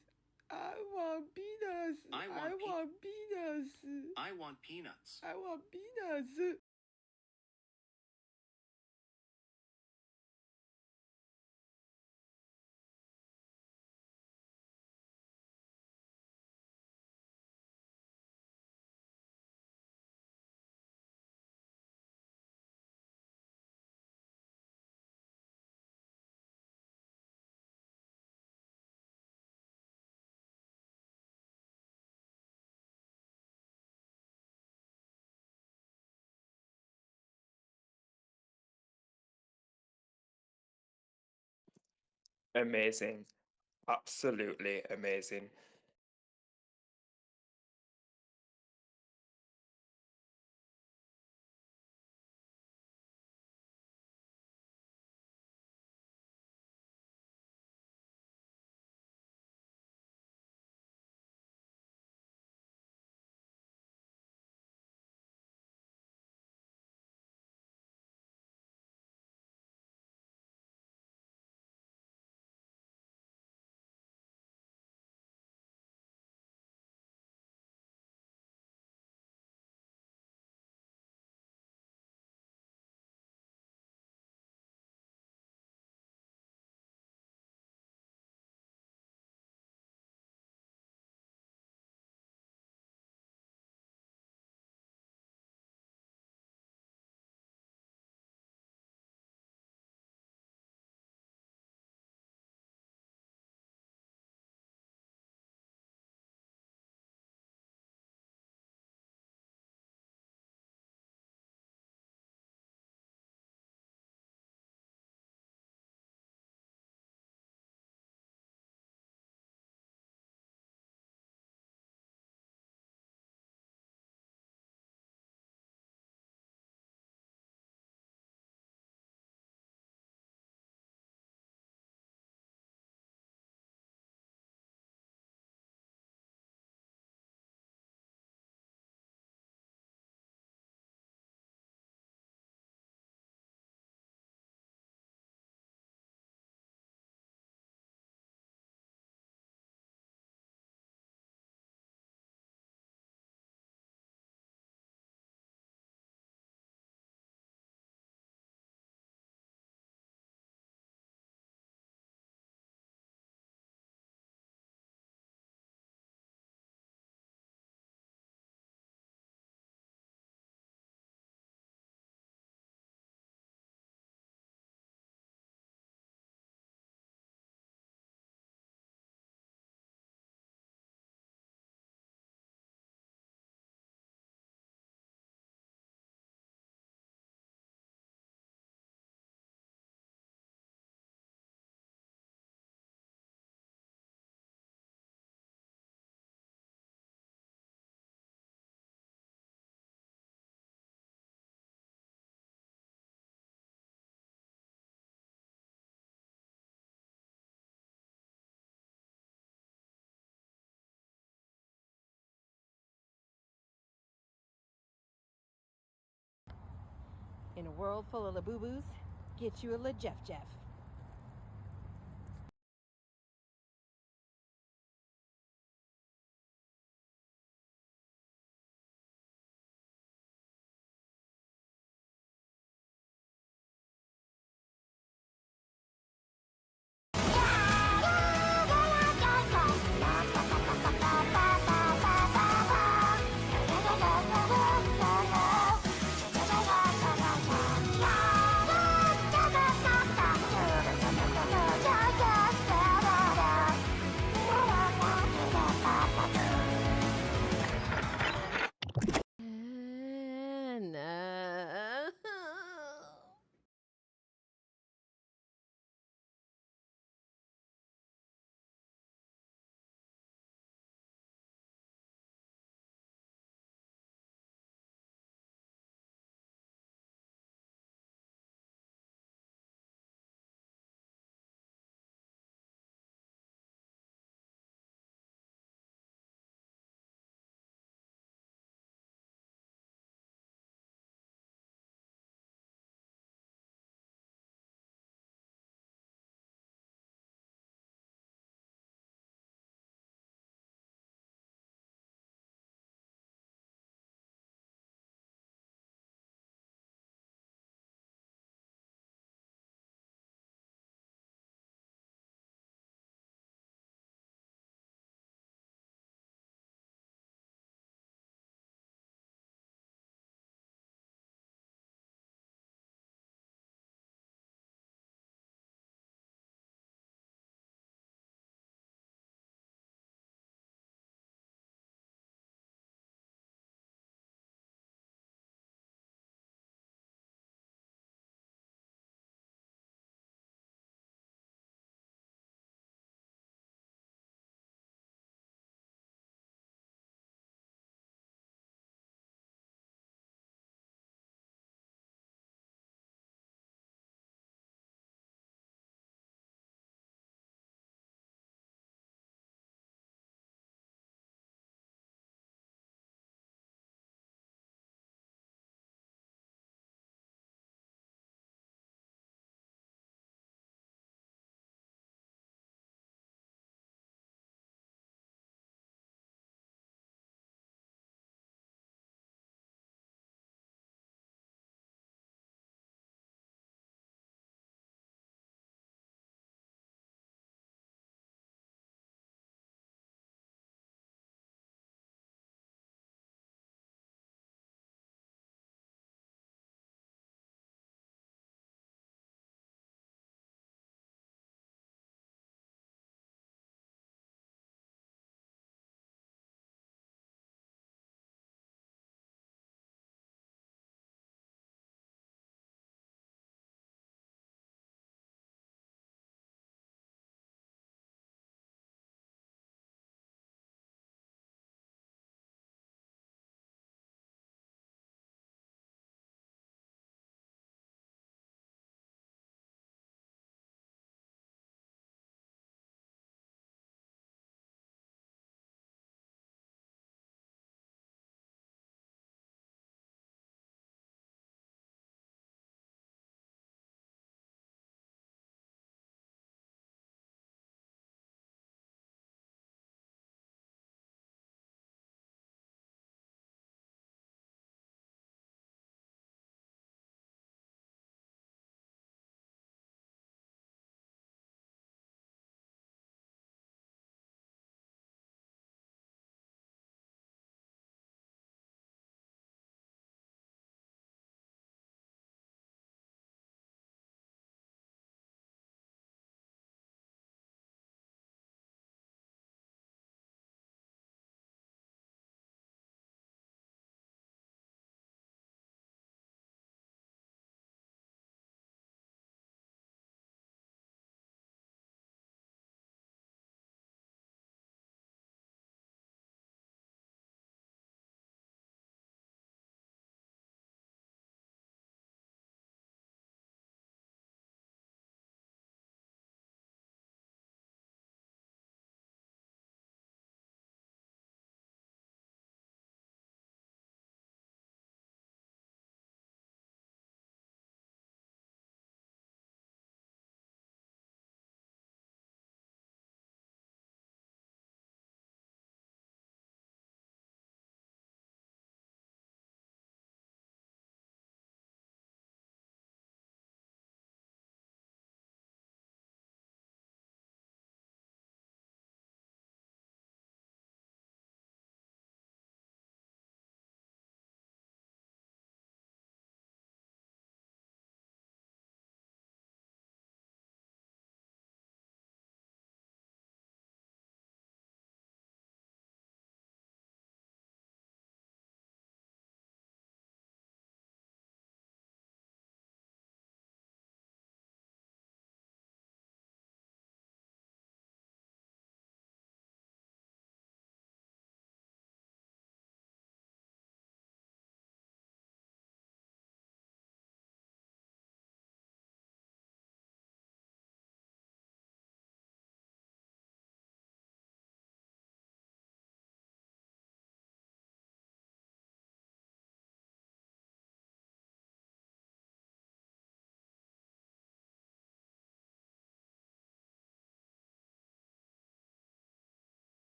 I want peanuts. I want peanuts. I want peanuts. I want peanuts. Amazing. Absolutely amazing. In a world full of Labubu's, get you a La Jeff Jeff.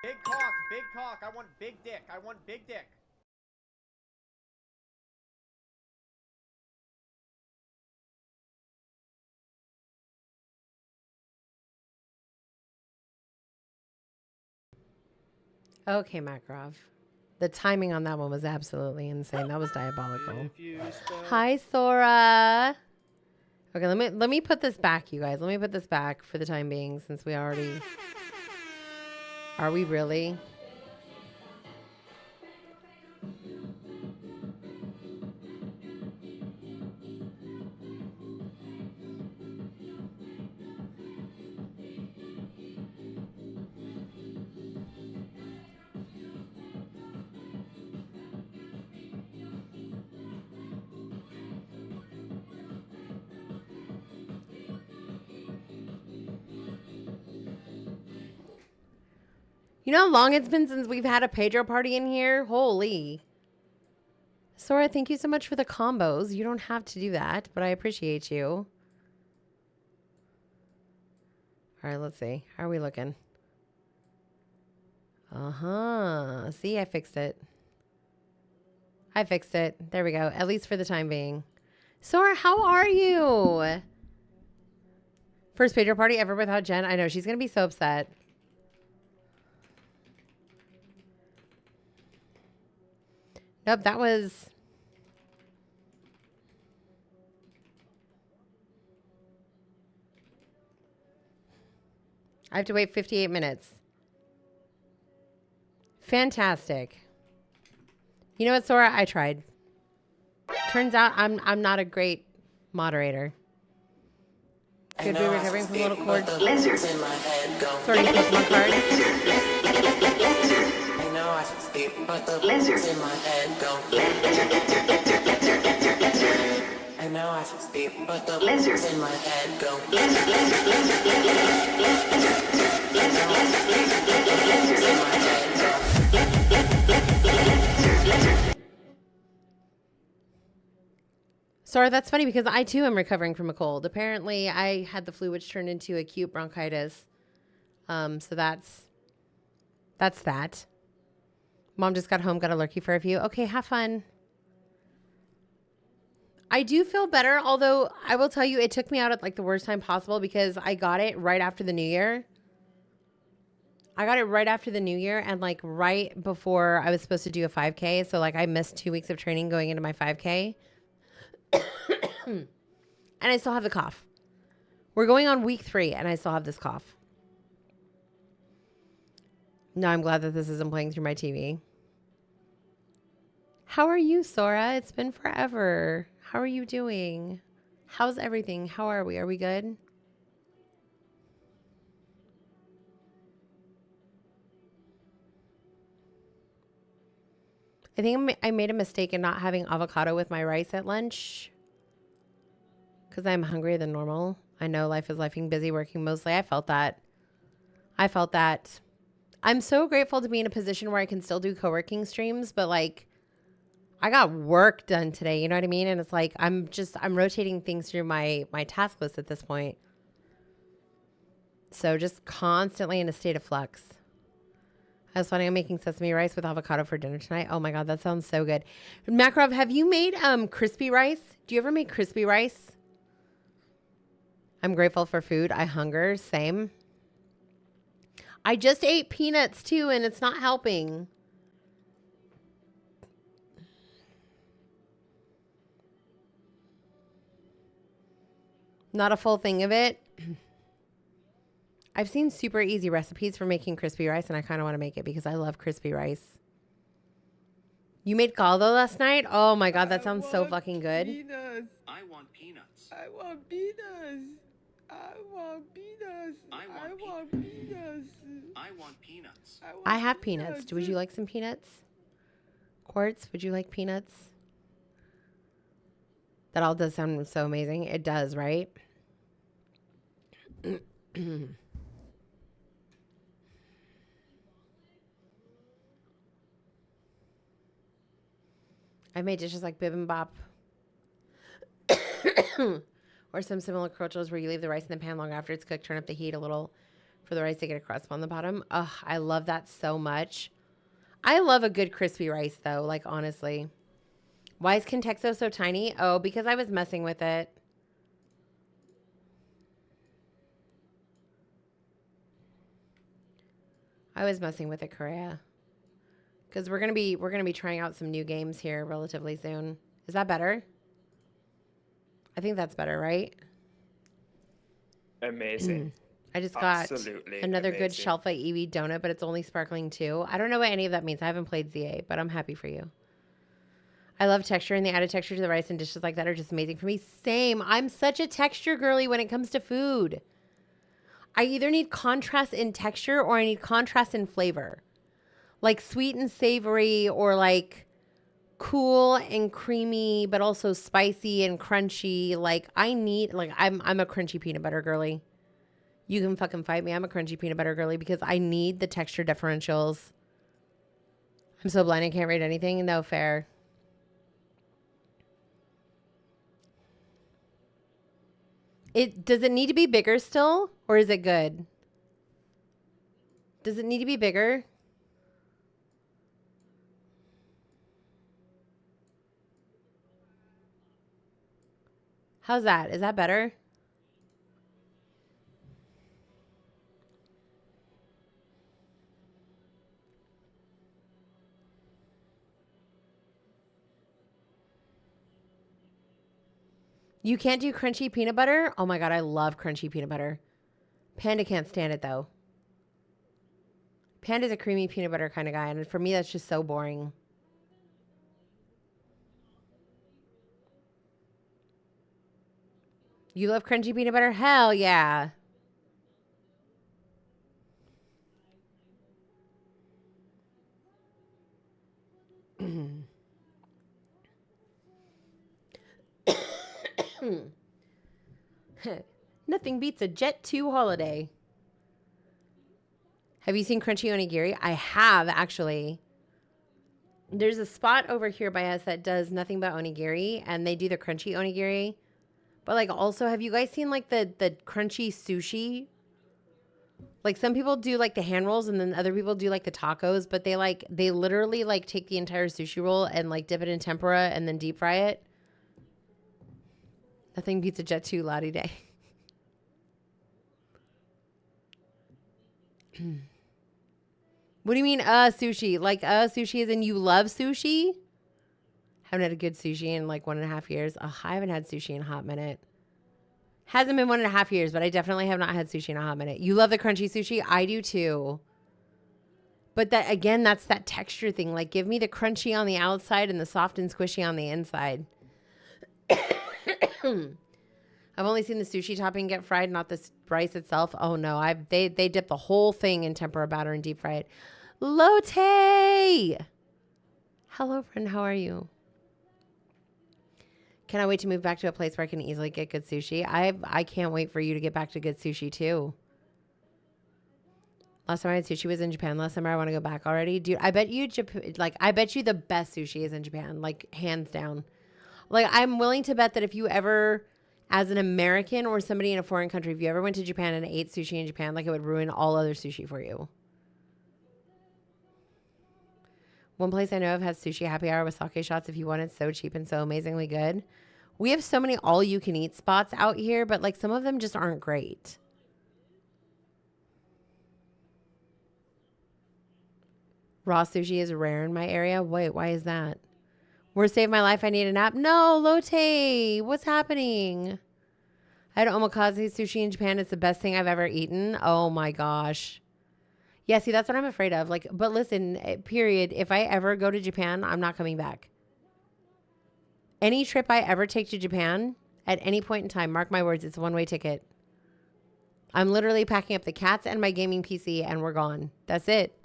Big cock, big cock. I want big dick. I want big dick. Okay, Makarov. The timing on that one was absolutely insane. That was diabolical. Hi, Sora. Okay, let me put this back, you guys. Let me put this back for the time being, since we already... Are we really? You know how long it's been since we've had a Pedro party in here? Holy. Sora, thank you so much for the combos. You don't have to do that, but I appreciate you. All right, let's see. How are we looking? Uh-huh. See, I fixed it. I fixed it. There we go. At least for the time being. Sora, how are you? First Pedro party ever without Jen. I know. She's going to be so upset. Nope, that was... I have to wait 58 minutes. Fantastic. You know what, Sora? I tried. Turns out I'm not a great moderator. Could be recovering from little cords. Lizards in my head go. Sora, you Pokemon card? I know I should speak, but the lizards in my head go. I know I should speak, but the lizards in my head go. Lizard, lizard, lizard, lizard, lizard, lizard, lizard in my head go. Sora, that's funny because I too am recovering from a cold. Apparently, I had the flu, which turned into acute bronchitis. So that's that. Mom just got home, got a lurkey for a few. Okay, have fun. I do feel better, although I will tell you it took me out at like the worst time possible because I got it right after the new year. I got it right after the new year and like right before I was supposed to do a 5K. So like I missed 2 weeks of training going into my 5K. And I still have the cough. We're going on week 3 and I still have this cough. No, I'm glad that this isn't playing through my TV. How are you, Sora? It's been forever. How are you doing? How's everything? How are we? Are we good? I think I made a mistake in not having avocado with my rice at lunch. Because I'm hungrier than normal. I know life is lifing, busy, working mostly. I felt that. I'm so grateful to be in a position where I can still do co-working streams, but like I got work done today, you know what I mean? And it's like I'm rotating things through my task list at this point. So just constantly in a state of flux. I was planning on making sesame rice with avocado for dinner tonight. Oh my God, that sounds so good. Makarov, have you made crispy rice? Do you ever make crispy rice? I'm grateful for food. I hunger. Same. I just ate peanuts too, and it's not helping. Not a full thing of it. I've seen super easy recipes for making crispy rice, and I kind of want to make it because I love crispy rice. You made caldo last night? Oh my God, that sounds so fucking good. Peanuts. I want peanuts. I want peanuts. I want peanuts. I want peanuts. I want peanuts. I have peanuts. Would you like some peanuts? Quartz, would you like peanuts? That all does sound so amazing. It does, right? I've made dishes like bibimbap or some similar crochos where you leave the rice in the pan long after it's cooked, turn up the heat a little, for the rice to get a crust on the bottom. Ugh, I love that so much. I love a good crispy rice though, like honestly. Why is Contexto so tiny? Oh, because I was messing with it. I was messing with it, Korea. Because we're gonna be trying out some new games here relatively soon. Is that better? I think that's better, right? Amazing. I just got Absolutely another good amazing. Shelfa Eevee donut, but it's only sparkling too. I don't know what any of that means. I haven't played ZA, but I'm happy for you. I love texture, and the added texture to the rice and dishes like that are just amazing for me. Same. I'm such a texture girly when it comes to food. I either need contrast in texture or I need contrast in flavor. Like sweet and savory, or like cool and creamy, but also spicy and crunchy. Like I'm a crunchy peanut butter girly. You can fucking fight me. I'm a crunchy peanut butter girly because I need the texture differentials. I'm so blind I can't read anything. No fair. Does it need to be bigger still, or is it good? Does it need to be bigger? How's that? Is that better? You can't do crunchy peanut butter? Oh my God, I love crunchy peanut butter. Panda can't stand it though. Panda's a creamy peanut butter kind of guy, and for me, that's just so boring. You love crunchy peanut butter? Hell yeah. Nothing beats a Jet 2 holiday. Have you seen crunchy onigiri? I have, actually. There's a spot over here by us that does nothing but onigiri, and they do the crunchy onigiri. But like, also, have you guys seen like the crunchy sushi? Like some people do like the hand rolls, and then other people do like the tacos, but they literally like take the entire sushi roll and like dip it in tempura and then deep fry it. Nothing beats a Jet 2 Lottie Day. What do you mean, sushi? Like, sushi as in you love sushi? Haven't had a good sushi in like 1.5 years. Ugh, I haven't had sushi in a hot minute. Hasn't been 1.5 years, but I definitely have not had sushi in a hot minute. You love the crunchy sushi? I do too. But that, again, that's that texture thing. Like, give me the crunchy on the outside and the soft and squishy on the inside. I've only seen the sushi topping get fried, not the rice itself. Oh no, they dip the whole thing in tempura batter and deep fry it. Lotte! Hello, friend. How are you? Cannot wait to move back to a place where I can easily get good sushi. I can't wait for you to get back to good sushi too. Last time I had sushi was in Japan. Last summer I want to go back already. Dude, I bet you I bet you the best sushi is in Japan, like hands down. Like I'm willing to bet that if you ever, as an American or somebody in a foreign country, if you ever went to Japan and ate sushi in Japan, like it would ruin all other sushi for you. One place I know of has sushi happy hour with sake shots if you want it. So cheap and so amazingly good. We have so many all-you-can-eat spots out here, but like some of them just aren't great. Raw sushi is rare in my area. Wait, why is that? Worst day of my life, I need a nap. No, Lotte, what's happening? I had omakase sushi in Japan. It's the best thing I've ever eaten. Oh my gosh. Yeah, see, that's what I'm afraid of. Like, but listen, period. If I ever go to Japan, I'm not coming back. Any trip I ever take to Japan, at any point in time, mark my words, it's a one-way ticket. I'm literally packing up the cats and my gaming PC, and we're gone. That's it.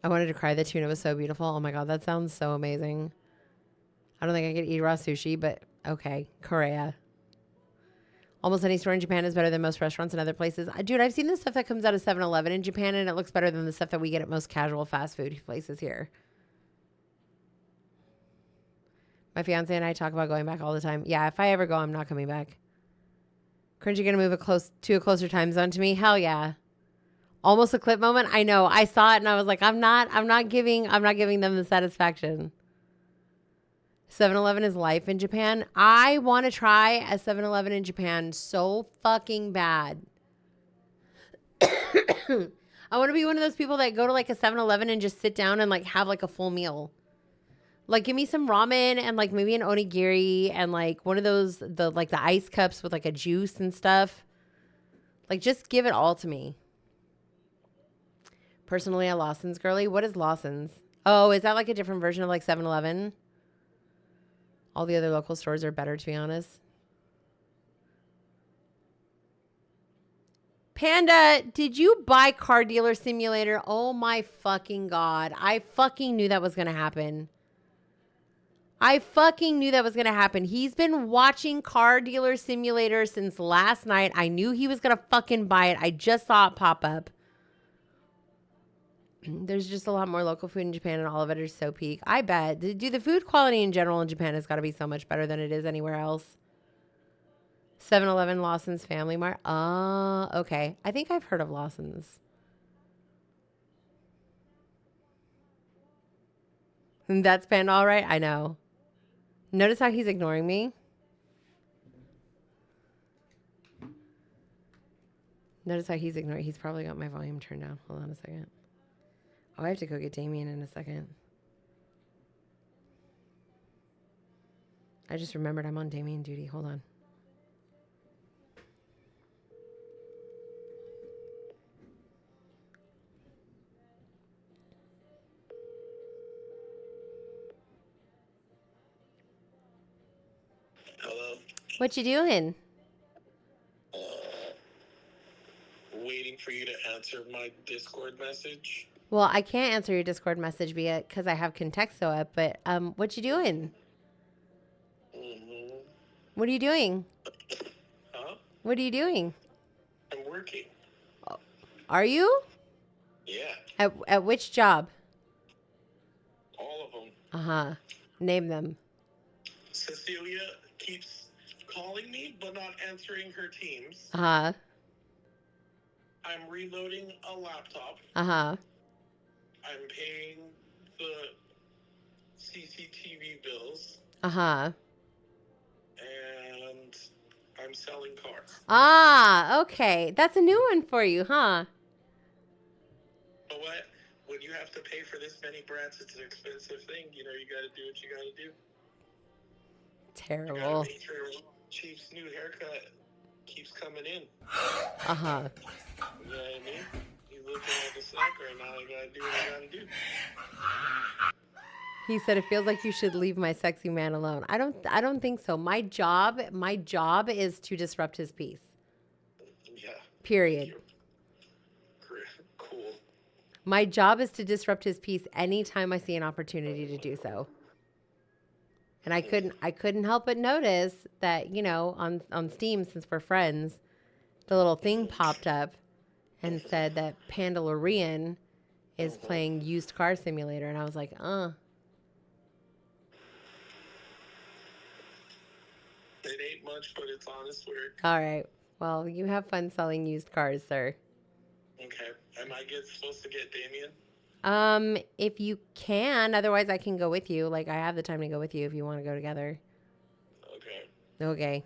I wanted to cry. The tuna was so beautiful. Oh my God, that sounds so amazing. I don't think I could eat raw sushi, but okay. Korea. Almost any store in Japan is better than most restaurants in other places. Dude, I've seen the stuff that comes out of 7-Eleven in Japan, and it looks better than the stuff that we get at most casual fast food places here. My fiance and I talk about going back all the time. Yeah, if I ever go, I'm not coming back. Cringy gonna move to a closer time zone to me. Hell yeah. Almost a clip moment. I know. I saw it and I was like, I'm not giving them the satisfaction. 7-Eleven is life in Japan. I want to try a 7-Eleven in Japan so fucking bad. I want to be one of those people that go to like a 7-Eleven and just sit down and like have like a full meal. Like give me some ramen and like maybe an onigiri and like one of those the ice cups with like a juice and stuff. Like just give it all to me. Personally, a Lawson's girly. What is Lawson's? Oh, is that like a different version of like 7-Eleven? All the other local stores are better, to be honest. Panda, did you buy Car Dealer Simulator? Oh my fucking God. I fucking knew that was going to happen. He's been watching Car Dealer Simulator since last night. I knew he was going to fucking buy it. I just saw it pop up. There's just a lot more local food in Japan and all of it is so peak. I bet. Dude, the food quality in general in Japan has got to be so much better than it is anywhere else. 7-Eleven, Lawson's Family Mart. Okay. I think I've heard of Lawson's. That's Panda all right? I know. Notice how he's ignoring me? He's probably got my volume turned down. Hold on a second. Oh, I have to go get Damien in a second. I just remembered I'm on Damien duty. Hold on. Hello? What you doing? Waiting for you to answer my Discord message. Well, I can't answer your Discord message because I have Contexto up, but what you doing? Mm-hmm. What are you doing? Huh? What are you doing? I'm working. Are you? Yeah. At which job? All of them. Uh-huh. Name them. Cecilia keeps calling me, but not answering her teams. Uh-huh. I'm reloading a laptop. Uh-huh. I'm paying the CCTV bills. Uh-huh. And I'm selling cars. Ah, okay. That's a new one for you, huh? But what? When you have to pay for this many brands, it's an expensive thing. You know, you got to do what you got to do. Terrible. You got to make sure Chief's new haircut keeps coming in. Uh-huh. You know what I mean? He's looking like a snack right now. I got to do what I got to do. He said it feels like you should leave my sexy man alone. I don't think so. My job is to disrupt his peace. Yeah. Period. Cool. My job is to disrupt his peace anytime I see an opportunity to do so. And I couldn't help but notice that, you know, on Steam, since we're friends, the little thing popped up and said that Pandalorian is playing Used Car Simulator, and I was like, It ain't much, but it's honest work. All right. Well, you have fun selling used cars, sir. Okay. Am I supposed to get Damien? If you can, otherwise I can go with you. Like, I have the time to go with you if you want to go together. Okay. Okay.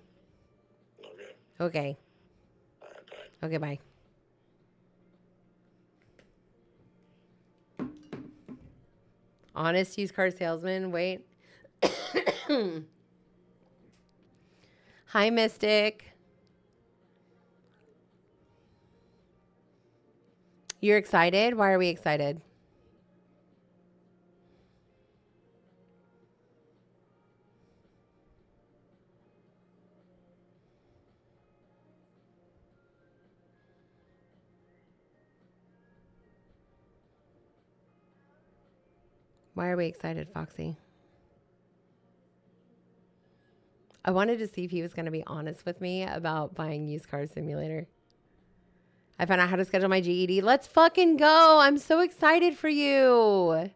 Okay. Okay. All right, bye. Okay, bye. Honest used car salesman. Wait. Hi, Mystic. You're excited? Why are we excited? Why are we excited, Foxy? I wanted to see if he was going to be honest with me about buying Used Car Simulator. I found out how to schedule my GED. Let's fucking go. I'm so excited for you.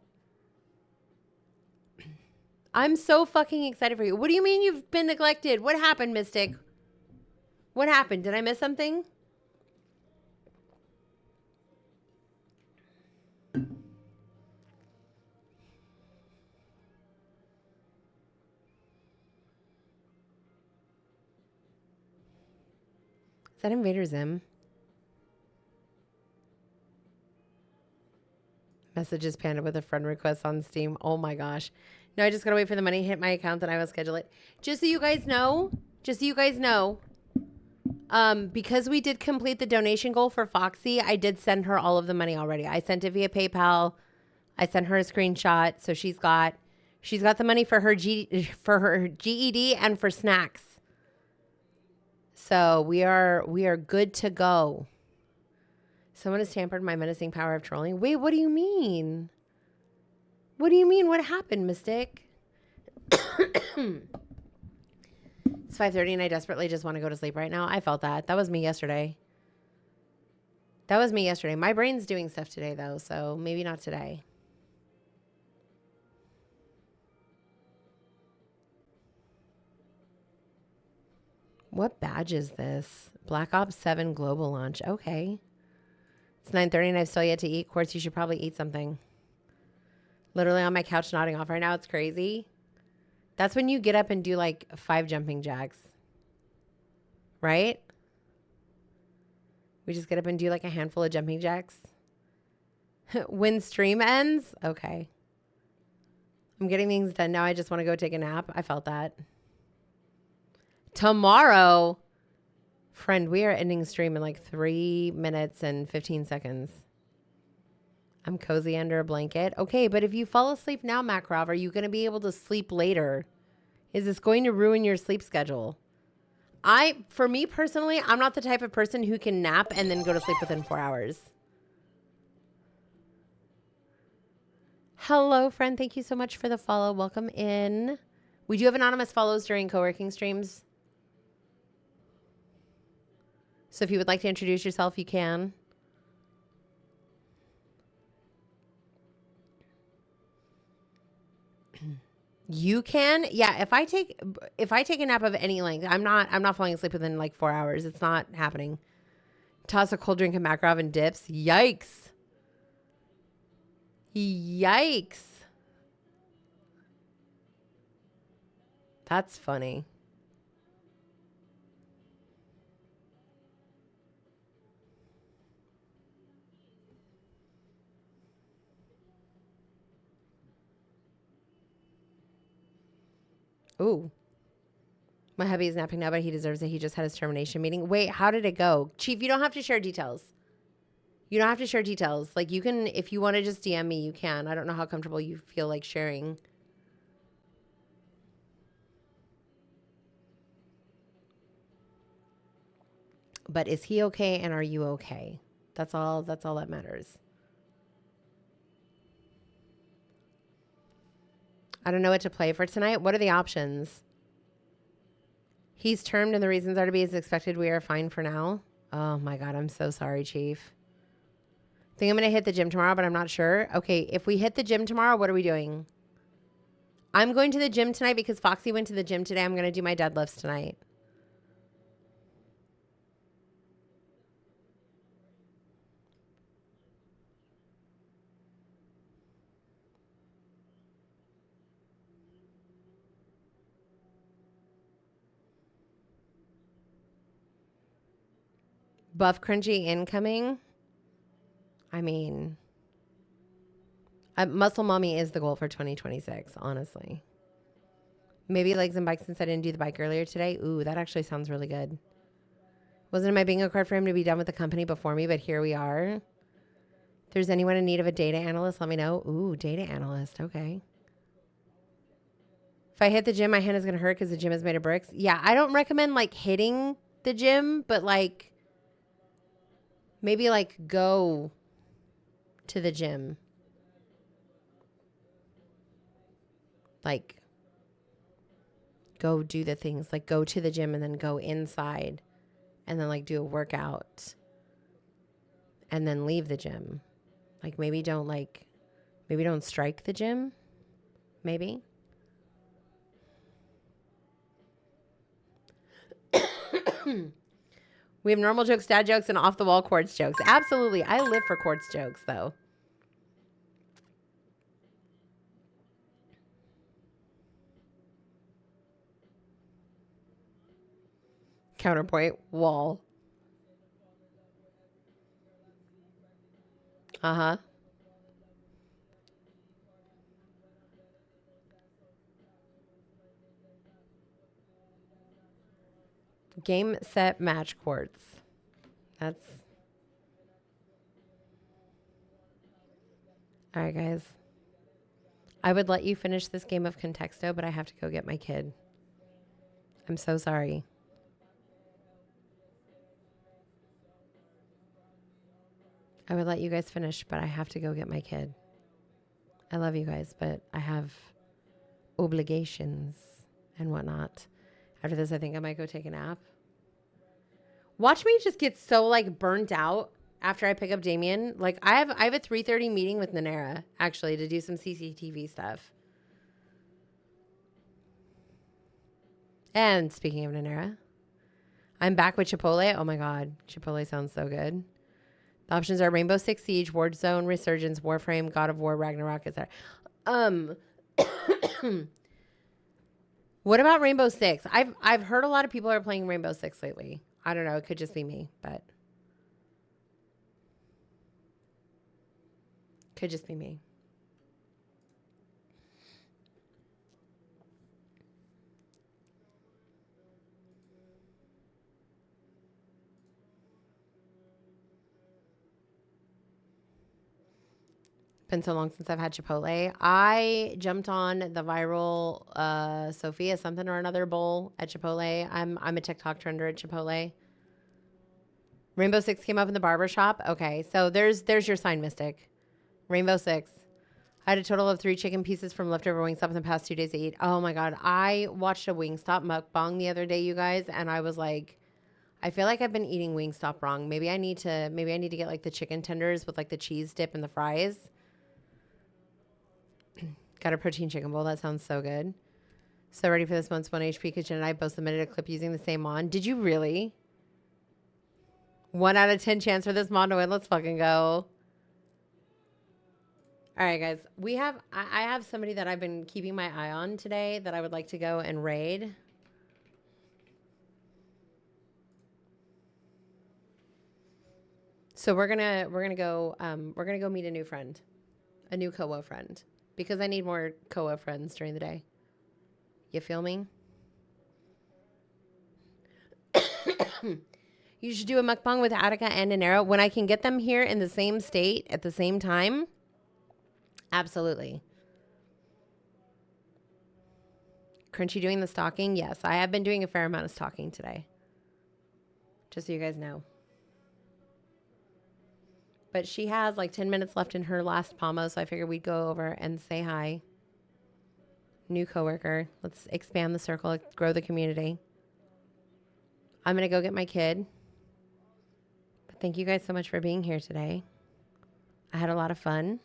I'm so fucking excited for you. What do you mean you've been neglected? What happened, Mystic? What happened? Did I miss something? Is that Invader Zim? Messages Panda with a friend request on Steam. Oh my gosh. No, I just gotta wait for the money to hit my account, then I will schedule it. Just so you guys know, because we did complete the donation goal for Foxy, I did send her all of the money already. I sent it via PayPal. I sent her a screenshot, so she's got the money for her GED and for snacks. So we are good to go. Someone has tampered my menacing power of trolling. Wait, what do you mean? What do you mean? What happened, Mystic? It's 5:30 and I desperately just want to go to sleep right now. I felt that. That was me yesterday. My brain's doing stuff today, though, so maybe not today. What badge is this? Black Ops 7 Global Launch. Okay. It's 9:30 and I've still yet to eat. Quartz, you should probably eat something. Literally on my couch nodding off right now. It's crazy. That's when you get up and do like 5 jumping jacks. Right? We just get up and do like a handful of jumping jacks. When stream ends? Okay. I'm getting things done now. I just want to go take a nap. I felt that. Tomorrow, friend, we are ending stream in like 3 minutes and 15 seconds. I'm cozy under a blanket. Okay, but if you fall asleep now, Makrov, are you going to be able to sleep later? Is this going to ruin your sleep schedule? For me personally, I'm not the type of person who can nap and then go to sleep within 4 hours. Hello, friend. Thank you so much for the follow. Welcome in. We do have anonymous follows during co-working streams. So if you would like to introduce yourself, you can. You can? Yeah, if I take a nap of any length, I'm not falling asleep within like 4 hours. It's not happening. Toss a cold drink of Makarov and dips. Yikes. Yikes. That's funny. Ooh. My hubby is napping now, but he deserves it. He just had his termination meeting. Wait, how did it go? Chief, you don't have to share details. You don't have to share details. Like, you can, if you want to just DM me, you can. I don't know how comfortable you feel like sharing. But is he okay and are you okay? That's all that matters. I don't know what to play for tonight. What are the options? He's termed and the reasons are to be as expected. We are fine for now. Oh my God, I'm so sorry, Chief. I think I'm going to hit the gym tomorrow, but I'm not sure. Okay, if we hit the gym tomorrow, what are we doing? I'm going to the gym tonight because Foxy went to the gym today. I'm going to do my deadlifts tonight. Buff Crunchy incoming. I mean, Muscle Mommy is the goal for 2026, honestly. Maybe legs and bikes since I didn't do the bike earlier today. Ooh, that actually sounds really good. Wasn't in my bingo card for him to be done with the company before me, but here we are. If there's anyone in need of a data analyst, let me know. Ooh, data analyst. Okay. If I hit the gym, my hand is going to hurt because the gym is made of bricks. Yeah, I don't recommend like hitting the gym, but like maybe like go to the gym. Like go do the things, like go to the gym and then go inside and then like do a workout and then leave the gym. Like maybe don't strike the gym. Maybe. We have normal jokes, dad jokes, and off-the-wall quartz jokes. Absolutely. I live for quartz jokes, though. Counterpoint, wall. Uh-huh. Game, set, match, quartz. That's... All right, guys. I would let you finish this game of Contexto, but I have to go get my kid. I'm so sorry. I would let you guys finish, but I have to go get my kid. I love you guys, but I have obligations and whatnot. After this, I think I might go take a nap. Watch me just get so like burnt out after I pick up Damien. Like I have a 3:30 meeting with Nanera actually to do some CCTV stuff. And speaking of Nanera, I'm back with Chipotle. Oh my God, Chipotle sounds so good. The options are Rainbow Six Siege, Warzone, Resurgence, Warframe, God of War, Ragnarok, etc. What about Rainbow Six? I've heard a lot of people are playing Rainbow Six lately. I don't know. It could just be me, but could just be me. Been so long since I've had Chipotle. I jumped on the viral Sophia something or another bowl at Chipotle. I'm a TikTok trender at Chipotle. Rainbow Six came up in the barber shop. Okay, so there's your sign, Mystic. Rainbow Six. I had a total of 3 chicken pieces from leftover Wingstop in the past 2 days to eat. Oh my God. I watched a Wingstop mukbang the other day, you guys, and I was like, I feel like I've been eating Wingstop wrong. Maybe I need to get like the chicken tenders with like the cheese dip and the fries. Got a protein chicken bowl. That sounds so good. So ready for this month's 1 HP because Jen and I both submitted a clip using the same mon. Did you really? 1 out of 10 chance for this mon to win. Let's fucking go. All right, guys. I have somebody that I've been keeping my eye on today that I would like to go and raid. So we're gonna go meet a new friend, a new Koa friend, because I need more Koa friends during the day. You feel me? You should do a mukbang with Attica and Nanero when I can get them here in the same state at the same time. Absolutely. Crunchy doing the stalking? Yes, I have been doing a fair amount of stalking today. Just so you guys know. But she has like 10 minutes left in her last POMOS, so I figured we'd go over and say hi. New coworker. Let's expand the circle, grow the community. I'm going to go get my kid. But thank you guys so much for being here today. I had a lot of fun.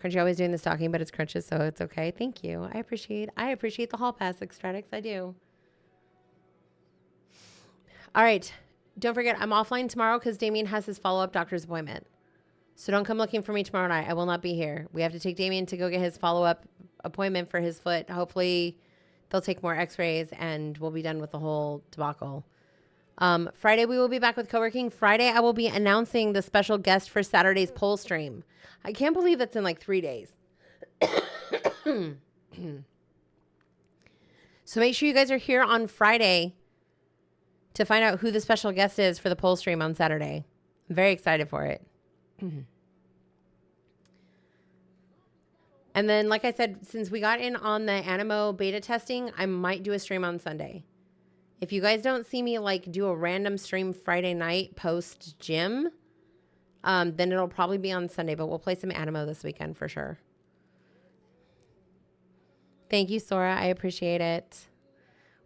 Crunchy always doing the stalking, but it's Crunches, so it's okay. Thank you. I appreciate the hall pass, Extratix. I do. All right. Don't forget, I'm offline tomorrow because Damien has his follow-up doctor's appointment. So don't come looking for me tomorrow night. I will not be here. We have to take Damien to go get his follow-up appointment for his foot. Hopefully they'll take more x-rays and we'll be done with the whole debacle. Friday, we will be back with co-working. Friday, I will be announcing the special guest for Saturday's poll stream. I can't believe that's in like 3 days. So make sure you guys are here on Friday to find out who the special guest is for the poll stream on Saturday. I'm very excited for it. And then, like I said, since we got in on the Animo beta testing, I might do a stream on Sunday. If you guys don't see me like do a random stream Friday night post gym, then it'll probably be on Sunday, but we'll play some Animo this weekend for sure. Thank you, Sora. I appreciate it.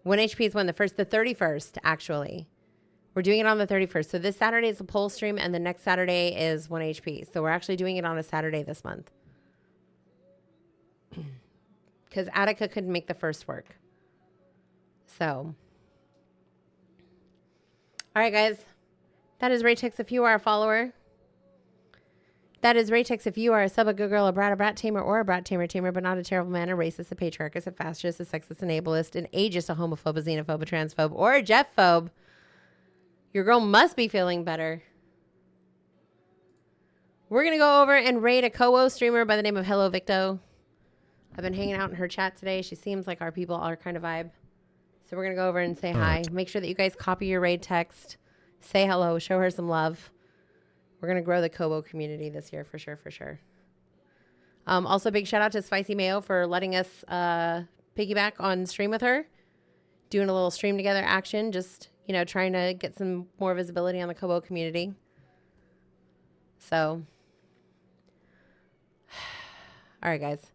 1 HP is when the 31st, actually. We're doing it on the 31st. So this Saturday is the poll stream, and the next Saturday is 1 HP. So we're actually doing it on a Saturday this month. Because Attica couldn't make the first work. So. All right, guys. That is Raytex if you are a follower. That is Raytex if you are a sub, a good girl, a brat tamer, or a brat tamer, but not a terrible man, a racist, a patriarchist, a fascist, a sexist, an ableist, an ageist, a homophobe, a xenophobe, a transphobe, or a Jeffphobe. Your girl must be feeling better. We're going to go over and raid a co-wo streamer by the name of Hello Victo. I've been hanging out in her chat today. She seems like our people are kind of vibe. So we're going to go over and say hi. Make sure that you guys copy your raid text. Say hello. Show her some love. We're going to grow the Kobo community this year for sure, for sure. Also, big shout out to Spicy Mayo for letting us piggyback on stream with her. Doing a little stream together action. Just, you know, trying to get some more visibility on the Kobo community. So, all right, guys.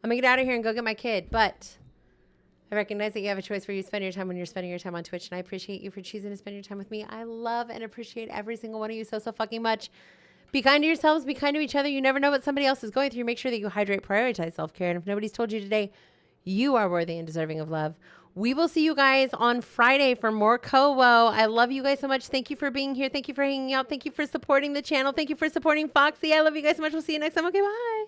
I'm going to get out of here and go get my kid. But I recognize that you have a choice where you spend your time when you're spending your time on Twitch. And I appreciate you for choosing to spend your time with me. I love and appreciate every single one of you so fucking much. Be kind to yourselves. Be kind to each other. You never know what somebody else is going through. Make sure that you hydrate, prioritize self-care. And if nobody's told you today, you are worthy and deserving of love. We will see you guys on Friday for more Kowo. I love you guys so much. Thank you for being here. Thank you for hanging out. Thank you for supporting the channel. Thank you for supporting Foxy. I love you guys so much. We'll see you next time. Okay, bye.